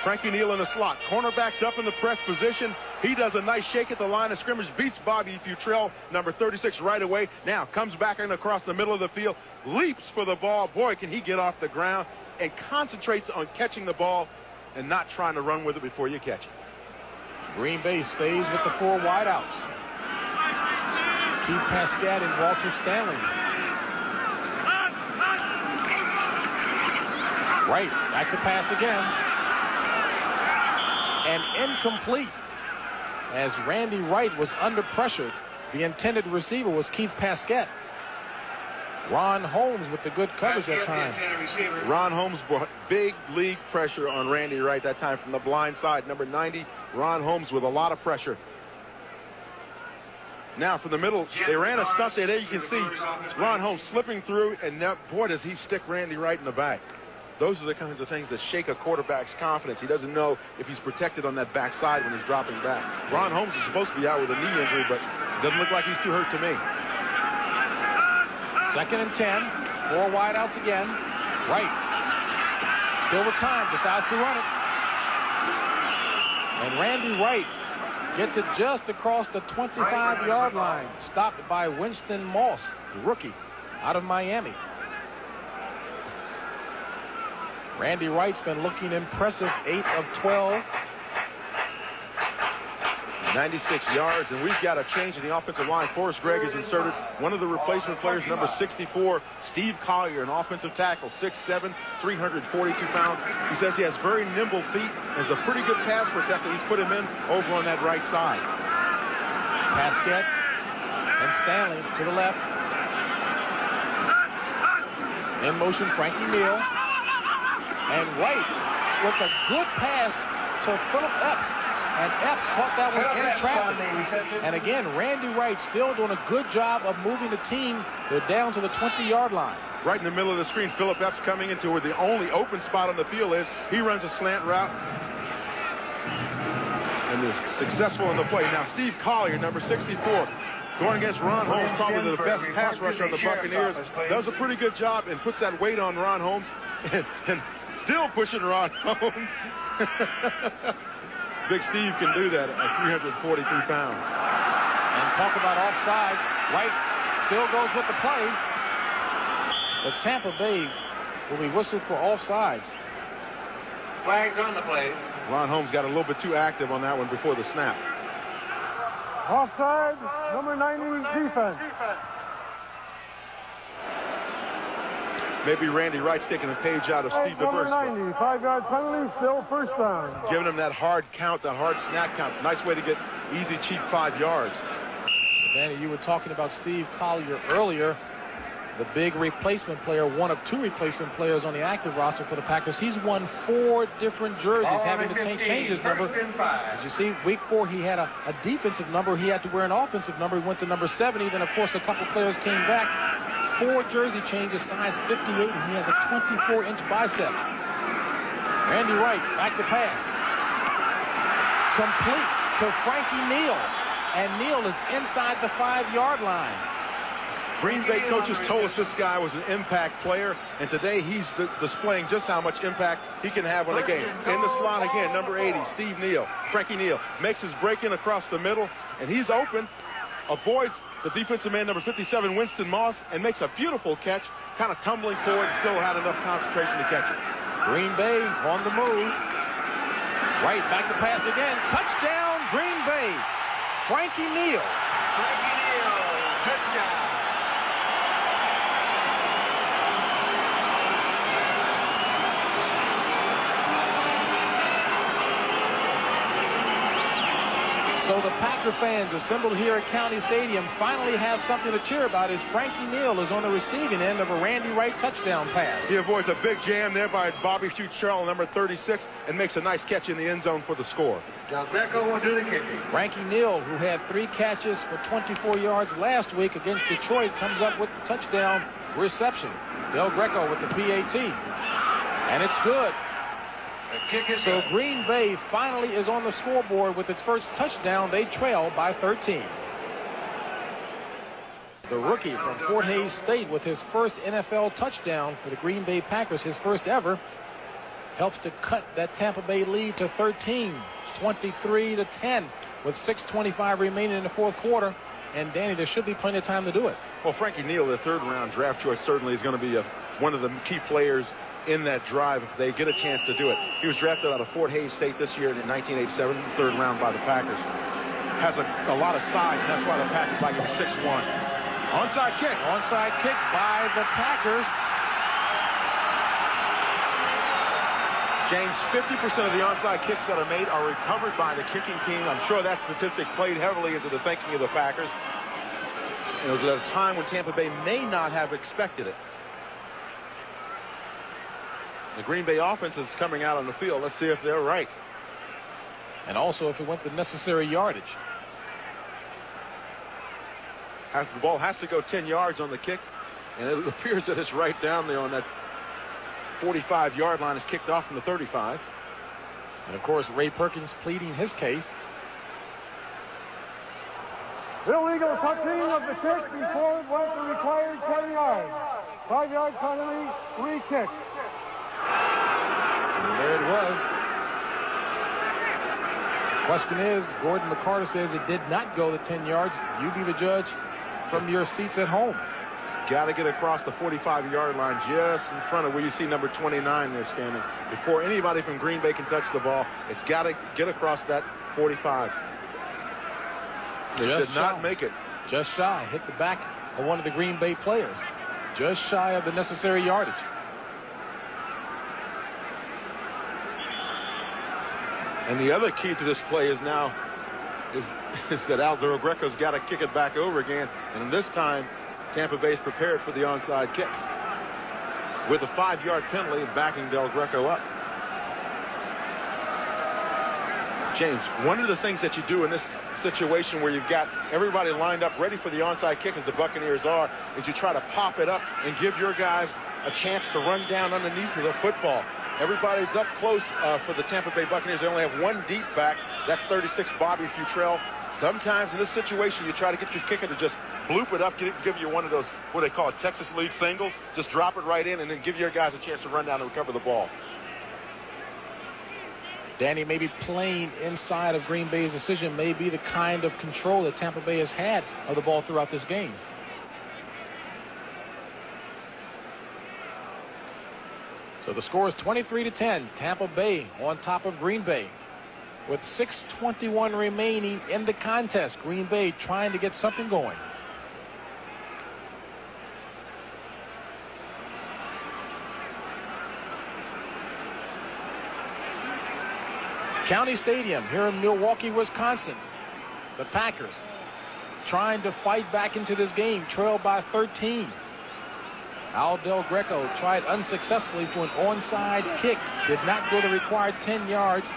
Frankie Neal in the slot. Cornerbacks up in the press position. He does a nice shake at the line of scrimmage. Beats Bobby Futrell, number 36, right away. Now comes back in across the middle of the field. Leaps for the ball. Boy, can he get off the ground. And concentrates on catching the ball and not trying to run with it before you catch it. Green Bay stays with the 4 wideouts. Keith Pascat and Walter Stanley. Wright back to pass again. And incomplete as Randy Wright was under pressure. The intended receiver was Keith Pascat. Ron Holmes with the good coverage that time. Ron Holmes brought big league pressure on Randy Wright that time from the blind side. Number 90, Ron Holmes with a lot of pressure. Now from the middle, they ran a stunt there. There you can see Ron Holmes slipping through, and now, boy, does he stick Randy Wright in the back. Those are the kinds of things that shake a quarterback's confidence. He doesn't know if he's protected on that backside when he's dropping back. Ron Holmes is supposed to be out with a knee injury, but it doesn't look like he's too hurt to me. 2nd and 10. 4 wideouts again. Wright, still with time, decides to run it. And Randy Wright gets it just across the 25-yard line. Stopped by Winston Moss, the rookie out of Miami. Randy Wright's been looking impressive, 8 of 12. 96 yards, and we've got a change in the offensive line. Forrest Gregg is inserted. One of the replacement players, number 64, Steve Collier, an offensive tackle, 6'7", 342 pounds. He says he has very nimble feet and is a pretty good pass protector. He's put him in over on that right side. Pasquette and Stanley to the left. In motion, Frankie Neal. And Wright with a good pass to Philip Epps. And Epps caught that one in traffic. And again, Randy Wright still doing a good job of moving the team. They're down to the 20-yard line. Right in the middle of the screen, Philip Epps coming into where the only open spot on the field is. He runs a slant route and is successful in the play. Now, Steve Collier, number 64, going against Ron Holmes, probably the best pass rusher on the Buccaneers, does a pretty good job and puts that weight on Ron Holmes and still pushing Ron Holmes. Big Steve can do that at 343 pounds. And talk about offsides. Wright still goes with the play. But Tampa Bay will be whistled for offsides. Flags on the play. Ron Holmes got a little bit too active on that one before the snap. Offside, number 90, defense. Maybe Randy Wright's taking a page out of Steve Number DeVers. 90, 5-yard penalty, still first down. Giving him that hard count, that hard snap count. It's a nice way to get easy, cheap 5 yards. Danny, you were talking about Steve Collier earlier. The big replacement player, one of 2 replacement players on the active roster for the Packers. He's won 4 different jerseys, having to change his number. As you see, week 4, he had a defensive number. He had to wear an offensive number. He went to number 70. Then, of course, a couple players came back. 4 jersey changes, size 58, and he has a 24-inch bicep. Randy Wright, back to pass. Complete to Frankie Neal. And Neal is inside the 5-yard line. Green Bay coaches told us this guy was an impact player, and today he's displaying just how much impact he can have on a game. In the slot again, number 80, Steve Neal. Frankie Neal makes his break in across the middle, and he's open, avoids the defensive man, number 57, Winston Moss, and makes a beautiful catch, kind of tumbling forward, still had enough concentration to catch it. Green Bay on the move. Wright back to pass again. Touchdown, Green Bay. Frankie Neal. Frankie Neal, touchdown. So the Packer fans assembled here at County Stadium finally have something to cheer about as Frankie Neal is on the receiving end of a Randy Wright touchdown pass. He avoids a big jam there by Bobby Futrell, number 36, and makes a nice catch in the end zone for the score. Del Greco will do the kicking. Frankie Neal, who had 3 catches for 24 yards last week against Detroit, comes up with the touchdown reception. Del Greco with the PAT. And it's good. So Green Bay finally is on the scoreboard with its first touchdown. They trail by 13. The rookie from Fort Hays State with his first NFL touchdown for the Green Bay Packers, his first ever, helps to cut that Tampa Bay lead to 13, 23-10 with 6:25 remaining in the 4th quarter. And Danny, there should be plenty of time to do it. Well, Frankie Neal, the 3rd-round draft choice, certainly is going to be one of the key players in that drive if they get a chance to do it. He was drafted out of Fort Hays State this year in 1987, 3rd round by the Packers. Has a lot of size, and that's why the Packers like him 6'1". Onside kick. Onside kick by the Packers. James, 50% of the onside kicks that are made are recovered by the kicking team. I'm sure that statistic played heavily into the thinking of the Packers. And it was at a time when Tampa Bay may not have expected it. The Green Bay offense is coming out on the field. Let's see if they're right. And also if it went the necessary yardage. The ball has to go 10 yards on the kick, and it appears that it's right down there on that 45-yard line is kicked off from the 35. And of course, Ray Perkins pleading his case. Illegal touching of the kick before it went the required 10 yards. 5-yard penalty, re-kick. And there it was. The question is, Gordon McCarter says it did not go the 10 yards. You be the judge from your seats at home. Got to get across the 45-yard line just in front of where you see number 29 there standing. Before anybody from Green Bay can touch the ball, it's got to get across that 45. It did not make it. Just shy. Hit the back of one of the Green Bay players. Just shy of the necessary yardage. And the other key to this play is now is that Al Del Greco's got to kick it back over again. And this time, Tampa Bay's prepared for the onside kick with a 5-yard penalty backing Del Greco up. James, one of the things that you do in this situation where you've got everybody lined up ready for the onside kick as the Buccaneers are, is you try to pop it up and give your guys a chance to run down underneath the football. Everybody's up close for the Tampa Bay Buccaneers. They only have one deep back. That's 36 Bobby Futrell. Sometimes in this situation, you try to get your kicker to just bloop it up, give you one of those, what they call Texas League singles. Just drop it right in and then give your guys a chance to run down and recover the ball. Danny, maybe playing inside of Green Bay's decision may be the kind of control that Tampa Bay has had of the ball throughout this game. So the score is 23-10. Tampa Bay on top of Green Bay. With 6:21 remaining in the contest, Green Bay trying to get something going. County Stadium here in Milwaukee, Wisconsin. The Packers trying to fight back into this game, trailed by 13. Al Del Greco tried unsuccessfully for an onside kick. Did not go the required 10 yards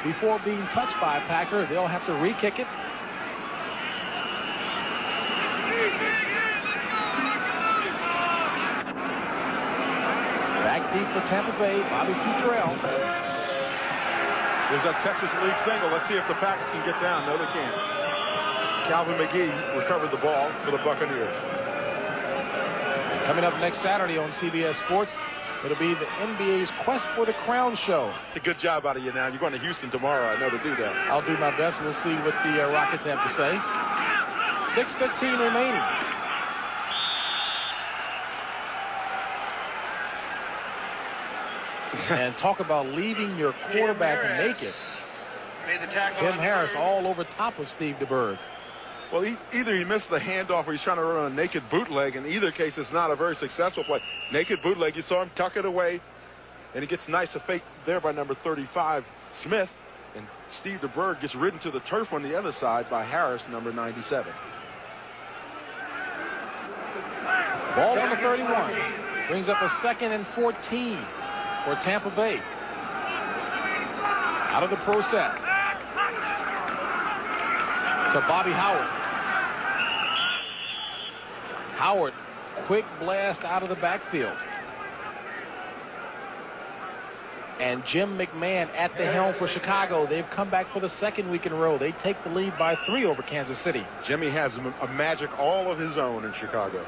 before being touched by a Packer. They'll have to re-kick it. Back deep for Tampa Bay, Bobby Futrell. There's that Texas League single. Let's see if the Packers can get down. No, they can't. Calvin McGee recovered the ball for the Buccaneers. Coming up next Saturday on CBS Sports, it'll be the NBA's Quest for the Crown show. A good job out of you now. You're going to Houston tomorrow, I know, to do that. I'll do my best. We'll see what the Rockets have to say. 6:15 remaining. And talk about leaving your quarterback naked. Tim Harris all over top of Steve DeBerg. Well, either he missed the handoff or he's trying to run a naked bootleg. In either case, it's not a very successful play. Naked bootleg, you saw him tuck it away. And he gets nice a fake there by number 35, Smith. And Steve DeBerg gets ridden to the turf on the other side by Harris, number 97. Ball on the 31. Brings up a 2nd and 14 for Tampa Bay. Out of the pro set. To Bobby Howard. Howard, quick blast out of the backfield. And Jim McMahon at the helm for Chicago. They've come back for the 2nd week in a row. They take the lead by 3 over Kansas City. Jimmy has a magic all of his own in Chicago.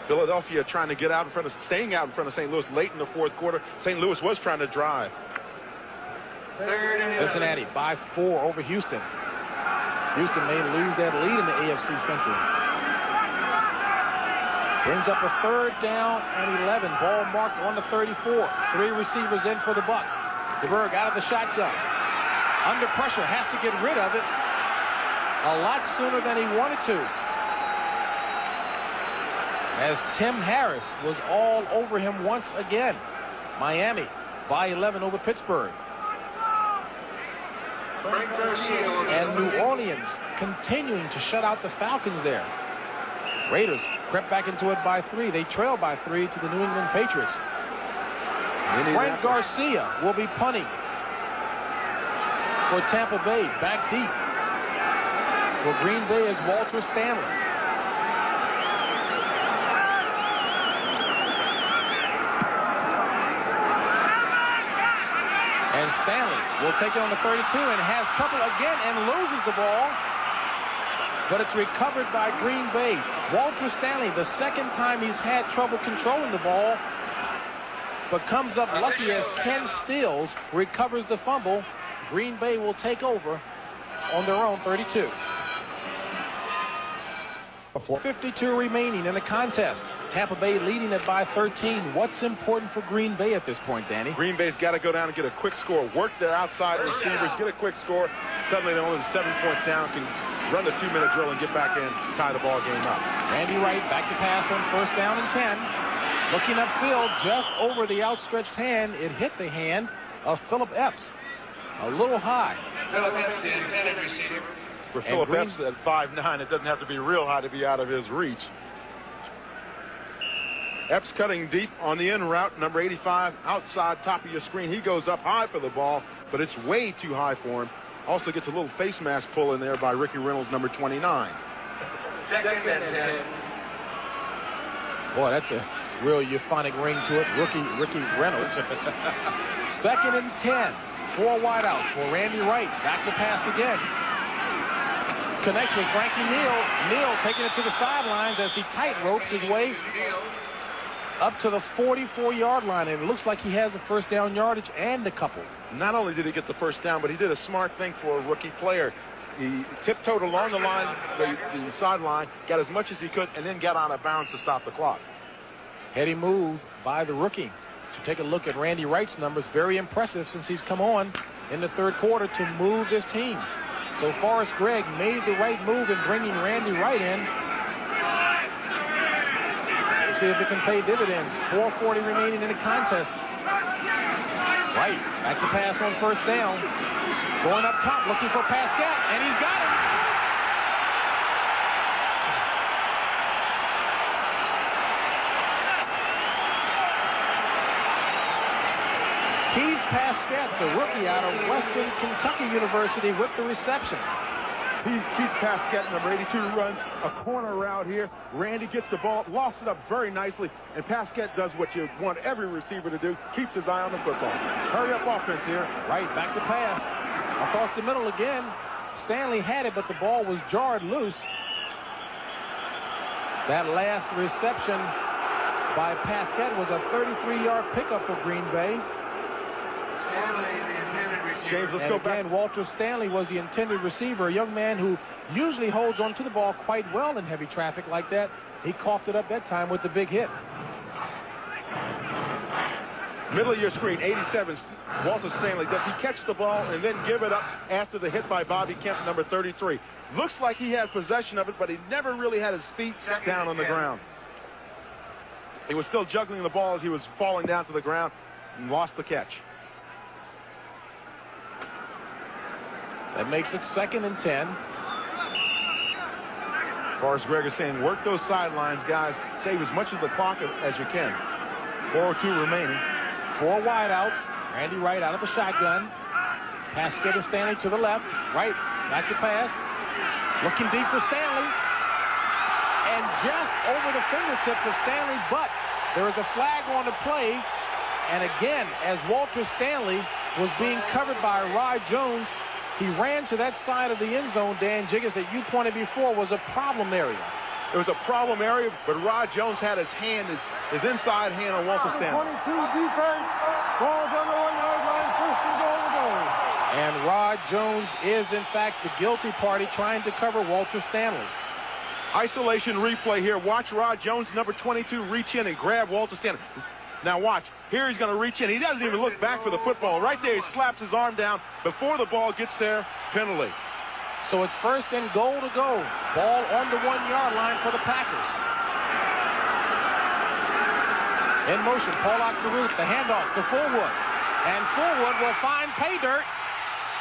Philadelphia trying to get out in front of, staying out in front of St. Louis late in the 4th quarter. St. Louis was trying to drive. Cincinnati by 4 over Houston. Houston may lose that lead in the AFC Central. Brings up a 3rd down and 11. Ball marked on the 34. 3 receivers in for the Bucs. DeBerg out of the shotgun. Under pressure, has to get rid of it a lot sooner than he wanted to. As Tim Harris was all over him once again. Miami by 11 over Pittsburgh. And New Orleans continuing to shut out the Falcons there. Raiders crept back into it by 3. They trail by 3 to the New England Patriots. Frank Garcia will be punting for Tampa Bay. Back deep for Green Bay is Walter Stanley. And Stanley will take it on the 32 and has trouble again and loses the ball. But it's recovered by Green Bay. Walter Stanley, the second time he's had trouble controlling the ball, but comes up lucky as Ken Stills recovers the fumble. Green Bay will take over on their own 32. 4:52 remaining in the contest. Tampa Bay leading it by 13. What's important for Green Bay at this point, Danny? Green Bay's got to go down and get a quick score. Work their outside receivers, get a quick score. Suddenly they're only 7 points down, can run the 2-minute drill and get back in, tie the ball game up. Randy Wright back to pass on 1st down and 10. Looking upfield, just over the outstretched hand, it hit the hand of Philip Epps. A little high. Philip Epps, the intended receiver. For Philip Epps at 5'9", it doesn't have to be real high to be out of his reach. Epps cutting deep on the in route, number 85, outside top of your screen. He goes up high for the ball, but it's way too high for him. Also gets a little face mask pull in there by Ricky Reynolds, number 29. Second and 10. Boy, that's a real euphonic ring to it. Ricky Reynolds. 2nd and 10. 4 wide out for Randy Wright. Back to pass again. Connects with Frankie Neal. Neal taking it to the sidelines as he tight ropes his way up to the 44-yard line, and it looks like he has a 1st down yardage and a couple. Not only did he get the 1st down, but he did a smart thing for a rookie player. He tiptoed along the line, the sideline, got as much as he could, and then got out of bounds to stop the clock. Heady move by the rookie. To take a look at Randy Wright's numbers, very impressive since he's come on in the 3rd quarter to move this team. So Forrest Gregg made the right move in bringing Randy Wright in. We'll see if it can pay dividends. 4:40 remaining in the contest. Wright back to pass on 1st down. Going up top looking for Pascal, and he's got him. Keith Pascal, the rookie out of Western Kentucky University, with the reception. Keith Pascal, number 82, runs a corner route here. Randy gets the ball, lost it up very nicely, and Pascal does what you want every receiver to do, keeps his eye on the football. Hurry up offense here. Right, back to pass. Across the middle again. Stanley had it, but the ball was jarred loose. That last reception by Pascal was a 33-yard pickup for Green Bay. Stanley, the intended receiver. James, let's And go again, back. Walter Stanley was the intended receiver, a young man who usually holds onto the ball quite well in heavy traffic like that. He coughed it up that time with the big hit. Middle of your screen, 87, Walter Stanley. Does he catch the ball and then give it up after the hit by Bobby Kemp, number 33? Looks like he had possession of it, but he never really had his feet down on the ground. He was still juggling the ball as he was falling down to the ground and lost the catch. That makes it 2nd and 10. Forrest Gregg is saying, work those sidelines, guys. Save as much of the clock as you can. 4:02 remaining. 4 wideouts. Randy Wright out of the shotgun. Pascal to Stanley to the left. Wright back to pass. Looking deep for Stanley. And just over the fingertips of Stanley, but there is a flag on the play. And again, as Walter Stanley was being covered by Rod Jones, he ran to that side of the end zone, Dan Jiggins, that you pointed before was a problem area. It was a problem area, but Rod Jones had his hand, his inside hand on Walter Stanley. 22 defense. Ball's on the 1-yard line. 1st and goal to go. And Rod Jones is, in fact, the guilty party trying to cover Walter Stanley. Isolation replay here. Watch Rod Jones, number 22, reach in and grab Walter Stanley. Now watch. Here he's going to reach in. He doesn't even look back for the football. Right there, he slaps his arm down before the ball gets there. Penalty. So it's 1st and goal to go. Ball on the 1-yard line for the Packers. In motion, Paul Carruth, the handoff to Fullwood. And Fullwood will find pay dirt.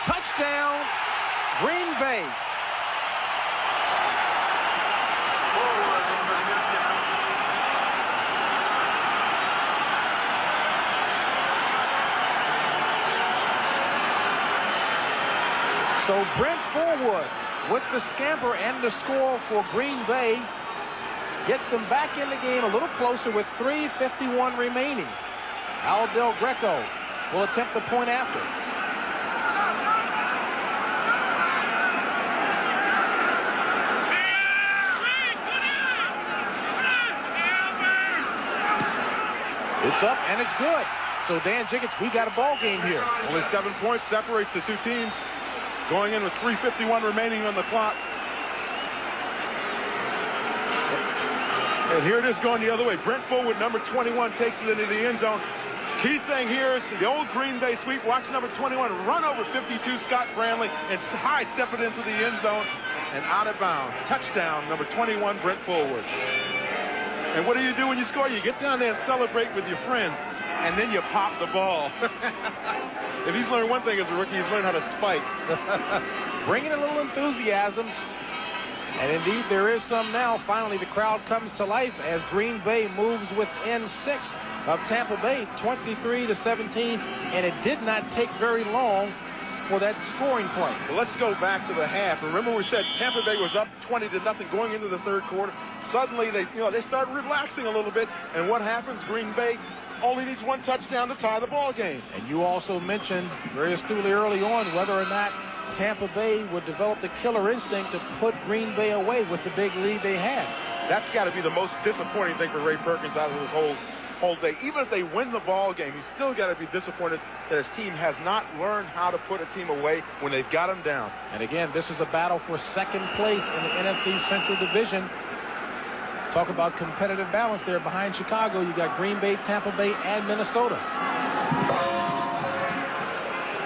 Touchdown, Green Bay. So Brent Fullwood with the scamper and the score for Green Bay gets them back in the game a little closer with 3:51 remaining. Al Del Greco will attempt the point after. It's up, and it's good. So, Dan Jiggets, we got a ball game here. Only 7 points separates the two teams. Going in with 3:51 remaining on the clock. And here it is going the other way. Brent Fullwood, number 21, takes it into the end zone. Key thing here is the old Green Bay sweep. Watch number 21 run over 52 Scott Brantley and high step it into the end zone and out of bounds. Touchdown, number 21, Brent Fullwood. And what do you do when you score? You get down there and celebrate with your friends, and then you pop the ball. If he's learned one thing as a rookie, he's learned how to spike. Bringing a little enthusiasm. And indeed, there is some now. Finally, the crowd comes to life as Green Bay moves within 6 of Tampa Bay, 23-17. And it did not take very long for that scoring play. Well, let's go back to the half. Remember, we said Tampa Bay was up 20-0 going into the third quarter. Suddenly, they start relaxing a little bit. And what happens? Green Bay only needs one touchdown to tie the ball game. And you also mentioned very astutely early on whether or not Tampa Bay would develop the killer instinct to put Green Bay away with the big lead they had. That's got to be the most disappointing thing for Ray Perkins out of this whole day. Even if they win the ball game, he's still got to be disappointed that his team has not learned how to put a team away when they've got them down. And again, this is a battle for second place in the NFC Central Division. Talk about competitive balance there behind Chicago. You got Green Bay, Tampa Bay, and Minnesota.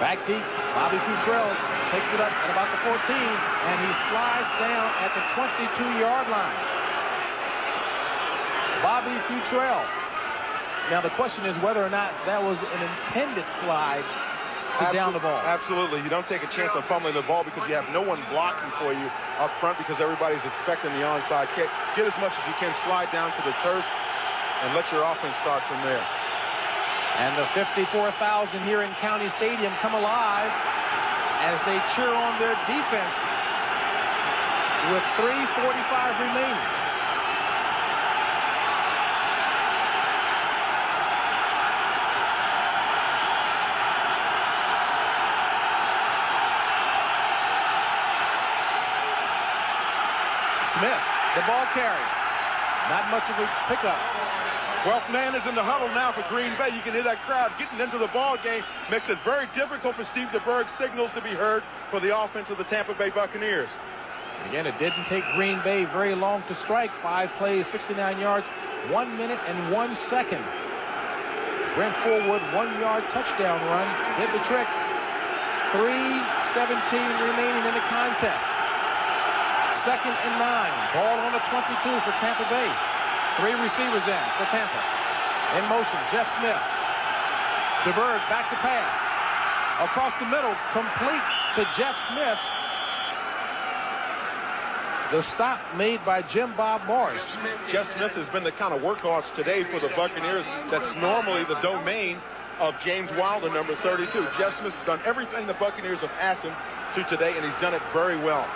Back deep, Bobby Futrell takes it up at about the 14, and he slides down at the 22-yard line. Bobby Futrell. Now the question is whether or not that was an intended slide to down the ball. Absolutely. You don't take a chance on fumbling the ball because you have no one blocking for you up front because everybody's expecting the onside kick. Get as much as you can, slide down to the turf, and let your offense start from there. And the 54,000 here in County Stadium come alive as they cheer on their defense with 3:45 remaining. Smith, the ball carry. Not much of a pickup. 12th man is in the huddle now for Green Bay. You can hear that crowd getting into the ball game. Makes it very difficult for Steve DeBerg's signals to be heard for the offense of the Tampa Bay Buccaneers. Again, it didn't take Green Bay very long to strike. 5 plays, 69 yards, 1 minute and 1 second. Brent Fullwood, 1-yard touchdown run, did the trick. 3:17 remaining in the contest. 2nd and 9. Ball on the 22 for Tampa Bay. 3 receivers in for Tampa. In motion, Jeff Smith. DeBerg back to pass. Across the middle, complete to Jeff Smith. The stop made by Jim Bob Morris. Jeff Smith has been the kind of workhorse today for the Buccaneers that's normally the domain of James Wilder, number 32. Jeff Smith's done everything the Buccaneers have asked him to today, and he's done it very well.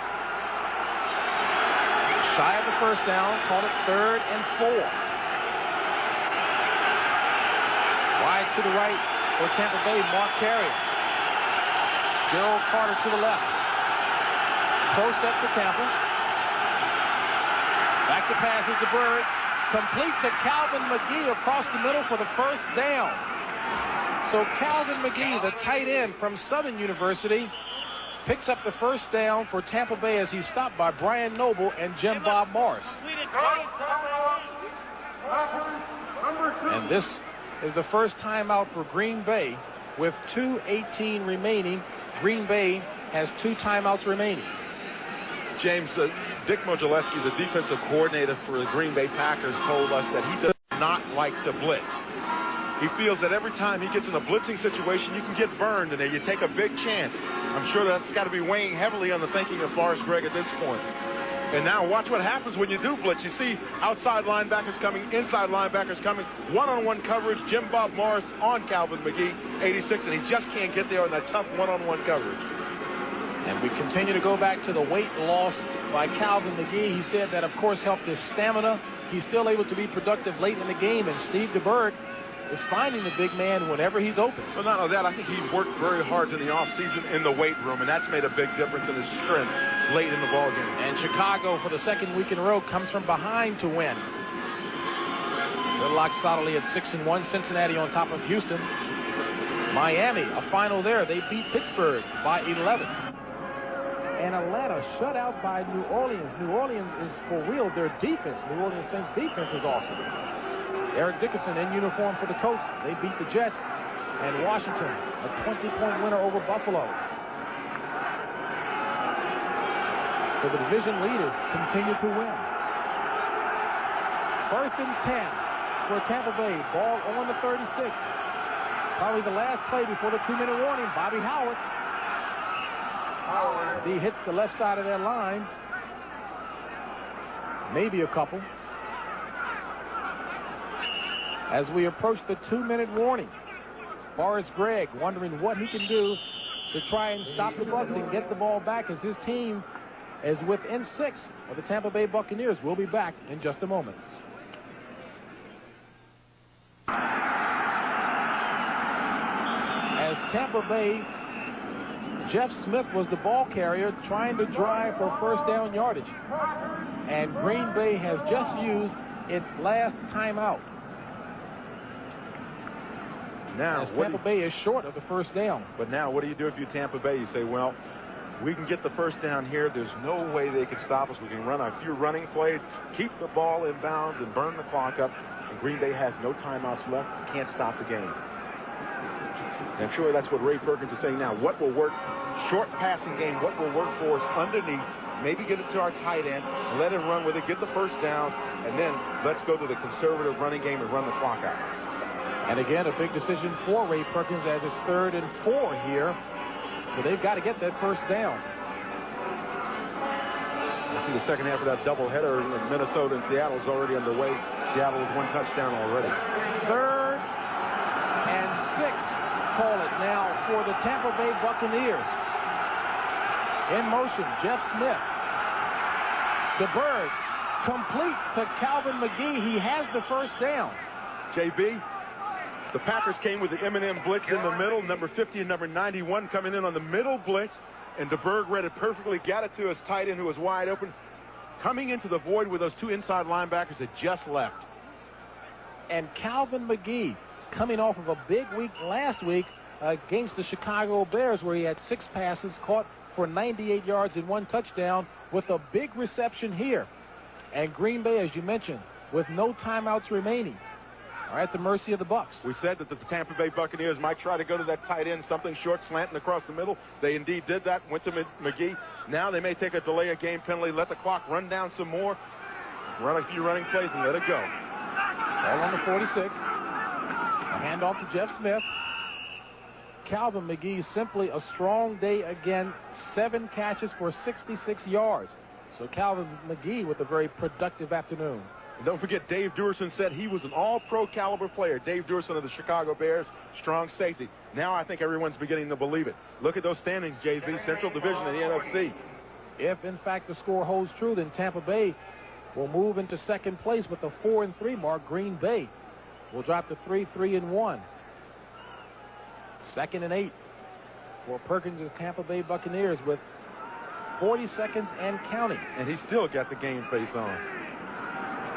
Shy of the first down, called it 3rd and 4. Wide to the right for Tampa Bay, Mark Carrier. Gerald Carter to the left. Pro set for Tampa. Back to pass is DeBerg. Complete to Calvin McGee across the middle for the first down. So Calvin McGee, the tight end from Southern University, picks up the first down for Tampa Bay as he's stopped by Brian Noble and Jim Bob Morris. And this is the first timeout for Green Bay with 2:18 remaining. Green Bay has 2 timeouts remaining. James, Dick Modzelewski, the defensive coordinator for the Green Bay Packers, told us that he does not like the blitz. He feels that every time he gets in a blitzing situation, you can get burned, and you take a big chance. I'm sure that's got to be weighing heavily on the thinking of Forrest Gregg at this point. And now watch what happens when you do blitz. You see outside linebackers coming, inside linebackers coming, one-on-one coverage. Jim Bob Morris on Calvin McGee, 86, and he just can't get there on that tough one-on-one coverage. And we continue to go back to the weight loss by Calvin McGee. He said that, of course, helped his stamina. He's still able to be productive late in the game, and Steve DeBerg is finding the big man whenever he's open. Well, not only that, I think he worked very hard in the offseason in the weight room, and that's made a big difference in his strength late in the ballgame. And Chicago, for the second week in a row, comes from behind to win. They're locked solidly at 6-1. Cincinnati on top of Houston. Miami, a final there. They beat Pittsburgh by 11. And Atlanta shut out by New Orleans. New Orleans is for real. Their defense, New Orleans Saints defense, is awesome. Eric Dickerson in uniform for the Colts. They beat the Jets. And Washington, a 20-point winner over Buffalo. So the division leaders continue to win. 1st and 10 for Tampa Bay. Ball on the 36. Probably the last play before the 2-minute warning. Bobby Howard. As he hits the left side of that line. Maybe a couple. As we approach the 2-minute warning, Forrest Gregg wondering what he can do to try and stop the Bucs and get the ball back as his team is within 6 of the Tampa Bay Buccaneers. We'll be back in just a moment. As Tampa Bay, Jeff Smith was the ball carrier trying to drive for first down yardage. And Green Bay has just used its last timeout. Now, as Tampa Bay is short of the first down. But now, what do you do if you're Tampa Bay? You say, well, we can get the first down here. There's no way they can stop us. We can run a few running plays, keep the ball in bounds, and burn the clock up. And Green Bay has no timeouts left. Can't stop the game. And I'm sure that's what Ray Perkins is saying now. What will work? Short passing game. What will work for us underneath? Maybe get it to our tight end, let him run with it, get the first down, and then let's go to the conservative running game and run the clock out. And again, a big decision for Ray Perkins as it's 3rd and 4 here. So they've got to get that first down. I see the second half of that doubleheader in Minnesota and Seattle is already underway. Seattle with 1 touchdown already. 3rd and 6, call it now for the Tampa Bay Buccaneers. In motion, Jeff Smith. The bird complete to Calvin McGee. He has the first down. JB, the Packers came with the M&M blitz in the middle. Number 50 and number 91 coming in on the middle blitz. And DeBerg read it perfectly, got it to his tight end who was wide open. Coming into the void with those 2 inside linebackers that just left. And Calvin McGee coming off of a big week last week against the Chicago Bears where he had 6 passes caught for 98 yards and 1 touchdown with a big reception here. And Green Bay, as you mentioned, with no timeouts remaining, are at the mercy of the Bucs. We said that the Tampa Bay Buccaneers might try to go to that tight end, something short, slanting across the middle. They indeed did that, went to McGee. Now they may take a delay of game penalty, let the clock run down some more, run a few running plays, and let it go. Ball on the 46. A handoff to Jeff Smith. Calvin McGee simply a strong day again. 7 catches for 66 yards. So Calvin McGee with a very productive afternoon. And don't forget, Dave Duerson said he was an all-pro caliber player. Dave Duerson of the Chicago Bears, strong safety. Now I think everyone's beginning to believe it. Look at those standings, JV, Central Division in the NFC. If, in fact, the score holds true, then Tampa Bay will move into 2nd place with a 4-3 mark. Green Bay will drop to 3-1. 2nd and 8 for Perkins' Tampa Bay Buccaneers with 40 seconds and counting. And he still got the game face on.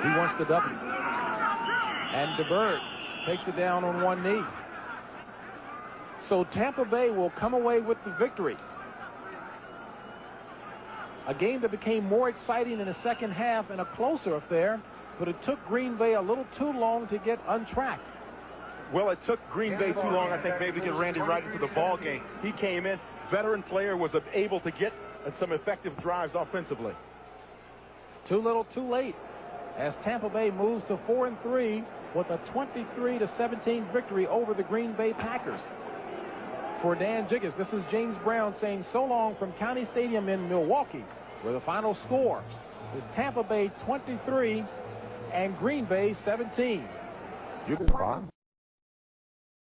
He wants the W. And DeBerg takes it down on 1 knee. So Tampa Bay will come away with the victory. A game that became more exciting in the second half and a closer affair, but it took Green Bay a little too long to get untracked. Well, it took Green Bay too long, I think, maybe to get Randy right into the ball game. He came in, veteran player, was able to get some effective drives offensively. Too little, too late, as Tampa Bay moves to 4-3 with a 23-17 victory over the Green Bay Packers. For Dan Jiggis, this is James Brown saying so long from County Stadium in Milwaukee, where the final score is Tampa Bay 23 and Green Bay 17. You can